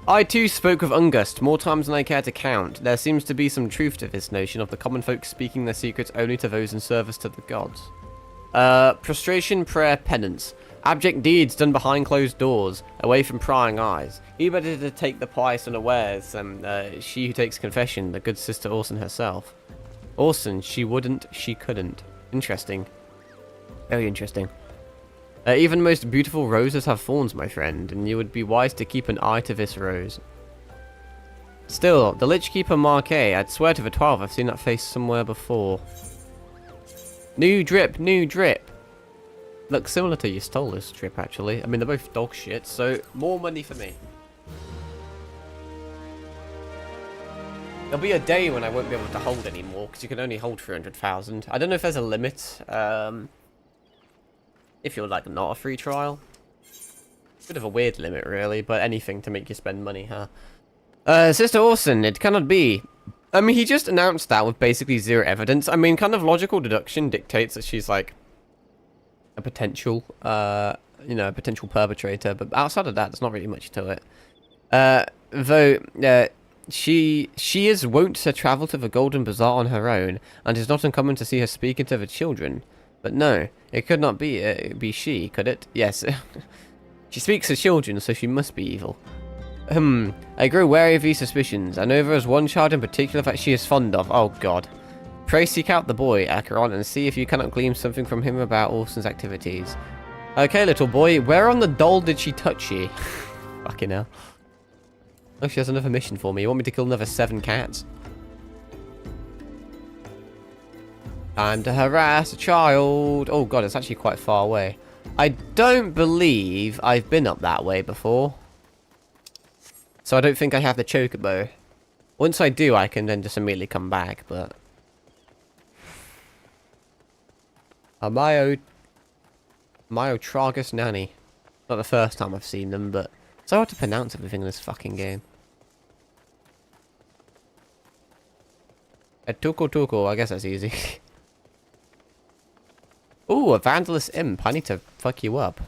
I too spoke with Ungust more times than I care to count. There seems to be some truth to this notion of the common folk speaking their secrets only to those in service to the gods. Prostration, prayer, penance. Abject deeds done behind closed doors, away from prying eyes. You better to take the pious unawares, she who takes confession, the good sister Orson herself. Orson, she wouldn't, she couldn't. Interesting. Very interesting. Even the most beautiful roses have thorns, my friend, and you would be wise to keep an eye to this rose. Still, the Lich Keeper Marquet, I'd swear to the 12 I've seen that face somewhere before. New drip, new drip. Looks similar to your stole this drip, actually. I mean, they're both dog shit, so more money for me. There'll be a day when I won't be able to hold anymore, because you can only hold 300,000. I don't know if there's a limit, if you're, like, not a free trial. Bit of a weird limit, really, but anything to make you spend money, huh? Sister Orson, it cannot be. I mean, he just announced that with basically zero evidence. I mean, kind of logical deduction dictates that she's, like, a potential, you know, a potential perpetrator, but outside of that, there's not really much to it. Though, she is wont to travel to the Golden Bazaar on her own, and it is not uncommon to see her speaking to the children. But no, it could not be she, could it? Yes. She speaks to children, so she must be evil. I grow wary of these suspicions. I know there is one child in particular that she is fond of. Oh god. Pray seek out the boy, Acheron, and see if you cannot glean something from him about Orson's activities. Okay, little boy, where on the doll did she touch you? Fucking hell. Oh, she has another mission for me. You want me to kill another 7 cats? Time to harass a child. Oh god, it's actually quite far away. I don't believe I've been up that way before. So I don't think I have the chocobo. Once I do, I can then just immediately come back, but... Mayo Tragus Nanny. Not the first time I've seen them, but it's so hard to pronounce everything in this fucking game. A Tuko, I guess that's easy. Ooh, a Vandalous Imp. I need to fuck you up.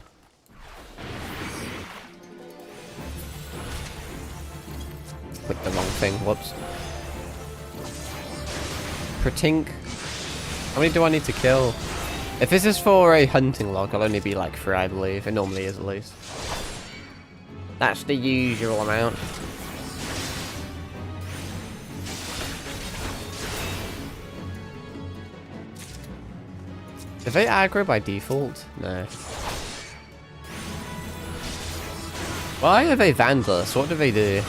Click the wrong thing, whoops. Pratink. How many do I need to kill? If this is for a hunting log, I'll only be like 3, I believe. It normally is, at least. That's the usual amount. Do they aggro by default? No. Why are they vandals? What do they do?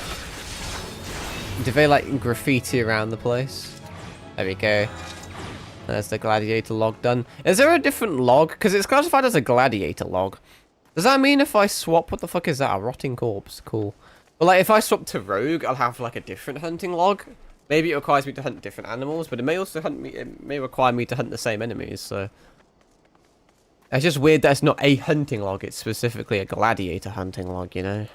Do they like graffiti around the place? There we go. There's the gladiator log done. Is there a different log? Because it's classified as a gladiator log. Does that mean if I swap... What the fuck is that? A rotting corpse. Cool. But like if I swap to rogue, I'll have like a different hunting log. Maybe it requires me to hunt different animals, but it may also hunt me... It may require me to hunt the same enemies, so... It's just weird that it's not a hunting log. It's specifically a gladiator hunting log, you know?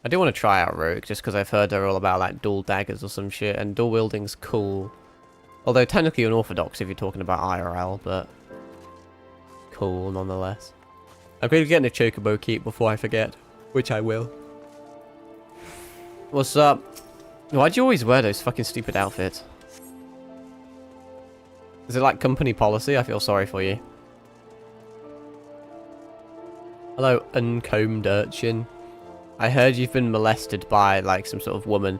I do want to try out Rogue, just because I've heard they're all about, like, dual daggers or some shit, and dual wielding's cool. Although, technically unorthodox if you're talking about IRL, but... cool, nonetheless. I'm going to get in a chocobo keep before I forget, which I will. What's up? Why do you always wear those fucking stupid outfits? Is it like company policy? I feel sorry for you. Hello, uncombed urchin. I heard you've been molested by, like, some sort of woman.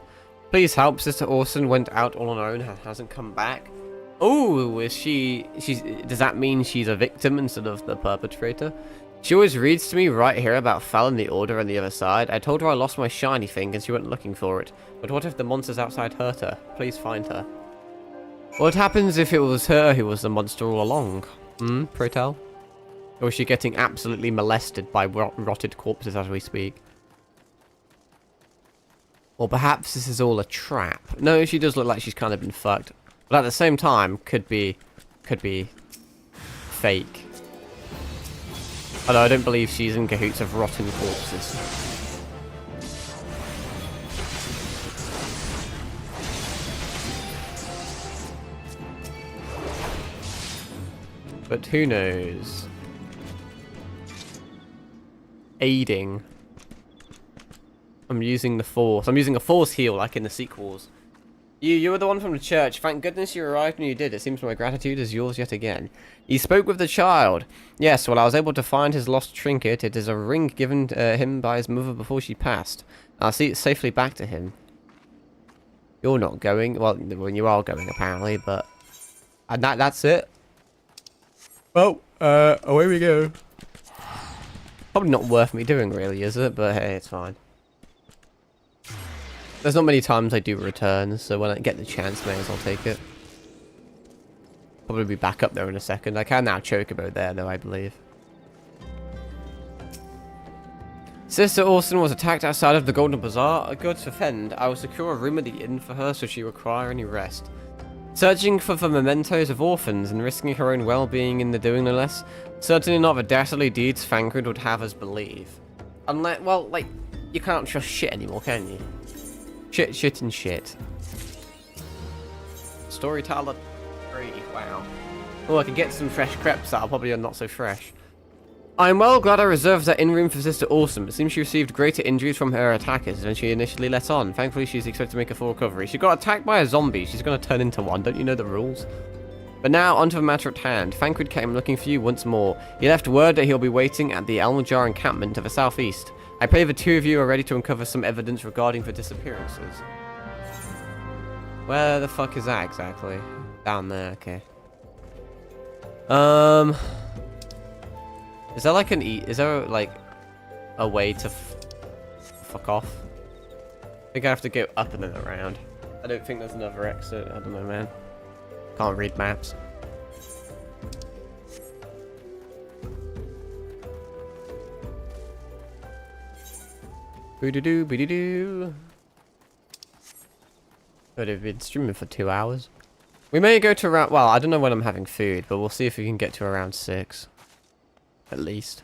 Please help. Sister Orson went out all on her own and hasn't come back. Oh, is does that mean she's a victim instead of the perpetrator? She always reads to me right here about Fel and the Order on the other side. I told her I lost my shiny thing and she went looking for it. But what if the monsters outside hurt her? Please find her. What happens if it was her who was the monster all along? Pray tell? Or is she getting absolutely molested by rotted corpses as we speak? Or perhaps this is all a trap. No, she does look like she's kind of been fucked. But at the same time, could be fake. Although I don't believe she's in cahoots of rotten corpses. But who knows? Aiding. I'm using the force. I'm using a force heal like in the sequels. You were the one from the church. Thank goodness you arrived when you did. It seems my gratitude is yours yet again. You spoke with the child. Yes, well, I was able to find his lost trinket. It is a ring given him by his mother before she passed. I'll see it safely back to him. You're not going. Well, you are going, apparently, but... And that's it. Well, away we go. Probably not worth me doing, really, is it? But hey, it's fine. There's not many times I do returns, so when I get the chance, may as well take it. Probably be back up there in a second. I can now chocobo there, though, I believe. Sister Orson was attacked outside of the Golden Bazaar. A god to fend. I will secure a room at the inn for her, so she require any rest. Searching for the mementos of orphans and risking her own well-being in the doing, no less. Certainly not the dastardly deeds Thancred would have us believe. Unless, well, like, you can't trust shit anymore, can you? Shit, and shit. Storyteller 3, wow. Oh, I can get some fresh crepes that are probably not so fresh. I'm well glad I reserved that in-room for Sister Awesome. It seems she received greater injuries from her attackers than she initially let on. Thankfully, she's expected to make a full recovery. She got attacked by a zombie. She's going to turn into one. Don't you know the rules? But now, onto the matter at hand. Thancred came looking for you once more. He left word that he'll be waiting at the Almajar encampment to the southeast. I pray the two of you are ready to uncover some evidence regarding the disappearances. Where the fuck is that exactly? Down there, okay. Is there like is there like a way to fuck off? I think I have to go up and then around. I don't think there's another exit. I don't know, man. Can't read maps. Boo-doo-doo, boo-doo-doo. But I've been streaming for 2 hours. We may go to around... Well, I don't know when I'm having food, but we'll see if we can get to around 6. At least.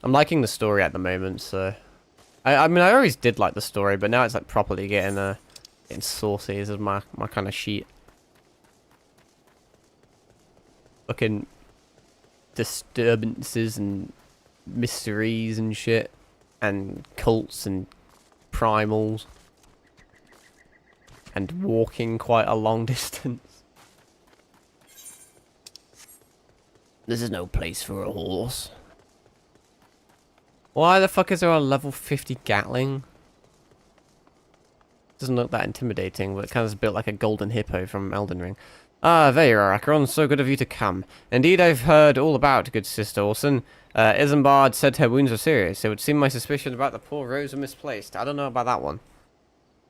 I'm liking the story at the moment, so... I mean, I always did like the story, but now it's like properly getting saucy. This is my kind of sheet. Fucking disturbances and mysteries and shit. And cults and primals. And walking quite a long distance. This is no place for a horse. Why the fuck is there a level 50 Gatling? Doesn't look that intimidating, but it kind of built like a golden hippo from Elden Ring. Ah, there you are, Acheron. So good of you to come. Indeed, I've heard all about good Sister Orson. Isambard said her wounds were serious. It would seem my suspicion about the poor Rose are misplaced. I don't know about that one.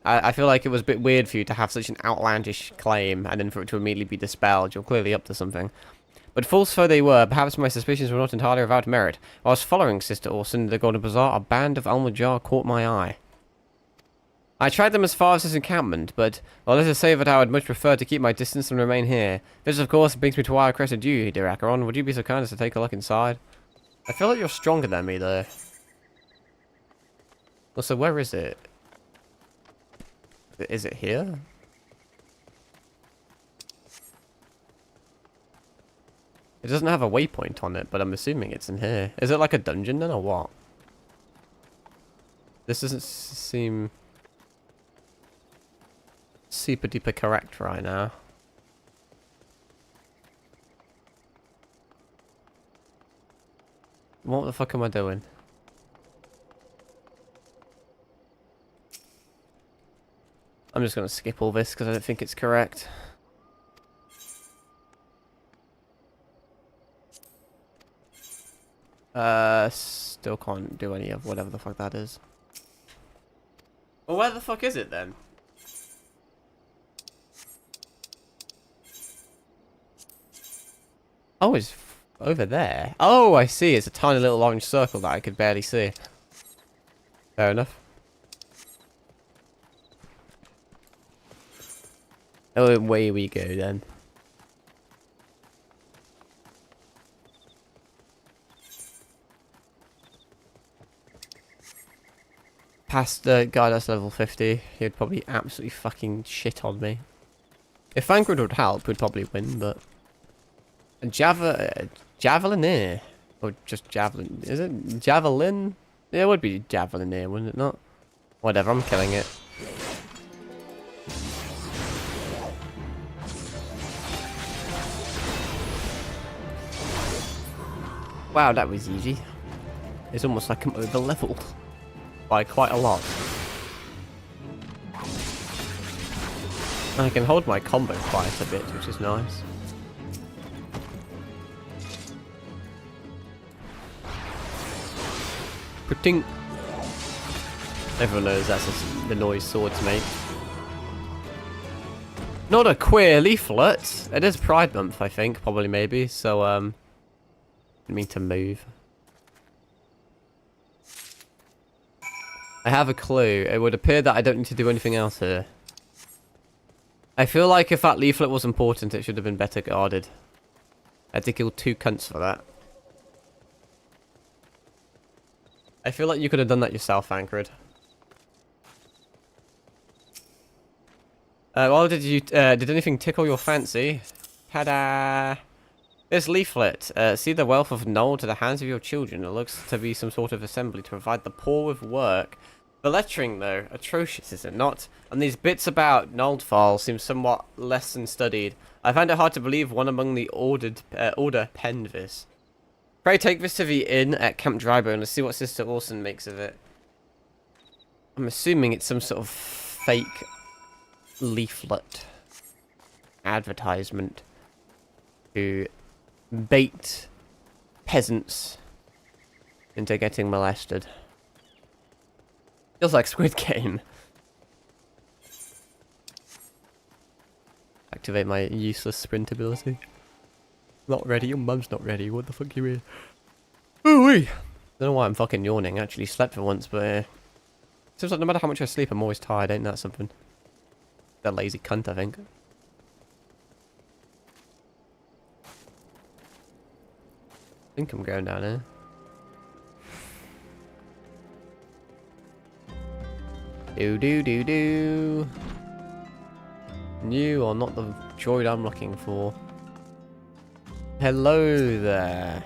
I feel like it was a bit weird for you to have such an outlandish claim, and then for it to immediately be dispelled. You're clearly up to something. But false though they were, perhaps my suspicions were not entirely without merit. While I was following Sister Orson in the Golden Bazaar, a band of Almajar caught my eye. I tried them as far as this encampment, but, well, let us say that I would much prefer to keep my distance and remain here. This, of course, brings me to why I requested you, dear Acheron. Would you be so kind as to take a look inside? I feel like you're stronger than me, though. Also, where is it? Is it here? It doesn't have a waypoint on it, but I'm assuming it's in here. Is it like a dungeon then, or what? This doesn't seem super duper correct right now. What the fuck am I doing? I'm just going to skip all this because I don't think it's correct. Still can't do any of whatever the fuck that is. Well, where the fuck is it then? Oh, it's over there. Oh, I see. It's a tiny little orange circle that I could barely see. Fair enough. Oh, away we go then. Past the guy that's level 50, he'd probably absolutely fucking shit on me. If Vanguard would help, we'd probably win, but... Javelineer. Or just Javelin. Is it Javelin? Yeah, it would be Javelineer, wouldn't it not? Whatever, I'm killing it. Wow, that was easy. It's almost like I'm over-leveled. By quite a lot. I can hold my combo quite a bit, which is nice. Pretink. Everyone knows that's the noise swords make. Not a queer leaflet. It is Pride Month, I think, probably, maybe. So, I mean to move. I have a clue. It would appear that I don't need to do anything else here. I feel like if that leaflet was important, it should have been better guarded. I had to kill 2 cunts for that. I feel like you could have done that yourself, Anchored. Well, did anything tickle your fancy? Ta-da! This leaflet. See the wealth of Knoll to the hands of your children. It looks to be some sort of assembly to provide the poor with work. The lettering, though, atrocious, is it not? And these bits about Noldfall seem somewhat less than studied. I find it hard to believe one among the order penned this. Pray take this to the inn at Camp Drybone and see what Sister Orson makes of it. I'm assuming it's some sort of fake leaflet advertisement to bait peasants into getting molested. Feels like Squid Game. Activate my useless sprint ability. Not ready, your mum's not ready, what the fuck you mean? Ooh-wee! Don't know why I'm fucking yawning, I actually slept for once, but seems like no matter how much I sleep, I'm always tired, ain't that something? That lazy cunt, I think. I think I'm going down here. Do. You are not the droid I'm looking for. Hello there.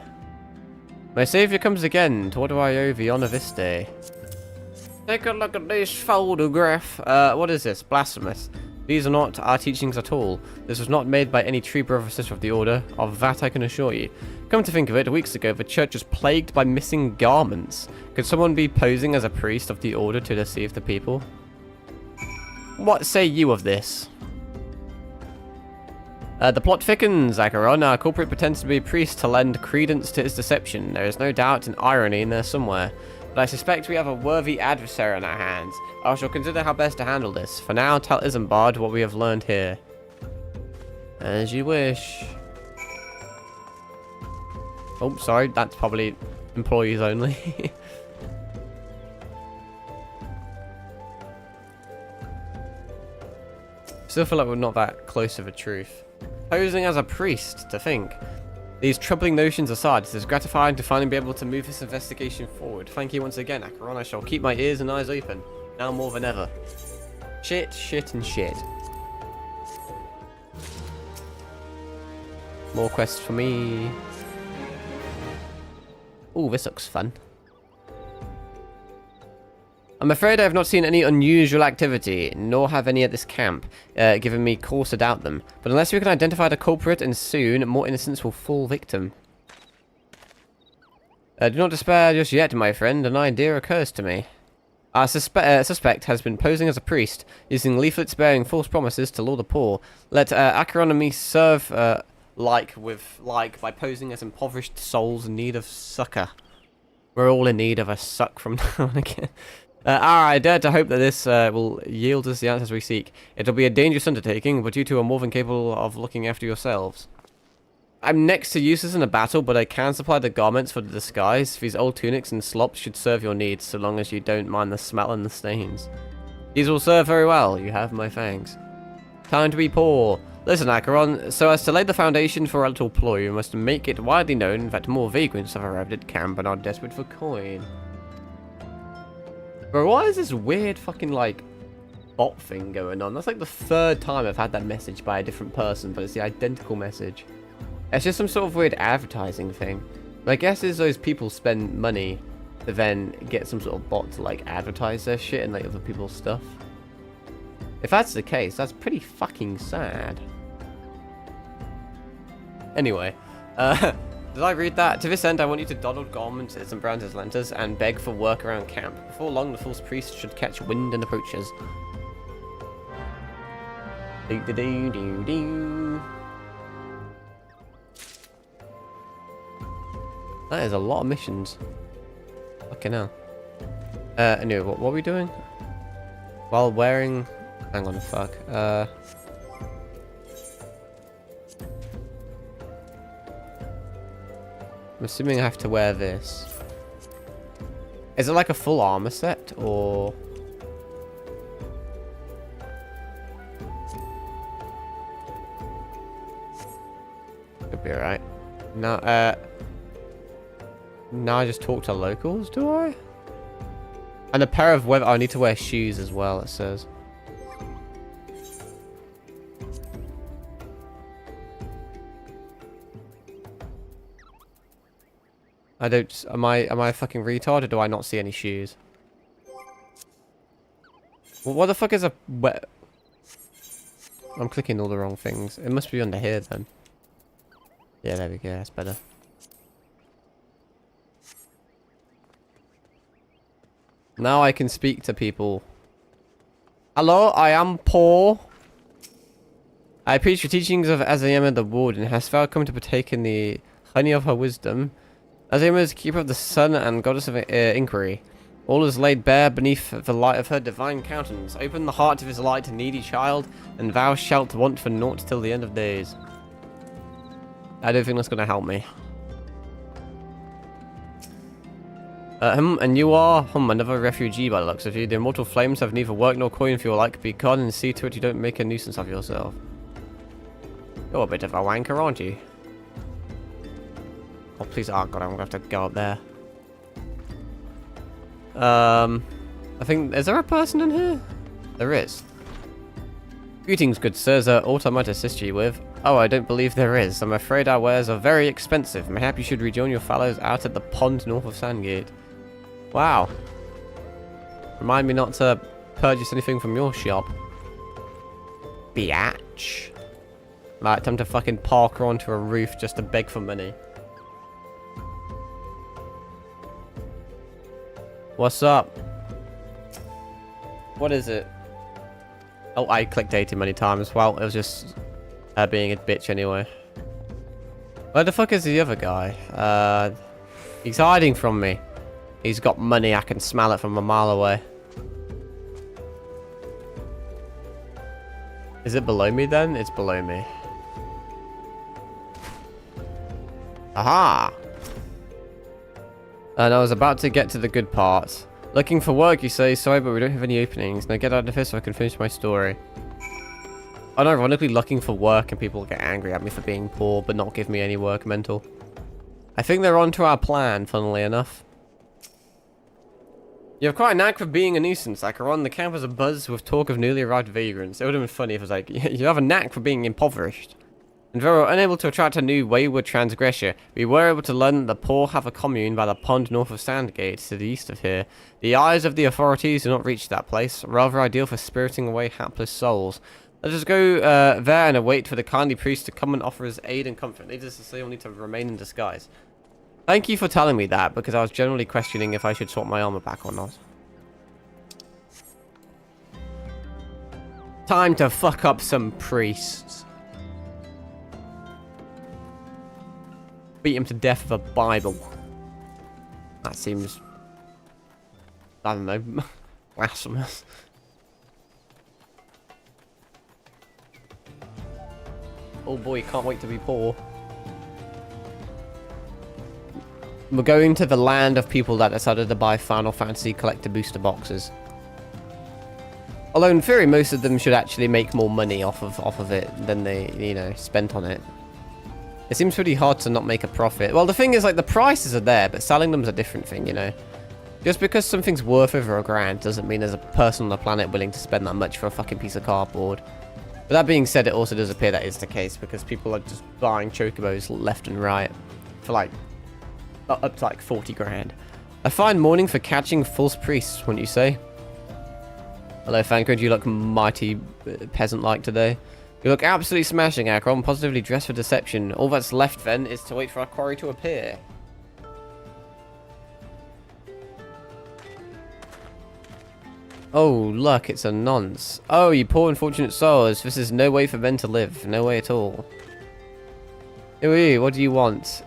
My savior comes again. To what do I owe the honor this day? Take a look at this photograph. What is this? Blasphemous. These are not our teachings at all. This was not made by any true brother or sister of the order. Of that I can assure you. Come to think of it, weeks ago the church was plagued by missing garments. Could someone be posing as a priest of the order to deceive the people? What say you of this? The plot thickens, Acheron. Our culprit pretends to be a priest to lend credence to his deception. There is no doubt an irony in there somewhere. But I suspect we have a worthy adversary on our hands. I shall consider how best to handle this. For now, tell Isambard what we have learned here. As you wish. Oh, sorry. That's probably employees only. Still feel like we're not that close to the truth. Posing as a priest, to think. These troubling notions aside, it is gratifying to finally be able to move this investigation forward. Thank you once again, Acheron. I shall keep my ears and eyes open, now more than ever. Shit, and shit. More quests for me. Ooh, this looks fun. I'm afraid I have not seen any unusual activity, nor have any at this camp, giving me cause to doubt them. But unless we can identify the culprit, and soon, more innocents will fall victim. Do not despair just yet, my friend. An idea occurs to me. Our suspect has been posing as a priest, using leaflets bearing false promises to lure the poor. Let Acheron and me serve like by posing as impoverished souls in need of succor. We're all in need of a suck from now on again. I dare to hope that this will yield us the answers we seek. It'll be a dangerous undertaking, but you two are more than capable of looking after yourselves. I'm next to useless in a battle, but I can supply the garments for the disguise. These old tunics and slops should serve your needs, so long as you don't mind the smell and the stains. These will serve very well, you have my thanks. Time to be poor. Listen, Acheron, so as to lay the foundation for our little ploy, we must make it widely known that more vagrants have arrived at camp and are desperate for coin. Bro, why is this weird fucking, like, bot thing going on? That's like the third time I've had that message by a different person, but it's the identical message. It's just some sort of weird advertising thing. My guess is those people spend money to then get some sort of bot to, like, advertise their shit and, like, other people's stuff. If that's the case, that's pretty fucking sad. Anyway, did I read that? To this end, I want you to dawdle garments and brand his lanterns and beg for work around camp. Before long, the false priest should catch wind and approaches. Do-do-do-do-do. That is a lot of missions. Fucking hell. Anyway, what are we doing? While wearing... Hang on, fuck. I'm assuming I have to wear this. Is it like a full armor set, or... Could be alright. No, now I just talk to locals, do I? And a pair of weather... I need to wear shoes as well, it says. I don't... Am I fucking retarded, or do I not see any shoes? Well, what the fuck is a... I'm clicking all the wrong things. It must be under here, then. Yeah, there we go. That's better. Now I can speak to people. Hello, I am poor. I preach the teachings of Azayama the Warden. Has thou come to partake in the honey of her wisdom? Azayama is keeper of the sun and goddess of inquiry. All is laid bare beneath the light of her divine countenance. Open the heart of his light, needy child, and thou shalt want for naught till the end of days. I don't think that's going to help me. And you are, another refugee by the looks of you. The immortal flames have neither work nor coin for your like. Be gone and see to it you don't make a nuisance of yourself. You're a bit of a wanker, aren't you? Oh, please, oh god, I'm gonna have to go up there. I think, is there a person in here? There is. Greetings, good sirs. Aught I might assist you with? Oh, I don't believe there is. I'm afraid our wares are very expensive. Mayhap you should rejoin your fellows out at the pond north of Sandgate. Wow. Remind me not to purchase anything from your shop. Biatch. Right, time to fucking park onto a roof just to beg for money. What's up? What is it? Oh, I clicked 80 many times. Well, it was just being a bitch anyway. Where the fuck is the other guy? He's hiding from me. He's got money. I can smell it from a mile away. Is it below me then? It's below me. Aha! And I was about to get to the good part. Looking for work, you say? Sorry, but we don't have any openings. Now get out of here so I can finish my story. Unironically, looking for work and people get angry at me for being poor, but not give me any work mental. I think they're onto our plan, funnily enough. You have quite a knack for being a nuisance, Acheron. The camp was abuzz with talk of newly arrived vagrants. It would have been funny if it was like, you have a knack for being impoverished. And though unable to attract a new wayward transgressor, we were able to learn that the poor have a commune by the pond north of Sandgate, to the east of here. The eyes of the authorities do not reach that place, rather ideal for spiriting away hapless souls. Let us go there and await for the kindly priest to come and offer his aid and comfort. Needless to say, we'll need to remain in disguise. Thank you for telling me that, because I was generally questioning if I should swap my armor back or not. Time to fuck up some priests. Beat him to death with a Bible. That seems, I don't know, blasphemous. Oh boy, can't wait to be poor. We're going to the land of people that decided to buy Final Fantasy collector booster boxes. Although in theory, most of them should actually make more money off of it than they, you know, spent on it. It seems pretty hard to not make a profit. Well, the thing is, like, the prices are there, but selling them is a different thing, you know. Just because something's worth over $1,000 doesn't mean there's a person on the planet willing to spend that much for a fucking piece of cardboard. But that being said, it also does appear that is the case, because people are just buying chocobos left and right for, like, up to, like, 40 grand. A fine morning for catching false priests, wouldn't you say? Hello, Fancred, you look mighty peasant-like today. You look absolutely smashing, Akron, positively dressed for deception. All that's left, then, is to wait for our quarry to appear. Oh, look, it's a nonce. Oh, you poor unfortunate souls. This is no way for men to live. No way at all. Ooh, what do you want?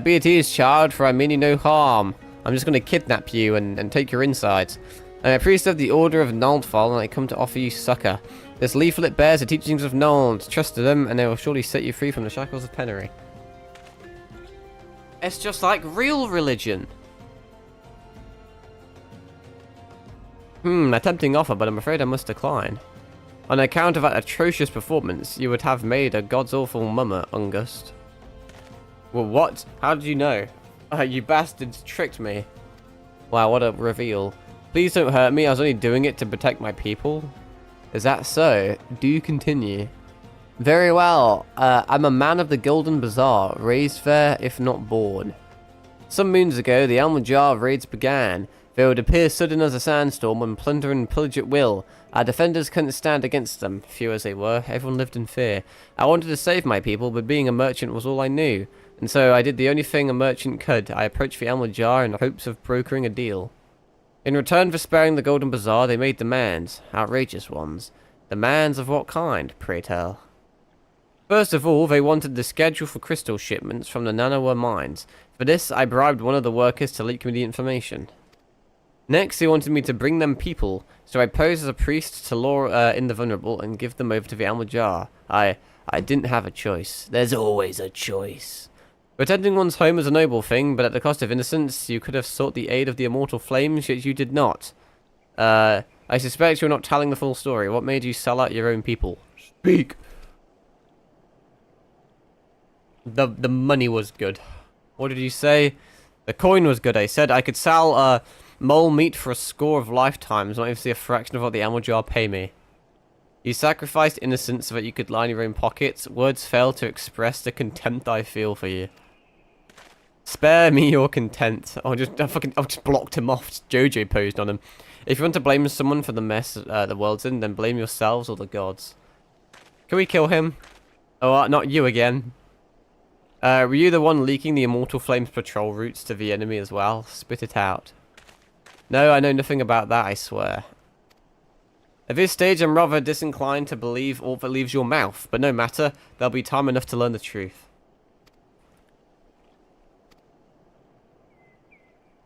Be at ease, child, for I mean you no harm. I'm just going to kidnap you and take your insides. I'm a priest of the Order of Naldfall, and I come to offer you succor. This leaflet bears the teachings of Nald. Trust to them, and they will surely set you free from the shackles of penury. It's just like real religion. A tempting offer, but I'm afraid I must decline. On account of that atrocious performance, you would have made a god's awful mummer, Ungust. Well, what? How did you know? You bastards tricked me. Wow, what a reveal. Please don't hurt me, I was only doing it to protect my people. Is that so? Do continue. Very well. I'm a man of the Golden Bazaar, raised there, if not born. Some moons ago, the Almajar raids began. They would appear sudden as a sandstorm and plunder and pillage at will. Our defenders couldn't stand against them, few as they were. Everyone lived in fear. I wanted to save my people, but being a merchant was all I knew. And so I did the only thing a merchant could. I approached the Almajar in hopes of brokering a deal. In return for sparing the Golden Bazaar, they made demands. Outrageous ones. Demands of what kind, pray tell? First of all, they wanted the schedule for crystal shipments from the Nanawa mines. For this, I bribed one of the workers to leak me the information. Next, they wanted me to bring them people, so I posed as a priest to lure in the vulnerable and give them over to the Almajar. I didn't have a choice. There's always a choice. Pretending one's home is a noble thing, but at the cost of innocence, you could have sought the aid of the immortal flames, yet you did not. I suspect you're not telling the full story. What made you sell out your own people? Speak! The money was good. What did you say? The coin was good, I said. I could sell, mole meat for a score of lifetimes, not even see a fraction of what the Almajar pay me. You sacrificed innocence so that you could line your own pockets. Words fail to express the contempt I feel for you. Spare me your content. I'll just blocked him off. Jojo posed on him. If you want to blame someone for the mess the world's in, then blame yourselves or the gods. Can we kill him? Oh, not you again. Were you the one leaking the Immortal Flames patrol routes to the enemy as well? Spit it out. No, I know nothing about that, I swear. At this stage, I'm rather disinclined to believe all that leaves your mouth, but no matter, there'll be time enough to learn the truth.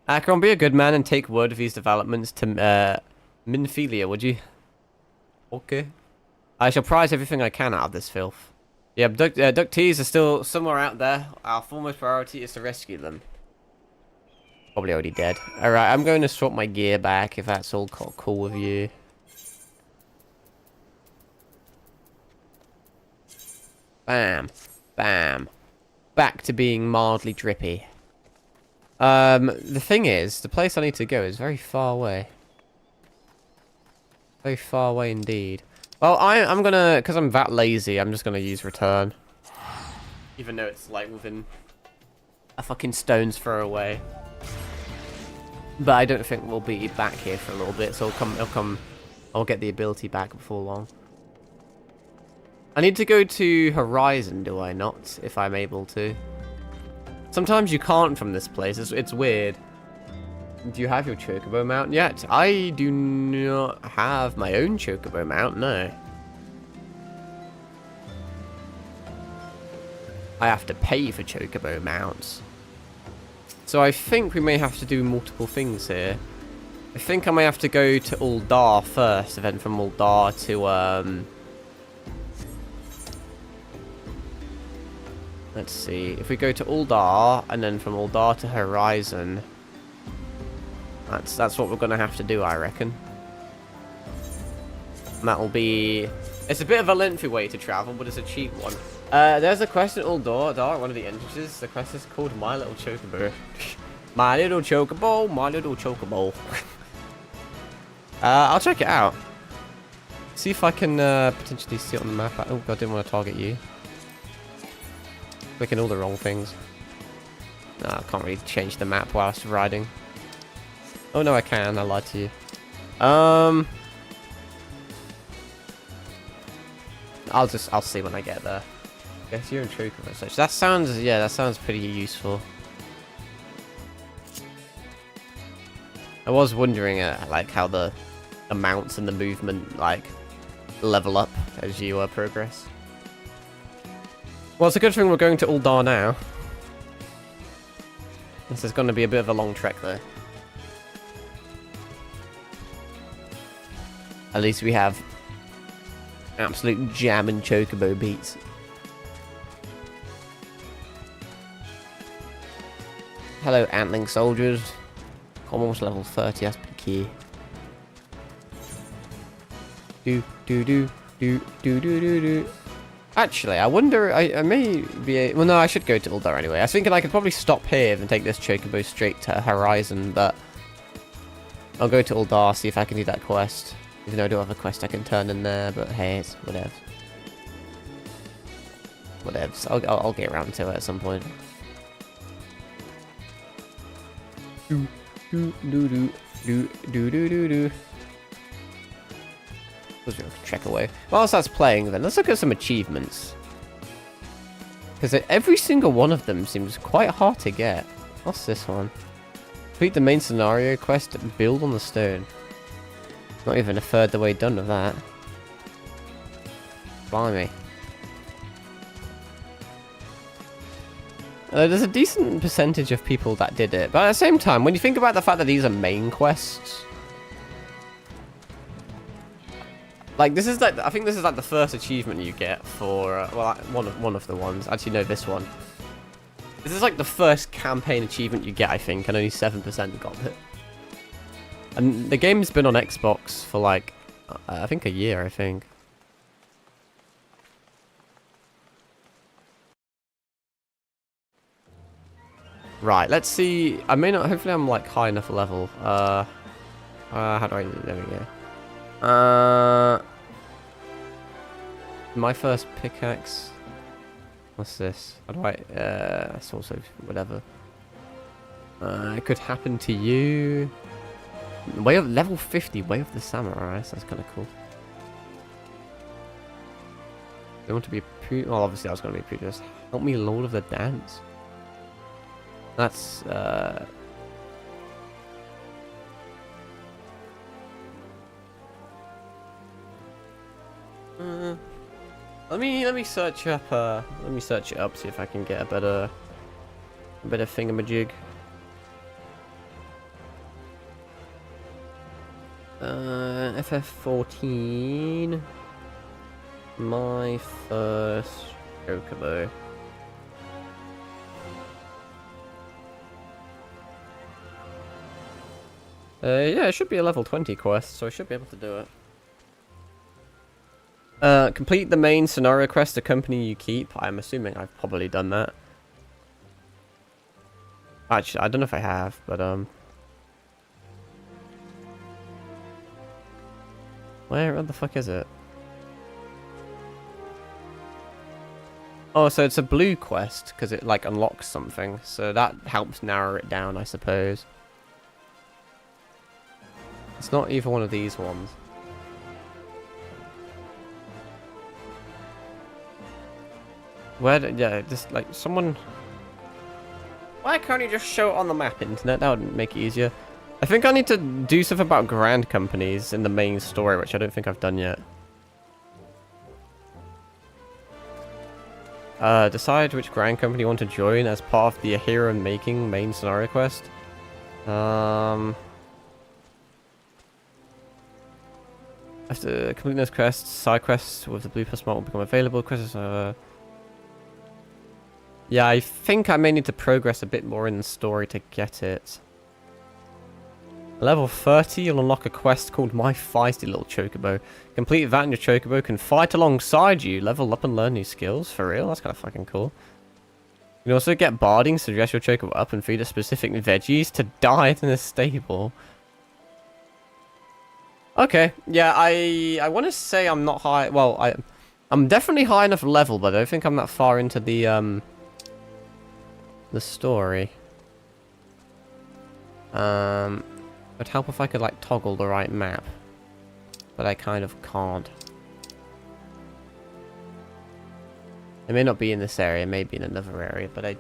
Akron, be a good man and take word of these developments to Minfilia, would you? Okay. I shall prize everything I can out of this filth. The abductees are still somewhere out there. Our foremost priority is to rescue them. Probably already dead. Alright, I'm going to swap my gear back if that's all cool with you. Bam. Bam. Back to being mildly drippy. The thing is, the place I need to go is very far away. Very far away indeed. Well, I'm gonna, because I'm that lazy, I'm just gonna use return. Even though it's like within a fucking stone's throw away. But I don't think we'll be back here for a little bit, so I'll get the ability back before long. I need to go to Horizon, do I not? If I'm able to. Sometimes you can't from this place. It's weird. Do you have your Chocobo mount yet? I do not have my own Chocobo mount, no. I have to pay for Chocobo mounts. So I think we may have to do multiple things here. I think I may have to go to Uldar first, and then from Uldar to, let's see. If we go to Uldar, and then from Uldar to Horizon, that's what we're going to have to do, I reckon. And that'll be... It's a bit of a lengthy way to travel, but it's a cheap one. There's a quest in Uldar, one of the entrances. The quest is called My Little Chocobo. My Little Chocobo, My Little Chocobo. I'll check it out. See if I can potentially see it on the map. Oh, God, I didn't want to target you. Clicking all the wrong things. No, I can't really change the map whilst riding. Oh, no, I can. I lied to you. I'll see when I get there. Guess you're in Chocobo search. That sounds pretty useful. I was wondering like how the mounts and the movement like level up as you progress. Well, it's a good thing we're going to Uldar now. This is going to be a bit of a long trek though. At least we have absolute jamming Chocobo beats. Hello, Antling soldiers. I'm almost level 30, that's pretty key. Do. Actually, I wonder, I may be well, no, I should go to Uldar anyway. I was thinking I could probably stop here and take this Chocobo straight to Horizon, but I'll go to Uldar, see if I can do that quest. Even though I don't have a quest I can turn in there, but hey, it's whatever. Whatevs. I'll get around to it at some point. Do. Let's check away. Whilst that's playing, then let's look at some achievements. Because every single one of them seems quite hard to get. What's this one? Complete the main scenario quest. Build on the stone. Not even a third the way done with that. Blimey. There's a decent percentage of people that did it, but at the same time, when you think about the fact that these are main quests, like this is like, I think this is like the first achievement you get for well, one of the ones. Actually, no, this one. This is like the first campaign achievement you get, I think, and only 7% got it. And the game's been on Xbox for like, I think a year, I think. Right, let's see. I may not, hopefully I'm like high enough level. How do I, there we go. My first pickaxe. What's this? How do I, that's also whatever. It could happen to you. Way of level 50, Way of the Samurai. So that's kind of cool. They want to be well, obviously I was going to be Pujas. Help me, Lord of the Dance. That's let me search up let me search it up, see if I can get a better thingamajig. FF14. My first Chocobo. Yeah, it should be a level 20 quest, so I should be able to do it. Complete the main scenario quest, the company you keep. I'm assuming I've probably done that. Actually, I don't know if I have, but where the fuck is it? Oh, so it's a blue quest because it like unlocks something. So that helps narrow it down, I suppose. It's not either one of these ones. Yeah, just like someone... Why can't you just show it on the map, internet? That would make it easier. I think I need to do something about grand companies in the main story, which I don't think I've done yet. Decide which grand company you want to join as part of the hero making main scenario quest. After completing those quests, side quests with the blue plus mark will become available. Quests, yeah, I think I may need to progress a bit more in the story to get it. Level 30, you'll unlock a quest called My Feisty Little Chocobo. Complete that and your Chocobo can fight alongside you, level up and learn new skills. For real? That's kind of fucking cool. You can also get barding, so dress your Chocobo up and feed it specific veggies to diet in a stable. Okay, yeah, I want to say I'm not high... Well, I'm definitely high enough level, but I don't think I'm that far into the story. It'd help if I could, like, toggle the right map. But I kind of can't. It may not be in this area, it may be in another area, but I...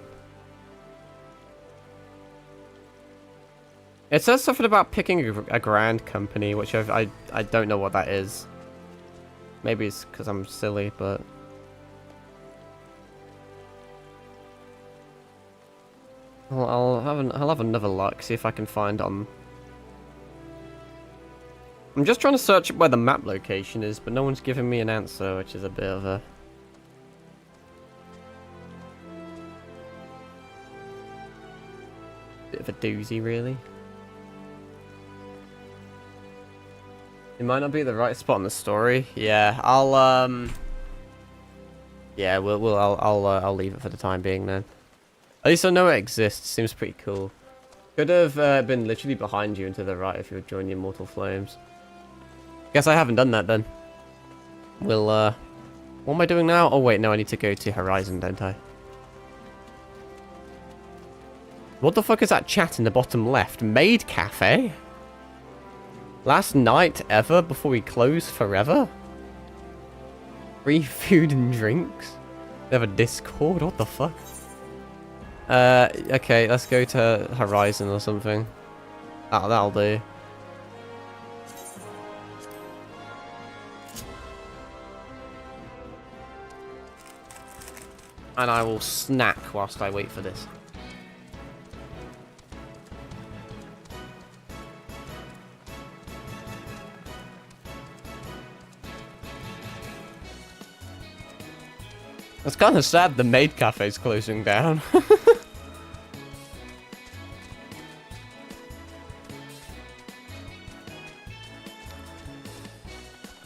It says something about picking a grand company, which I don't know what that is. Maybe it's because I'm silly, but... I'll have another look, see if I can find on... I'm just trying to search where the map location is, but no one's giving me an answer, which is a bit of a... Bit of a doozy, really. It might not be the right spot in the story. Yeah, I'll yeah, I'll leave it for the time being then. At least I know it exists. Seems pretty cool. Could have been literally behind you and to the right if you would join the Immortal Flames. Guess I haven't done that then. We'll, what am I doing now? Oh wait, no, I need to go to Horizon, don't I? What the fuck is that chat in the bottom left? Maid Cafe? Last night ever before we close forever? Free food and drinks? They have a Discord? What the fuck? Okay, let's go to Horizon or something. Oh, that'll do. And I will snack whilst I wait for this. It's kind of sad the maid cafe's closing down.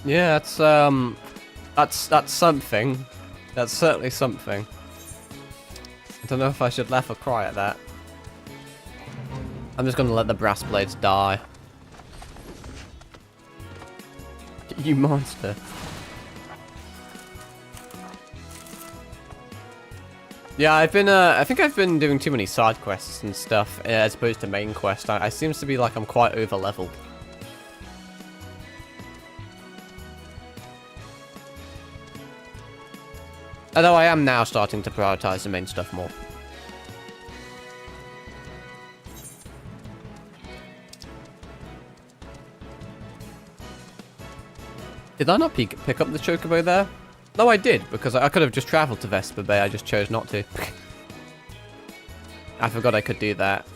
Yeah, that's something. That's certainly something. I don't know if I should laugh or cry at that. I'm just gonna let the brass blades die. You monster. Yeah, I think I've been doing too many side quests and stuff as opposed to main quest. I seems to be like I'm quite over leveled. Although I am now starting to prioritize the main stuff more. Did I not pick up the Chocobo there? No, I did, because I could have just travelled to Vesper Bay. I just chose not to. I forgot I could do that.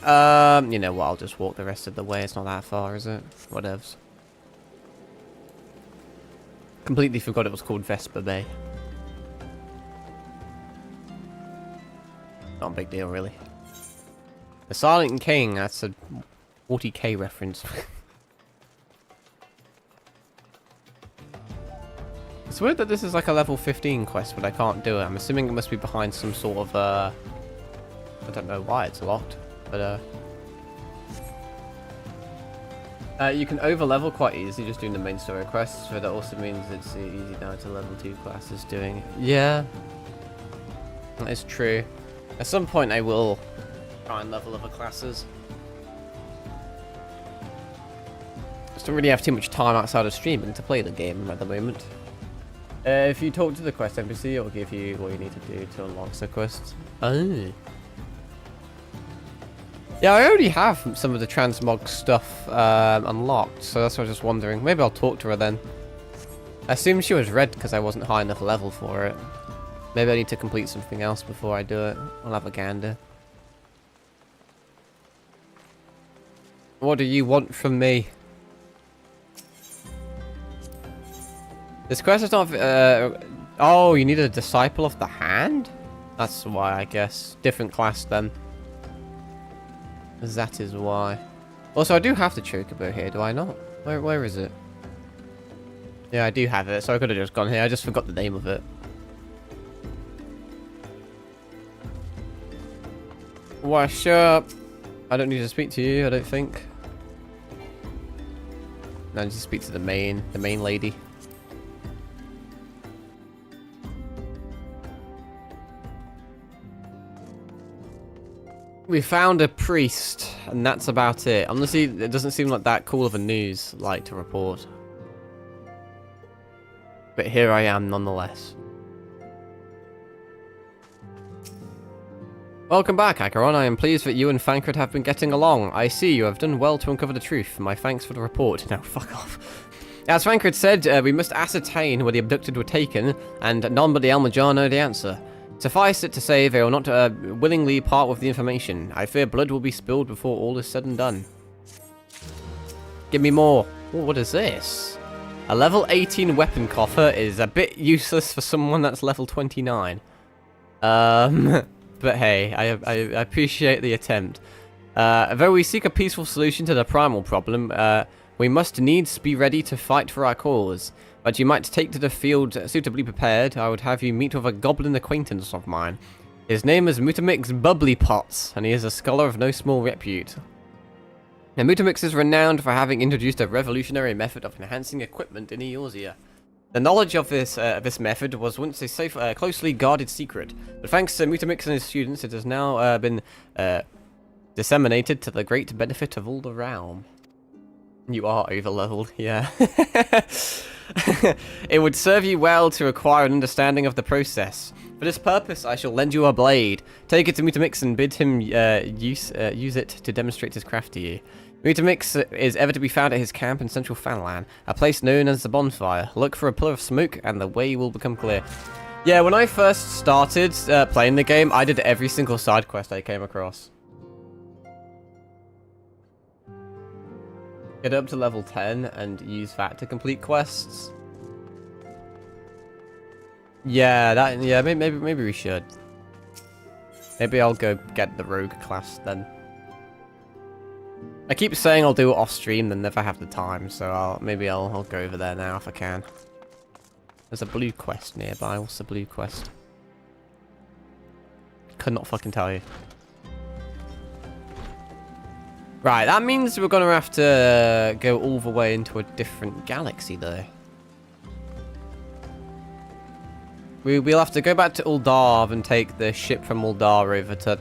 You know what? I'll just walk the rest of the way. It's not that far, is it? Whatevs. Completely forgot it was called Vesper Bay. Not a big deal, really. The Silent King, that's a 40k reference. It's weird that this is like a level 15 quest, but I can't do it. I'm assuming it must be behind some sort of, I don't know why it's locked, but, you can over-level quite easily just doing the main story quests, so that also means it's easy now to level 2 classes doing it. Yeah. That is true. At some point I will try and level other classes. Just don't really have too much time outside of streaming to play the game at the moment. If you talk to the quest NPC, it'll give you what you need to do to unlock the quest. Oh. Yeah, I already have some of the transmog stuff unlocked, so that's what I was just wondering. Maybe I'll talk to her then. I assume she was red because I wasn't high enough level for it. Maybe I need to complete something else before I do it. I'll have a gander. What do you want from me? This quest is not... oh, you need a disciple of the hand? That's why, I guess. Different class then. That is why. Also, I do have the chocobo here, do I not? Where is it? Yeah, I do have it, so I could have just gone here. I just forgot the name of it. What's up? I don't need to speak to you, I don't think. No, I need to speak to the main lady. We found a priest, and that's about it. Honestly, it doesn't seem like that cool of a news, like, to report. But here I am, nonetheless. Welcome back, Acheron. I am pleased that you and Thancred have been getting along. I see you have done well to uncover the truth. My thanks for the report. Now, fuck off. As Thancred said, we must ascertain where the abducted were taken, and none but the Almajar know the answer. Suffice it to say, they will not willingly part with the information. I fear blood will be spilled before all is said and done. Give me more. Ooh, what is this? A level 18 weapon coffer is a bit useless for someone that's level 29. But hey, I appreciate the attempt. Though we seek a peaceful solution to the primal problem, we must needs be ready to fight for our cause. But you might take to the field suitably prepared. I would have you meet with a goblin acquaintance of mine. His name is Mutamix Bubbly Pots, and he is a scholar of no small repute. Now, Mutamix is renowned for having introduced a revolutionary method of enhancing equipment in Eorzea. The knowledge of this method was once a safe, closely guarded secret, but thanks to Mutamix and his students, it has now been disseminated to the great benefit of all the realm. You are overleveled, yeah. It would serve you well to acquire an understanding of the process. For this purpose, I shall lend you a blade. Take it to Mutamix and bid him use it to demonstrate his craft to you. Mutamix is ever to be found at his camp in central Fanlan, a place known as the Bonfire. Look for a pillar of smoke and the way will become clear. Yeah, when I first started playing the game, I did every single side quest I came across. Get up to level 10 and use that to complete quests. Yeah, maybe we should. Maybe I'll go get the rogue class then. I keep saying I'll do it off stream, then never have the time, so maybe I'll go over there now if I can. There's a blue quest nearby. What's the blue quest? Could not fucking tell you. Right, that means we're gonna have to go all the way into a different galaxy, though. We'll have to go back to Uldarv and take the ship from Uldarv over to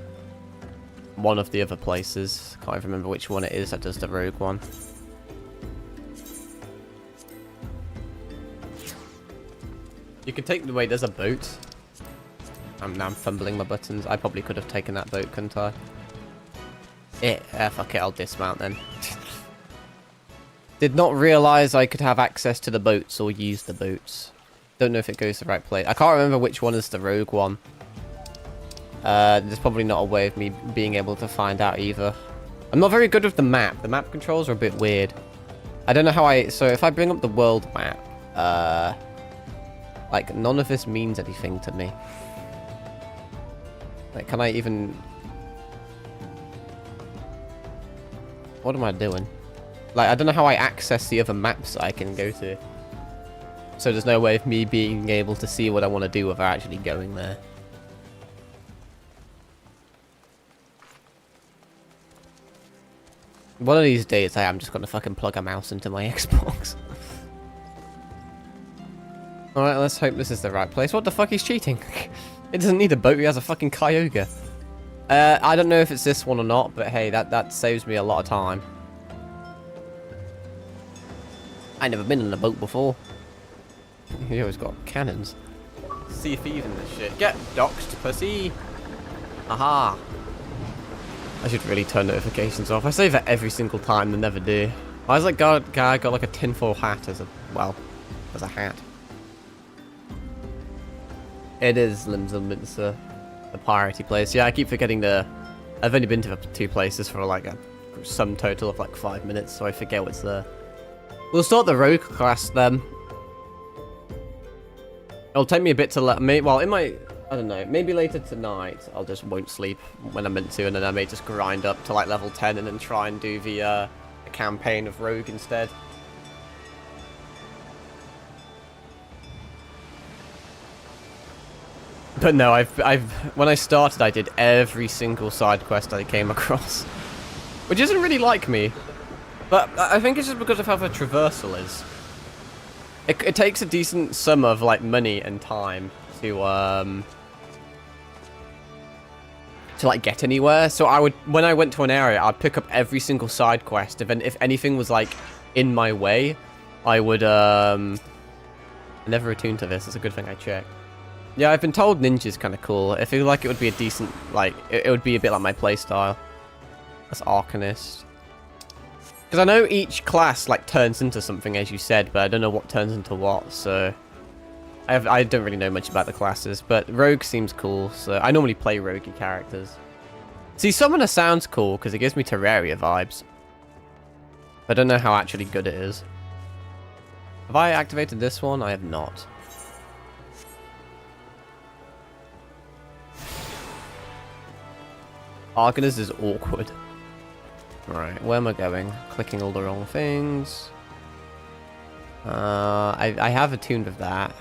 one of the other places. Can't even remember which one it is that does the rogue one. You can take the way. There's a boat. Now I'm fumbling my buttons. I probably could have taken that boat, couldn't I? Fuck it, I'll dismount then. Did not realise I could have access to the boats or use the boats. Don't know if it goes to the right place. I can't remember which one is the rogue one. There's probably not a way of me being able to find out either. I'm not very good with the map. The map controls are a bit weird. I don't know how so if I bring up the world map, like, none of this means anything to me. Like, can I even... What am I doing? Like, I don't know how I access the other maps I can go to. So there's no way of me being able to see what I want to do without actually going there. One of these days I am just going to fucking plug a mouse into my Xbox. Alright, let's hope this is the right place. What the fuck, he's cheating? It doesn't need a boat, he has a fucking Kyogre. I don't know if it's this one or not, but hey, that saves me a lot of time. I never been in a boat before. He always got cannons. Sea thieving this shit. Get doxed, pussy. Aha. I should really turn notifications off. I say that every single time and never do. Why is that guy got like a tinfoil hat as a, well, as a hat? It is Limsa, the piratey place. Yeah, I keep forgetting I've only been to 2 places for like a sum total of like 5 minutes, so I forget what's there. We'll start the rogue class then. It'll take me a bit to let me, well, it might, I don't know, maybe later tonight I'll just won't sleep when I'm meant to, and then I may just grind up to like level 10 and then try and do the campaign of rogue instead. But no, when I started, I did every single side quest I came across, which isn't really like me. But I think it's just because of how the traversal is. It takes a decent sum of like money and time to like get anywhere. So when I went to an area, I'd pick up every single side quest. If anything was like in my way, I would I never attuned to this. It's a good thing I checked. Yeah, I've been told ninja's kind of cool. I feel like it would be a decent, like, it would be a bit like my playstyle. That's Arcanist. Because I know each class, like, turns into something, as you said, but I don't know what turns into what, so... I don't really know much about the classes, but Rogue seems cool, so I normally play roguey characters. See, Summoner sounds cool, because it gives me Terraria vibes. I don't know how actually good it is. Have I activated this one? I have not. Arcanist is awkward. Right, where am I going? Clicking all the wrong things. I have attuned with that.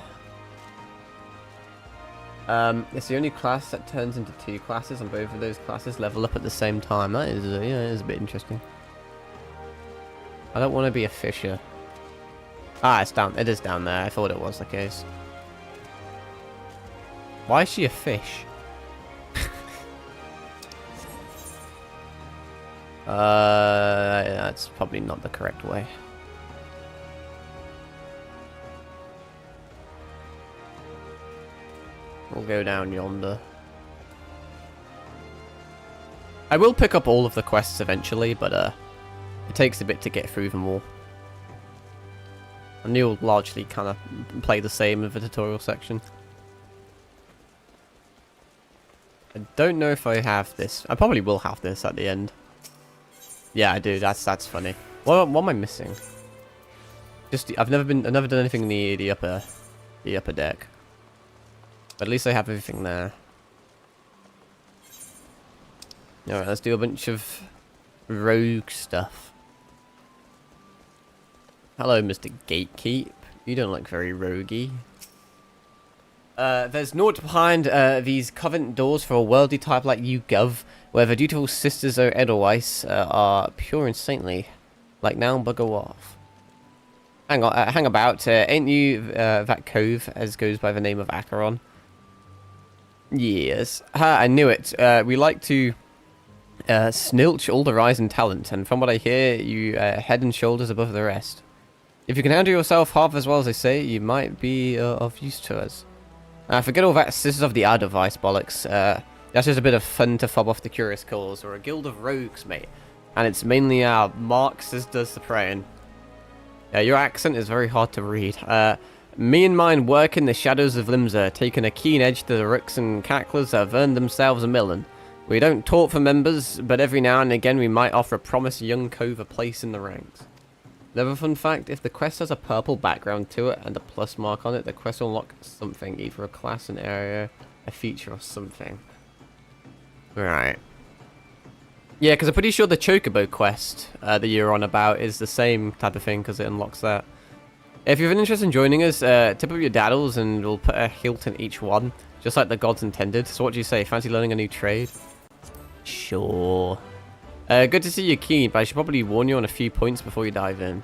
It's the only class that turns into 2 classes, and both of those classes level up at the same time. That is, yeah, it is a bit interesting. I don't want to be a fisher. Ah, it's down. It is down there. I thought it was the case. Why is she a fish? That's probably not the correct way. We'll go down yonder. I will pick up all of the quests eventually, but it takes a bit to get through them all. And you'll largely kind of play the same with the tutorial section. I don't know if I have this. I probably will have this at the end. Yeah, I do. That's funny. What am I missing? I've never done anything in the upper deck. But at least I have everything there. Alright, let's do a bunch of rogue stuff. Hello, Mr. Gatekeep. You don't look very roguey. There's naught behind these covenant doors for a worldly type like you, Gov, where the dutiful sisters of Edelweiss are pure and saintly. Like now, bugger off. Hang on, hang about. Ain't you that cove, as goes by the name of Acheron? Yes. Ha, I knew it. We like to snilch all the rise in talent, and from what I hear, you head and shoulders above the rest. If you can handle yourself half as well as they say, you might be of use to us. Forget all that Sisters of the Air device bollocks. That's just a bit of fun to fob off the curious cause. We're a guild of rogues, mate. And it's mainly our Marxist does the praying. Your accent is very hard to read. Me and mine work in the shadows of Limsa, taking a keen edge to the rooks and cacklers that have earned themselves a million. We don't talk for members, but every now and again we might offer a promised young cove a place in the ranks. Another fun fact, if the quest has a purple background to it and a plus mark on it, the quest will unlock something, either a class, an area, a feature, or something. Right. Yeah, because I'm pretty sure the Chocobo quest that you're on about is the same type of thing, because it unlocks that. If you're interested in joining us, tip up your daddles and we'll put a hilt in each one, just like the gods intended. So what do you say, fancy learning a new trade? Sure. Good to see you're keen, but I should probably warn you on a few points before you dive in.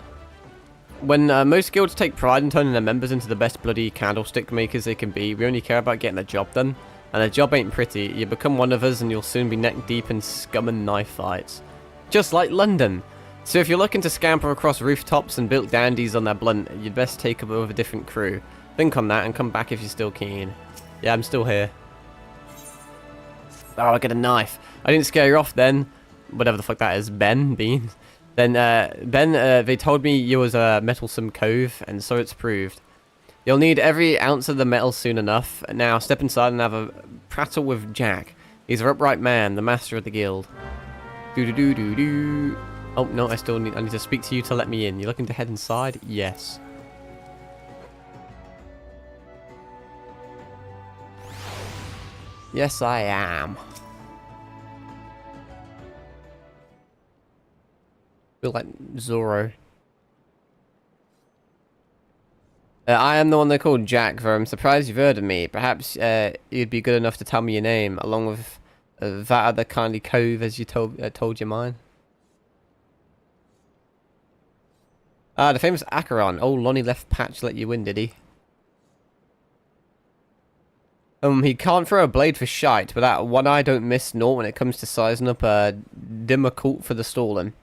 When most guilds take pride in turning their members into the best bloody candlestick makers they can be, we only care about getting the job done. and the job ain't pretty. You become one of us and you'll soon be neck deep in scum and knife fights. Just like London. So if you're looking to scamper across rooftops and built dandies on their blunt, you'd best take up with a different crew. Think on that and come back if you're still keen. Yeah, I'm still here. Oh, I get a knife. I didn't scare you off then. Whatever the fuck that is. Bean? Then, they told me you was a meddlesome cove, and so it's proved. You'll need every ounce of the metal soon enough. Now, step inside and have a prattle with Jack. He's an upright man, the master of the guild. Do-do-do-do-do. Oh, no, I need to speak to you to let me in. You're looking to head inside? Yes. Yes, I am. Feel like Zorro. I am the one they called Jack, though I'm surprised you've heard of me. Perhaps you'd be good enough to tell me your name, along with that other kindly cove as you told you mine. Ah, the famous Acheron. Oh, Lonnie left Patch let you win, did he? He can't throw a blade for shite, but that one eye don't miss naught when it comes to sizing up a dimmer cult for the stalling.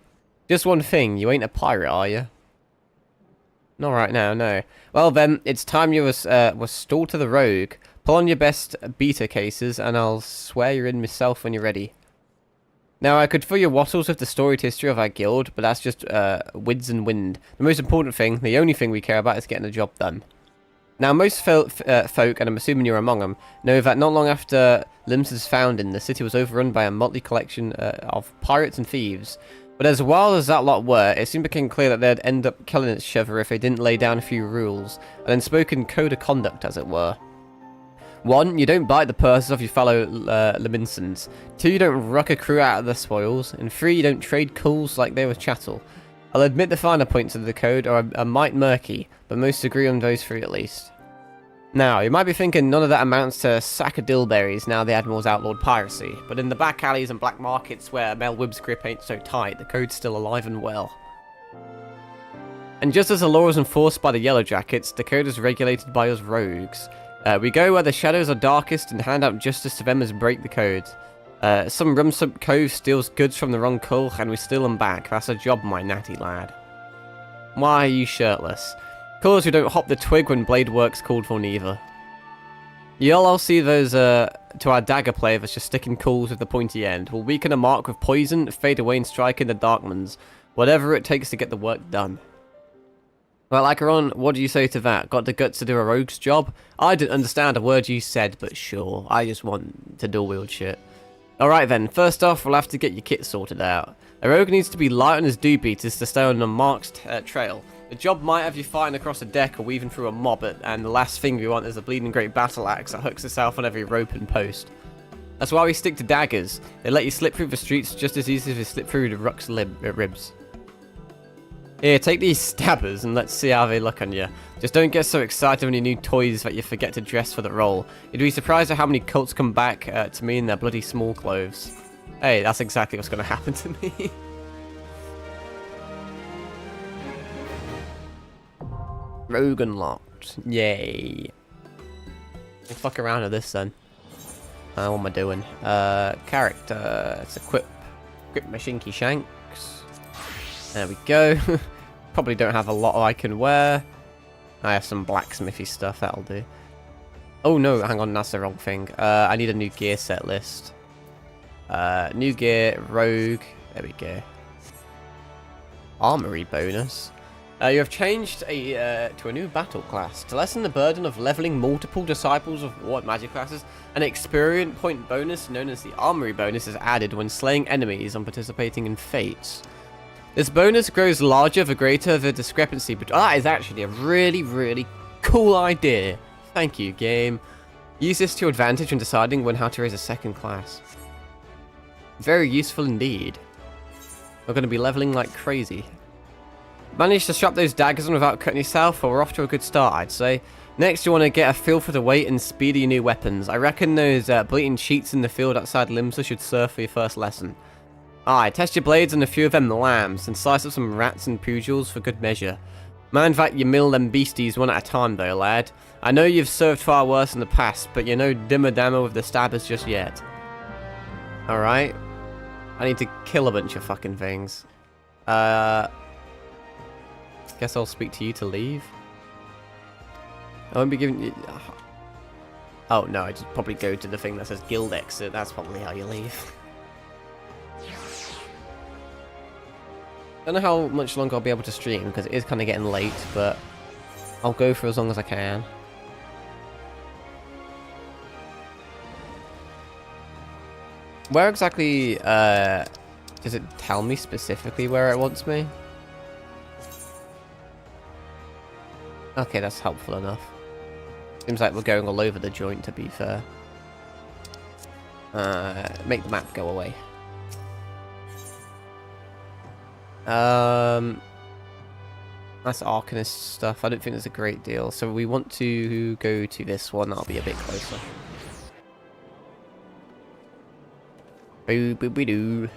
Just one thing, you ain't a pirate, are you? Not right now, no. Well then, it's time you was stalled to the rogue. Pull on your best beta cases, and I'll swear you're in myself when you're ready. Now, I could fill your wattles with the storied history of our guild, but that's just wids and wind. The most important thing, the only thing we care about, is getting the job done. Now, most folk, and I'm assuming you're among them, know that not long after Limsa's founding, the city was overrun by a motley collection of pirates and thieves. But as wild as that lot were, it soon became clear that they'd end up killing each other if they didn't lay down a few rules, an unspoken code of conduct, as it were. 1. You don't bite the purses of your fellow Leminsons. 2. You don't ruck a crew out of the spoils. And 3. You don't trade cools like they were chattel. I'll admit the finer points of the code are a mite murky, but most agree on those 3 at least. Now, you might be thinking none of that amounts to a sack of dillberries now the Admiral's outlawed piracy, but in the back alleys and black markets where Mel Wibb's grip ain't so tight, the code's still alive and well. And just as the law is enforced by the Yellow Jackets, the code is regulated by us rogues. We go where the shadows are darkest and hand out justice to them as break the code. Some rumsump cove steals goods from the wrong cull, and we steal them back. That's a job, my natty lad. Why are you shirtless? Cause we don't hop the twig when blade work's called for neither. You'll all see those to our dagger play that's just sticking cools with the pointy end. We'll weaken a mark with poison, fade away and strike in the darkmans. Whatever it takes to get the work done. Well, Acheron, what do you say to that? Got the guts to do a rogue's job? I didn't understand a word you said, but sure, I just want to dual wield shit. Alright then, first off, we'll have to get your kit sorted out. A rogue needs to be light on his dew beaters to stay on a marked trail. The job might have you fighting across a deck or weaving through a mob, and the last thing we want is a bleeding great battle axe that hooks itself on every rope and post. That's why we stick to daggers. They let you slip through the streets just as easy as you slip through the ruck's ribs. Here, take these stabbers and let's see how they look on you. Just don't get so excited when you new toys that you forget to dress for the role. You'd be surprised at how many cults come back to me in their bloody small clothes. Hey, that's exactly what's going to happen to me. Rogue unlocked. Yay. We'll fuck around with this then. What am I doing? Character. Let's equip my shinky shanks. There we go. Probably don't have a lot I can wear. I have some blacksmithy stuff, that'll do. Oh no, hang on, that's the wrong thing. I need a new gear set list. New gear, rogue. There we go. Armory bonus. You have changed to a new battle class. To lessen the burden of leveling multiple disciples of war magic classes, an experience point bonus known as the Armory bonus is added when slaying enemies on participating in fates. This bonus grows larger the greater the discrepancy, but that is actually a really, really cool idea. Thank you, game. Use this to your advantage when deciding when how to raise a second class. Very useful indeed. We're going to be leveling like crazy. Managed to strap those daggers on without cutting yourself, or we're off to a good start, I'd say. Next, you want to get a feel for the weight and speed of your new weapons. I reckon those bleating cheats in the field outside Limsa should serve for your first lesson. Aye, test your blades on a few of them lambs, and slice up some rats and pugils for good measure. Mind that you mill them beasties one at a time though, lad. I know you've served far worse in the past, but you're no dimmer dammer with the stabbers just yet. Alright. I need to kill a bunch of fucking things. Guess I'll speak to you to leave. I won't be giving you... Oh, no, I just probably go to the thing that says guild exit. That's probably how you leave. Don't know how much longer I'll be able to stream, because it is kind of getting late, but I'll go for as long as I can. Where exactly, does it tell me specifically where it wants me? Okay, that's helpful enough. Seems like we're going all over the joint, to be fair. Make the map go away. That's Arcanist stuff. I don't think there's a great deal. So we want to go to this one. That'll be a bit closer. Boo boo boo doo.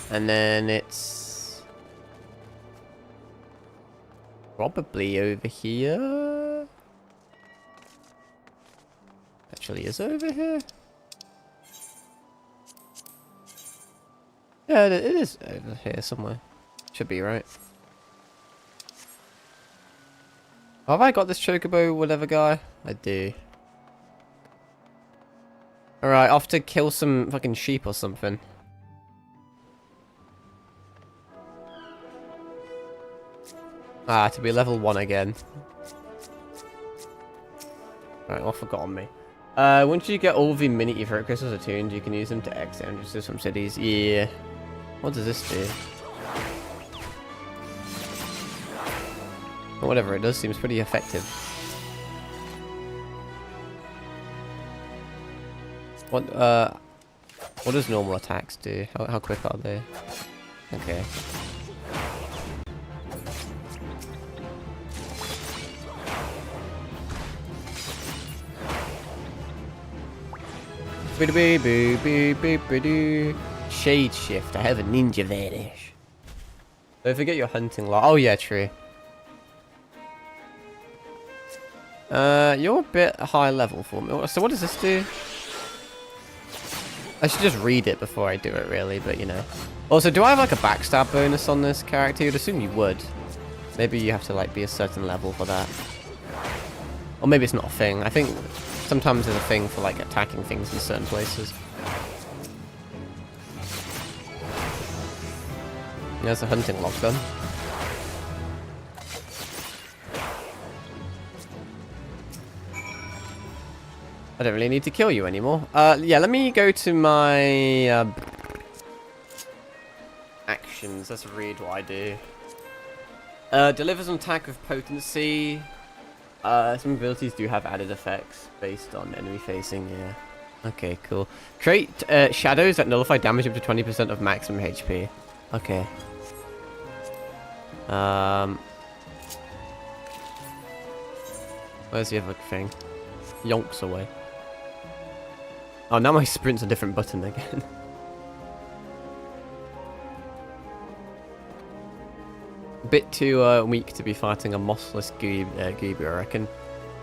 And then it's probably over here. Actually, is it over here? Yeah, it is over here somewhere. Should be, right? Have I got this chocobo whatever guy? I do. Alright, off to kill some fucking sheep or something. Ah, to be level 1 again. Right, what forgot on me. Once you get all the mini Everic crystals attuned, you can use them to exit entrances from cities. Yeah. What does this do? But whatever it does, seems pretty effective. What does normal attacks do? How quick are they? Okay. Shade shift. I have a ninja vanish. Don't forget your hunting lot. Oh yeah, true. You're a bit high level for me. So what does this do? I should just read it before I do it, really, but you know. Also, do I have like a backstab bonus on this character? You'd assume you would. Maybe you have to like be a certain level for that. Or maybe it's not a thing. I think sometimes there's a thing for like attacking things in certain places. There's a hunting log gun. I don't really need to kill you anymore. Yeah, let me go to my actions. Let's read what I do. Delivers an attack of potency. Some abilities do have added effects based on enemy facing, yeah. Okay, cool. Create shadows that nullify damage up to 20% of maximum HP. Okay. Where's the other thing? Yonks away. Oh, now my sprint's a different button again. A bit too weak to be fighting a mossless goober, I reckon.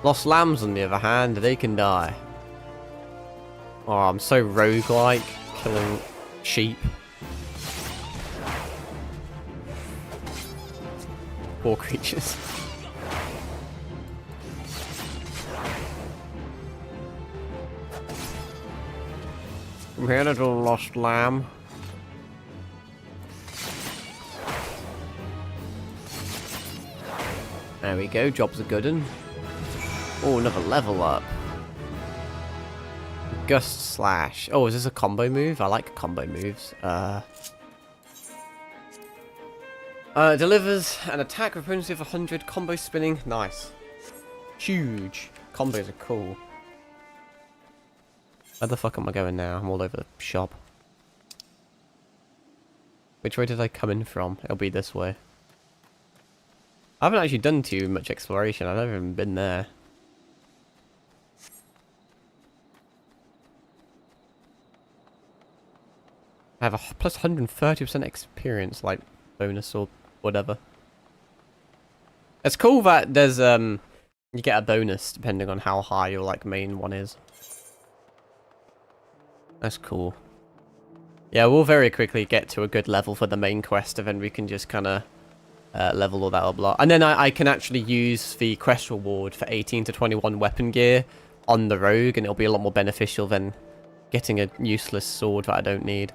Lost lambs, on the other hand, they can die. Oh, I'm so roguelike, killing sheep. Poor creatures. Come here, little lost lamb. There we go, job's a good one. Oh, another level up. Gust slash. Oh, is this a combo move? I like combo moves. Delivers an attack with potency of 100, combo spinning. Nice. Huge. Combos are cool. Where the fuck am I going now? I'm all over the shop. Which way did I come in from? It'll be this way. I haven't actually done too much exploration. I've never even been there. I have a plus 130% experience, like, bonus or whatever. It's cool that there's you get a bonus depending on how high your like main one is. That's cool. Yeah, we'll very quickly get to a good level for the main quest, and then we can just kind of level all that up. Blah. And then I can actually use the quest reward for 18 to 21 weapon gear on the rogue, and it'll be a lot more beneficial than getting a useless sword that I don't need.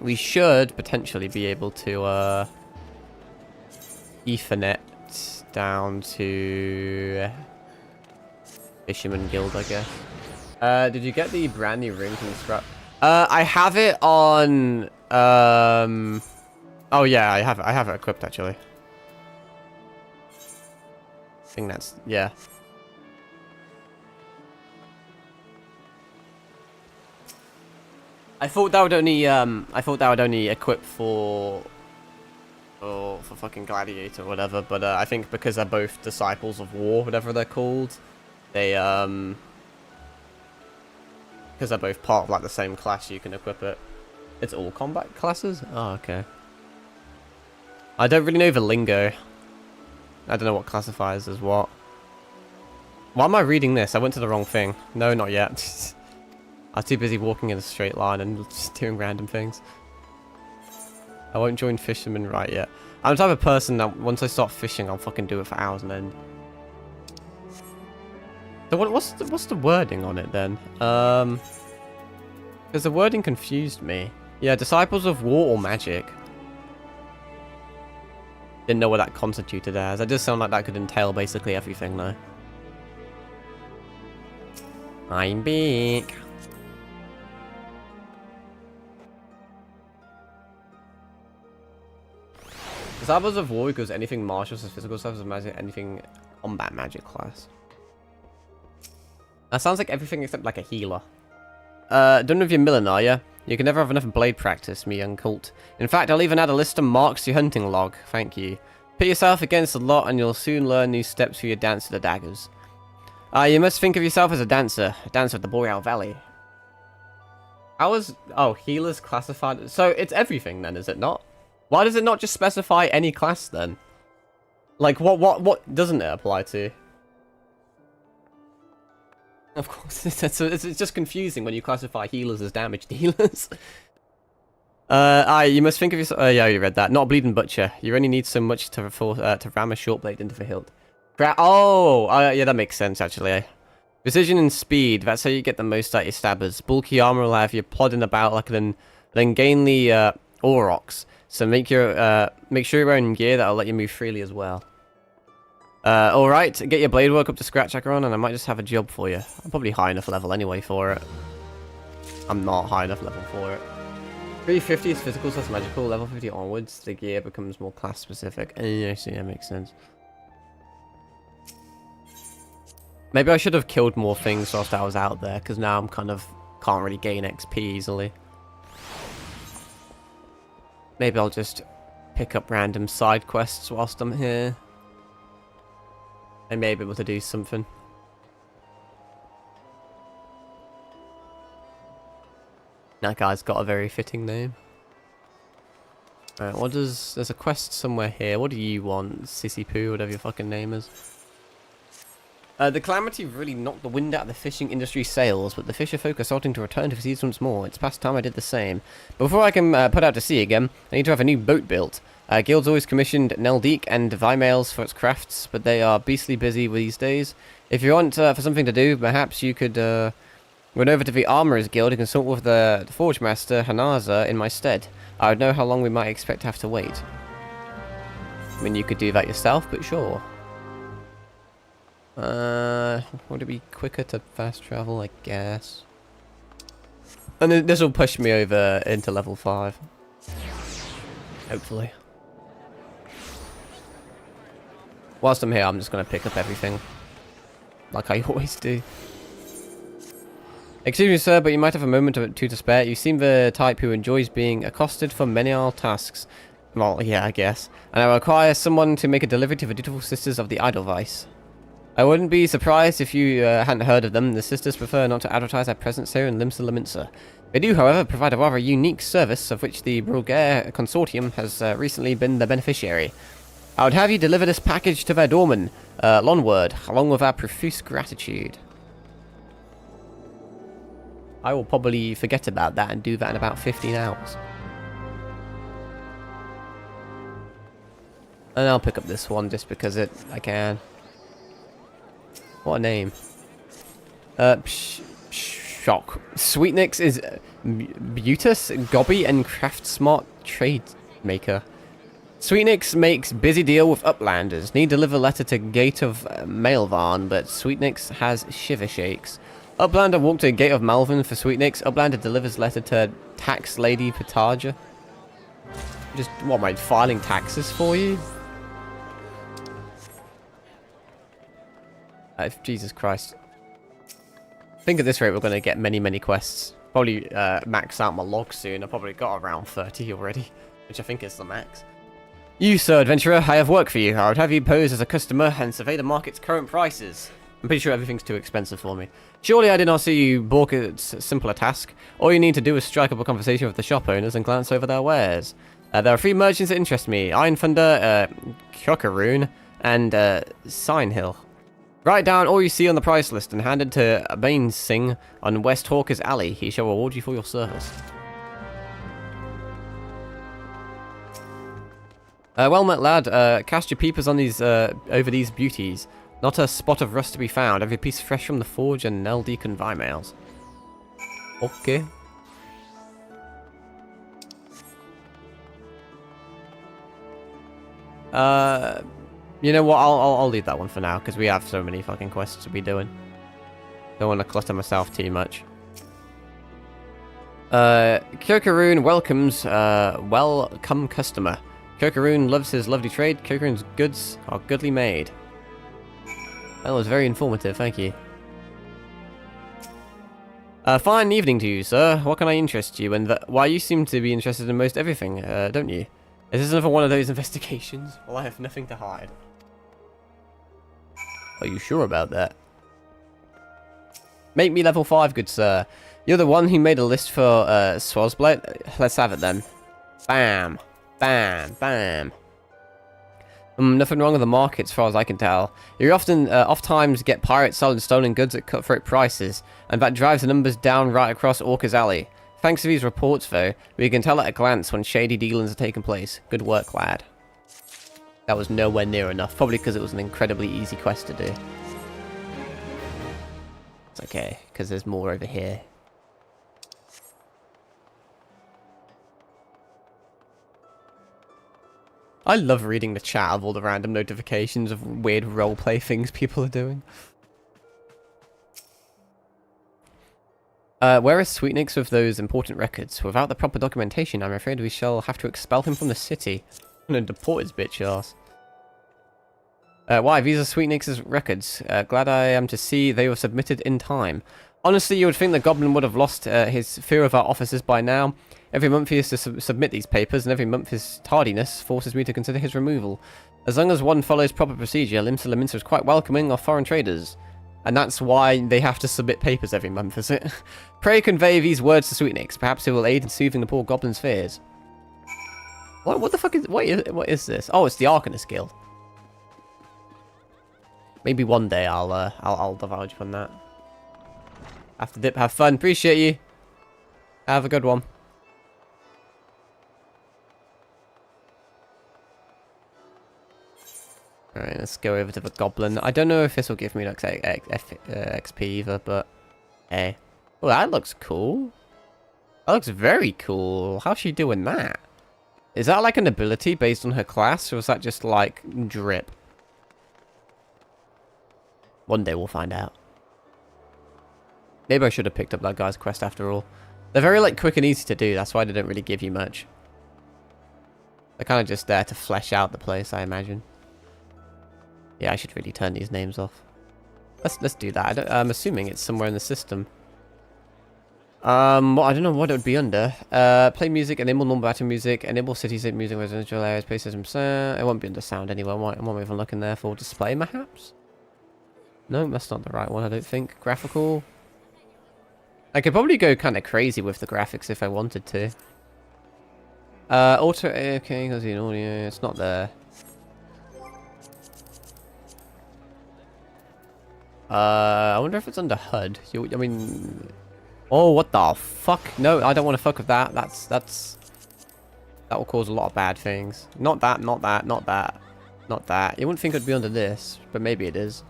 We should potentially be able to Ethernet down to Fisherman Guild, I guess. Did you get the brand new ring from the scrap? I have it on oh yeah, I have it equipped actually. I think that's, yeah. I thought that would only equip for fucking Gladiator or whatever, but I think because they're both Disciples of War, whatever they're called, they because they're both part of like the same class, you can equip it. It's all combat classes? Oh, okay. I don't really know the lingo. I don't know what classifies as what. Why am I reading this? I went to the wrong thing. No, not yet. I was too busy walking in a straight line and just doing random things. I won't join Fisherman right yet. I'm the type of person that once I start fishing, I'll fucking do it for hours and end. So what's the wording on it then? Because the wording confused me. Yeah, Disciples of War or Magic. Didn't know what that constituted as. That does sound like that could entail basically everything though. I'm big. Disciples of War equals anything martial, so physical stuff, magic, anything combat magic class. That sounds like everything except like a healer. Done with your milling, are ya? You can never have enough blade practice, me young colt. In fact, I'll even add a list of marks to your hunting log. Thank you. Put yourself against the lot and you'll soon learn new steps for your dance to the daggers. You must think of yourself as a dancer of the Boreal Valley. How is... Oh, healers classified... So, it's everything then, is it not? Why does it not just specify any class then? Like, what doesn't it apply to? Of course, it's just confusing when you classify healers as damaged healers. You must think of yourself... yeah, you read that. Not a bleeding butcher. You only need so much to ram a short blade into the hilt. Yeah, that makes sense, actually. Precision and speed. That's how you get the most out of your stabbers. Bulky armor will have you plodding about like an ungainly aurochs. So make sure you're wearing gear that'll let you move freely as well. Alright, get your blade work up to scratch, Acheron, and I might just have a job for you. I'm probably high enough level anyway for it. I'm not high enough level for it. 350 is physical, so it's magical. Level 50 onwards, the gear becomes more class specific. I see, that makes sense. Maybe I should have killed more things whilst I was out there, because now I'm kind of can't really gain XP easily. Maybe I'll just pick up random side quests whilst I'm here. I may be able to do something. That guy's got a very fitting name. Alright, there's a quest somewhere here. What do you want? Sissy Poo, whatever your fucking name is. The calamity really knocked the wind out of the fishing industry's sails, but the fisher folk are starting to return to the seas once more. It's past time I did the same. But before I can put out to sea again, I need to have a new boat built. Guild's always commissioned Neldeek and Vimails for its crafts, but they are beastly busy these days. If you want for something to do, perhaps you could run over to the Armourers Guild and consult with the Forge Master Hanaza in my stead. I would know how long we might expect to have to wait. I mean, you could do that yourself, but sure. Would it be quicker to fast travel? I guess. And then this will push me over into level 5. Hopefully. Whilst I'm here, I'm just going to pick up everything. Like I always do. Excuse me, sir, but you might have a moment or two to spare. You seem the type who enjoys being accosted for menial tasks. Well, yeah, I guess. And I require someone to make a delivery to the dutiful sisters of the Edelweiss. I wouldn't be surprised if you hadn't heard of them. The sisters prefer not to advertise their presence here in Limsa Lominsa. They do, however, provide a rather unique service of which the Brugere Consortium has recently been the beneficiary. I would have you deliver this package to their doorman, Lonward, along with our profuse gratitude. I will probably forget about that and do that in about 15 hours. And I'll pick up this one just because I can. What a name. Shock. Sweetnix is Butus, Gobby, and Craft Smart Trade Maker. Sweetnix makes busy deal with Uplanders. Need deliver letter to Gate of Mailvarn, but Sweetnix has shiver shakes. Uplander walked to Gate of Malvern for Sweetnix. Uplander delivers letter to Tax Lady Pataja. Just, what, am I filing taxes for you? Jesus Christ. I think at this rate we're going to get many, many quests. Probably max out my log soon. I've probably got around 30 already, which I think is the max. You, sir adventurer, I have work for you. I would have you pose as a customer and survey the market's current prices. I'm pretty sure everything's too expensive for me. Surely I did not see you balk at a simpler task. All you need to do is strike up a conversation with the shop owners and glance over their wares. There are 3 merchants that interest me. Iron Thunder, Kyokaroon, and Signhill. Write down all you see on the price list and hand it to Bane Singh on West Hawker's Alley. He shall reward you for your service. Well met, lad. Cast your peepers on these over these beauties. Not a spot of rust to be found. Every piece fresh from the forge and Neldi convey mails. Okay. You know what? I'll leave that one for now because we have so many fucking quests to be doing. Don't want to clutter myself too much. Kyokaroon welcomes welcome customer. Kyokaroon loves his lovely trade. Kyokaroon's goods are goodly made. That was very informative, thank you. Fine evening to you, sir. What can I interest you in? Why, you seem to be interested in most everything, don't you? Is this another one of those investigations? Well, I have nothing to hide. Are you sure about that? Make me level 5, good sir. You're the one who made a list for Swazblight? Let's have it then. Bam. Bam. Bam. Nothing wrong with the market as far as I can tell. You often, oft-times get pirates selling stolen goods at cutthroat prices, and that drives the numbers down right across Orca's Alley. Thanks to these reports, though, we can tell at a glance when shady dealings are taking place. Good work, lad. That was nowhere near enough, probably because it was an incredibly easy quest to do. It's okay, because there's more over here. I love reading the chat of all the random notifications of weird roleplay things people are doing. Where is Sweetnix with those important records? Without the proper documentation, I'm afraid we shall have to expel him from the city. I'm gonna deport his bitch ass. Why? These are Sweetnix's records. Glad I am to see they were submitted in time. Honestly, you would think the goblin would have lost his fear of our officers by now. Every month he has to submit these papers, and every month his tardiness forces me to consider his removal. As long as one follows proper procedure, Limsa Lominsa is quite welcoming of foreign traders. And that's why they have to submit papers every month, is it? Pray convey these words to Sweetnix. Perhaps it will aid in soothing the poor goblin's fears. What the fuck is... What is this? Oh, it's the Arcanist Guild. Maybe one day I'll divulge upon that. Have to dip, have fun. Appreciate you. Have a good one. Alright, let's go over to the goblin. I don't know if this will give me like XP either, but hey. Oh, that looks cool. That looks very cool. How's she doing that? Is that like an ability based on her class, or is that just like drip? One day we'll find out. Maybe I should have picked up that guy's quest after all. They're very like quick and easy to do. That's why they don't really give you much. They're kind of just there to flesh out the place, I imagine. Yeah, I should really turn these names off. Let's do that. I'm assuming it's somewhere in the system. Well, I don't know what it would be under. Play music, enable normal battle music, enable city-state music, residential areas, play system sound. It won't be under sound anyway. What am I even looking there for? Display, perhaps? No, that's not the right one, I don't think. Graphical. I could probably go kind of crazy with the graphics if I wanted to. Auto AFK, because the audio, it's not there. I wonder if it's under HUD. I mean, oh, what the fuck? No, I don't want to fuck with that. That will cause a lot of bad things. Not that, not that, not that, not that. You wouldn't think it'd be under this, but maybe it is.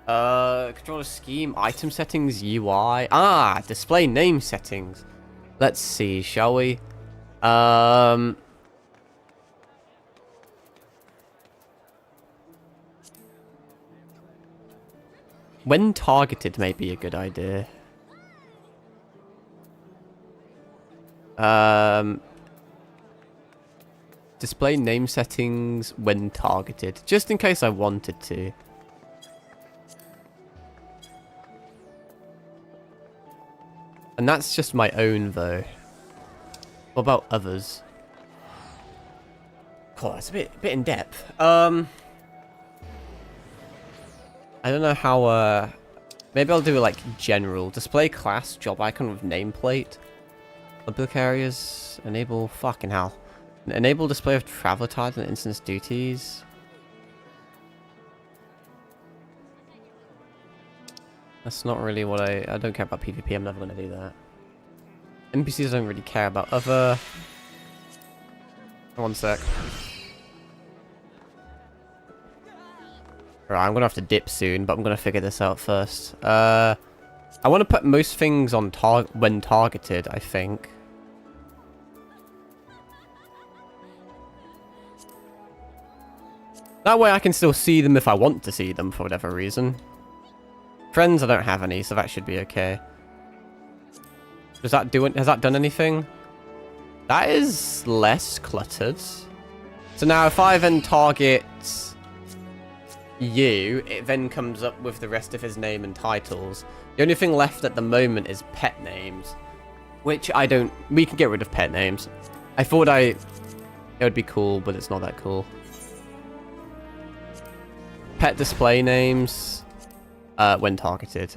Controller scheme, item settings, UI. Ah, display name settings. Let's see, shall we? When targeted may be a good idea. Display name settings when targeted, just in case I wanted to. And that's just my own, though. What about others? Cool, that's a bit in depth. I don't know how. Maybe I'll do like general display class job icon with nameplate. Public areas enable fucking hell. Enable display of traveler tides and instance duties. That's not really what I don't care about PvP. I'm never gonna do that. NPCs don't really care about other. One sec. Alright, I'm gonna have to dip soon, but I'm gonna figure this out first. I want to put most things on when targeted, I think. That way I can still see them if I want to see them for whatever reason. Friends, I don't have any, so that should be okay. Does that do it? Has that done anything? That is less cluttered. So now if I then target you, it then comes up with the rest of his name and titles. The only thing left at the moment is pet names, which I don't. We can get rid of pet names. I thought it would be cool, but it's not that cool. Pet display names when targeted.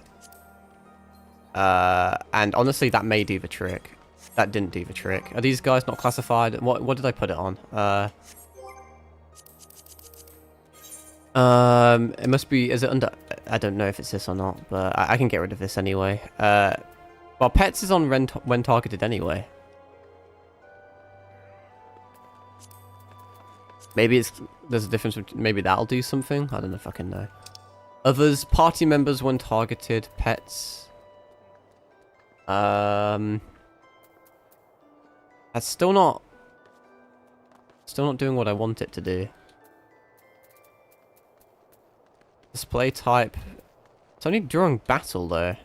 And honestly, that may do the trick. That didn't do the trick. Are these guys not classified? What did I put it on? It must be. Is it under? I don't know if it's this or not, but I can get rid of this anyway. Well, pets is on when targeted anyway. Maybe there's a difference. Maybe that'll do something. I don't know if I can know. Others, party members when targeted, pets. That's still not doing what I want it to do. Display type. It's only during battle though.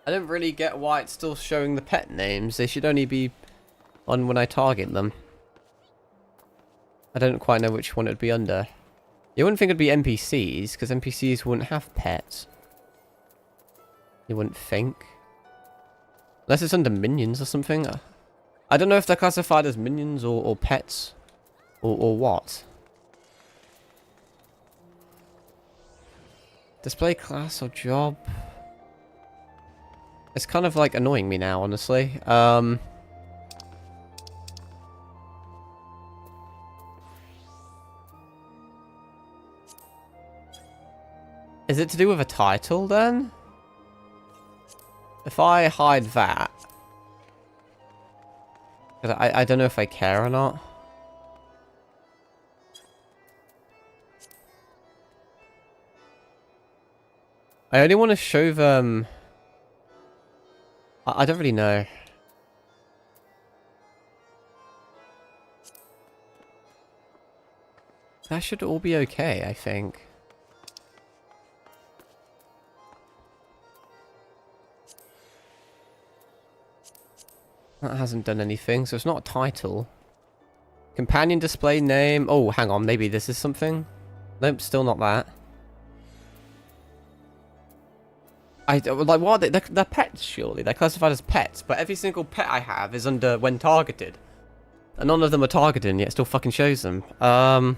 I don't really get why it's still showing the pet names. They should only be on when I target them. I don't quite know which one it would be under. You wouldn't think it'd be NPCs, because NPCs wouldn't have pets. You wouldn't think. Unless it's under minions or something. I don't know if they're classified as minions or pets. Or what. Display class or job. It's kind of like annoying me now, honestly. Is it to do with a title then? If I hide that... I don't know if I care or not. I only want to show them... I don't really know. That should all be okay, I think. That hasn't done anything, so it's not a title. Companion display name. Oh, hang on, maybe this is something? Nope, still not that. Like, what are they? They're pets, surely. They're classified as pets, but every single pet I have is under when targeted. And none of them are targeted, and yet it still fucking shows them. I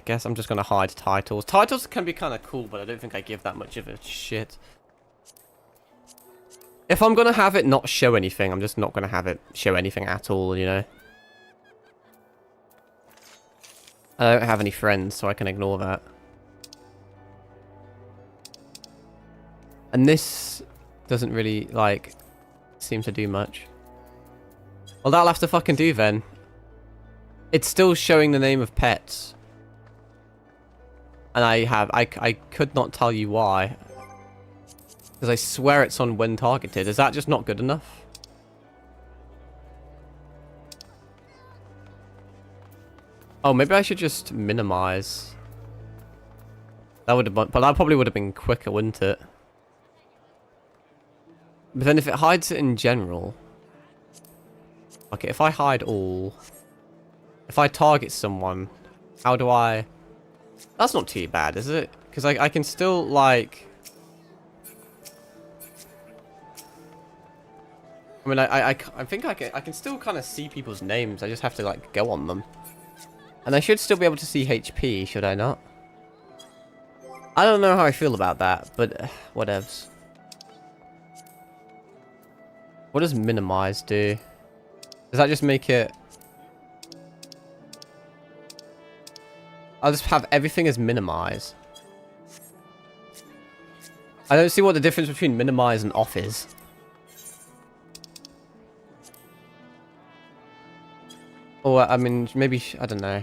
guess I'm just gonna hide titles. Titles can be kind of cool, but I don't think I give that much of a shit. If I'm gonna have it not show anything, I'm just not gonna have it show anything at all, you know? I don't have any friends, so I can ignore that. And this doesn't really, like, seem to do much. Well, that'll have to fucking do then. It's still showing the name of pets. And I could not tell you why. Because I swear it's on when targeted. Is that just not good enough? Oh, maybe I should just minimize. That would have, but that probably would have been quicker, wouldn't it? But then if it hides it in general... Okay, if I hide all... If I target someone, how do I... That's not too bad, is it? Because I can still, like... I mean, I think I can still kind of see people's names. I just have to, like, go on them. And I should still be able to see HP, should I not? I don't know how I feel about that, but whatevs. What does minimize do? Does that just make it... I'll just have everything as minimize. I don't see what the difference between minimize and off is. Or, I mean, maybe... I don't know.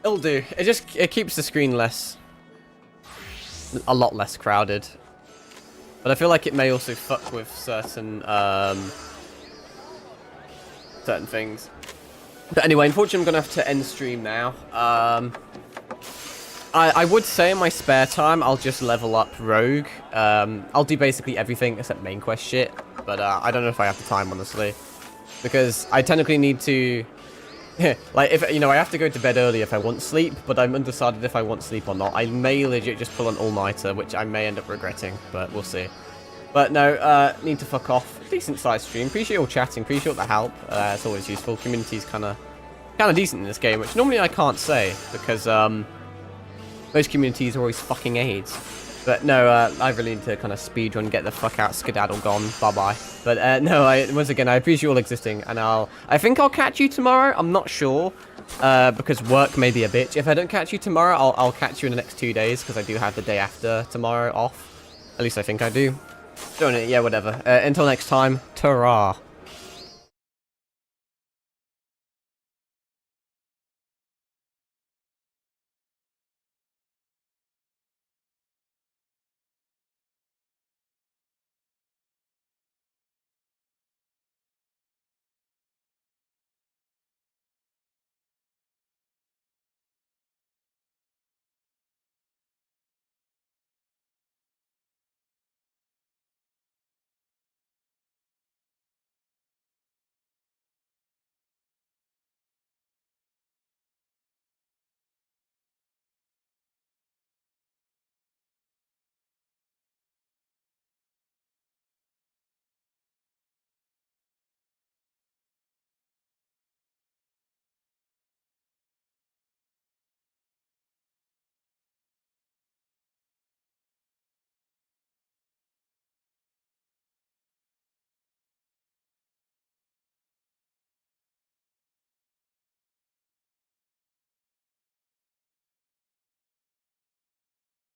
It'll do. It keeps the screen less... A lot less crowded. But I feel like it may also fuck with certain... certain things. But anyway, unfortunately I'm going to have to end stream now. I would say in my spare time I'll just level up Rogue. I'll do basically everything except main quest shit. But I don't know if I have the time, honestly. Because I technically need to... like, if you know, I have to go to bed early if I want sleep, but I'm undecided if I want sleep or not. I may legit just pull an all-nighter, which I may end up regretting, but we'll see. But no, need to fuck off. Decent sized stream. Appreciate all chatting. Appreciate the help. It's always useful. Community's kind of decent in this game, which normally I can't say because most communities are always fucking AIDS. But no, I really need to kind of speedrun, get the fuck out, skedaddle gone, bye-bye. But no, once again, I appreciate you all existing, and I think I'll catch you tomorrow. I'm not sure, because work may be a bitch. If I don't catch you tomorrow, I'll catch you in the next 2 days, because I do have the day after tomorrow off. At least I think I do. Don't know, yeah, whatever. Until next time, ta-ra.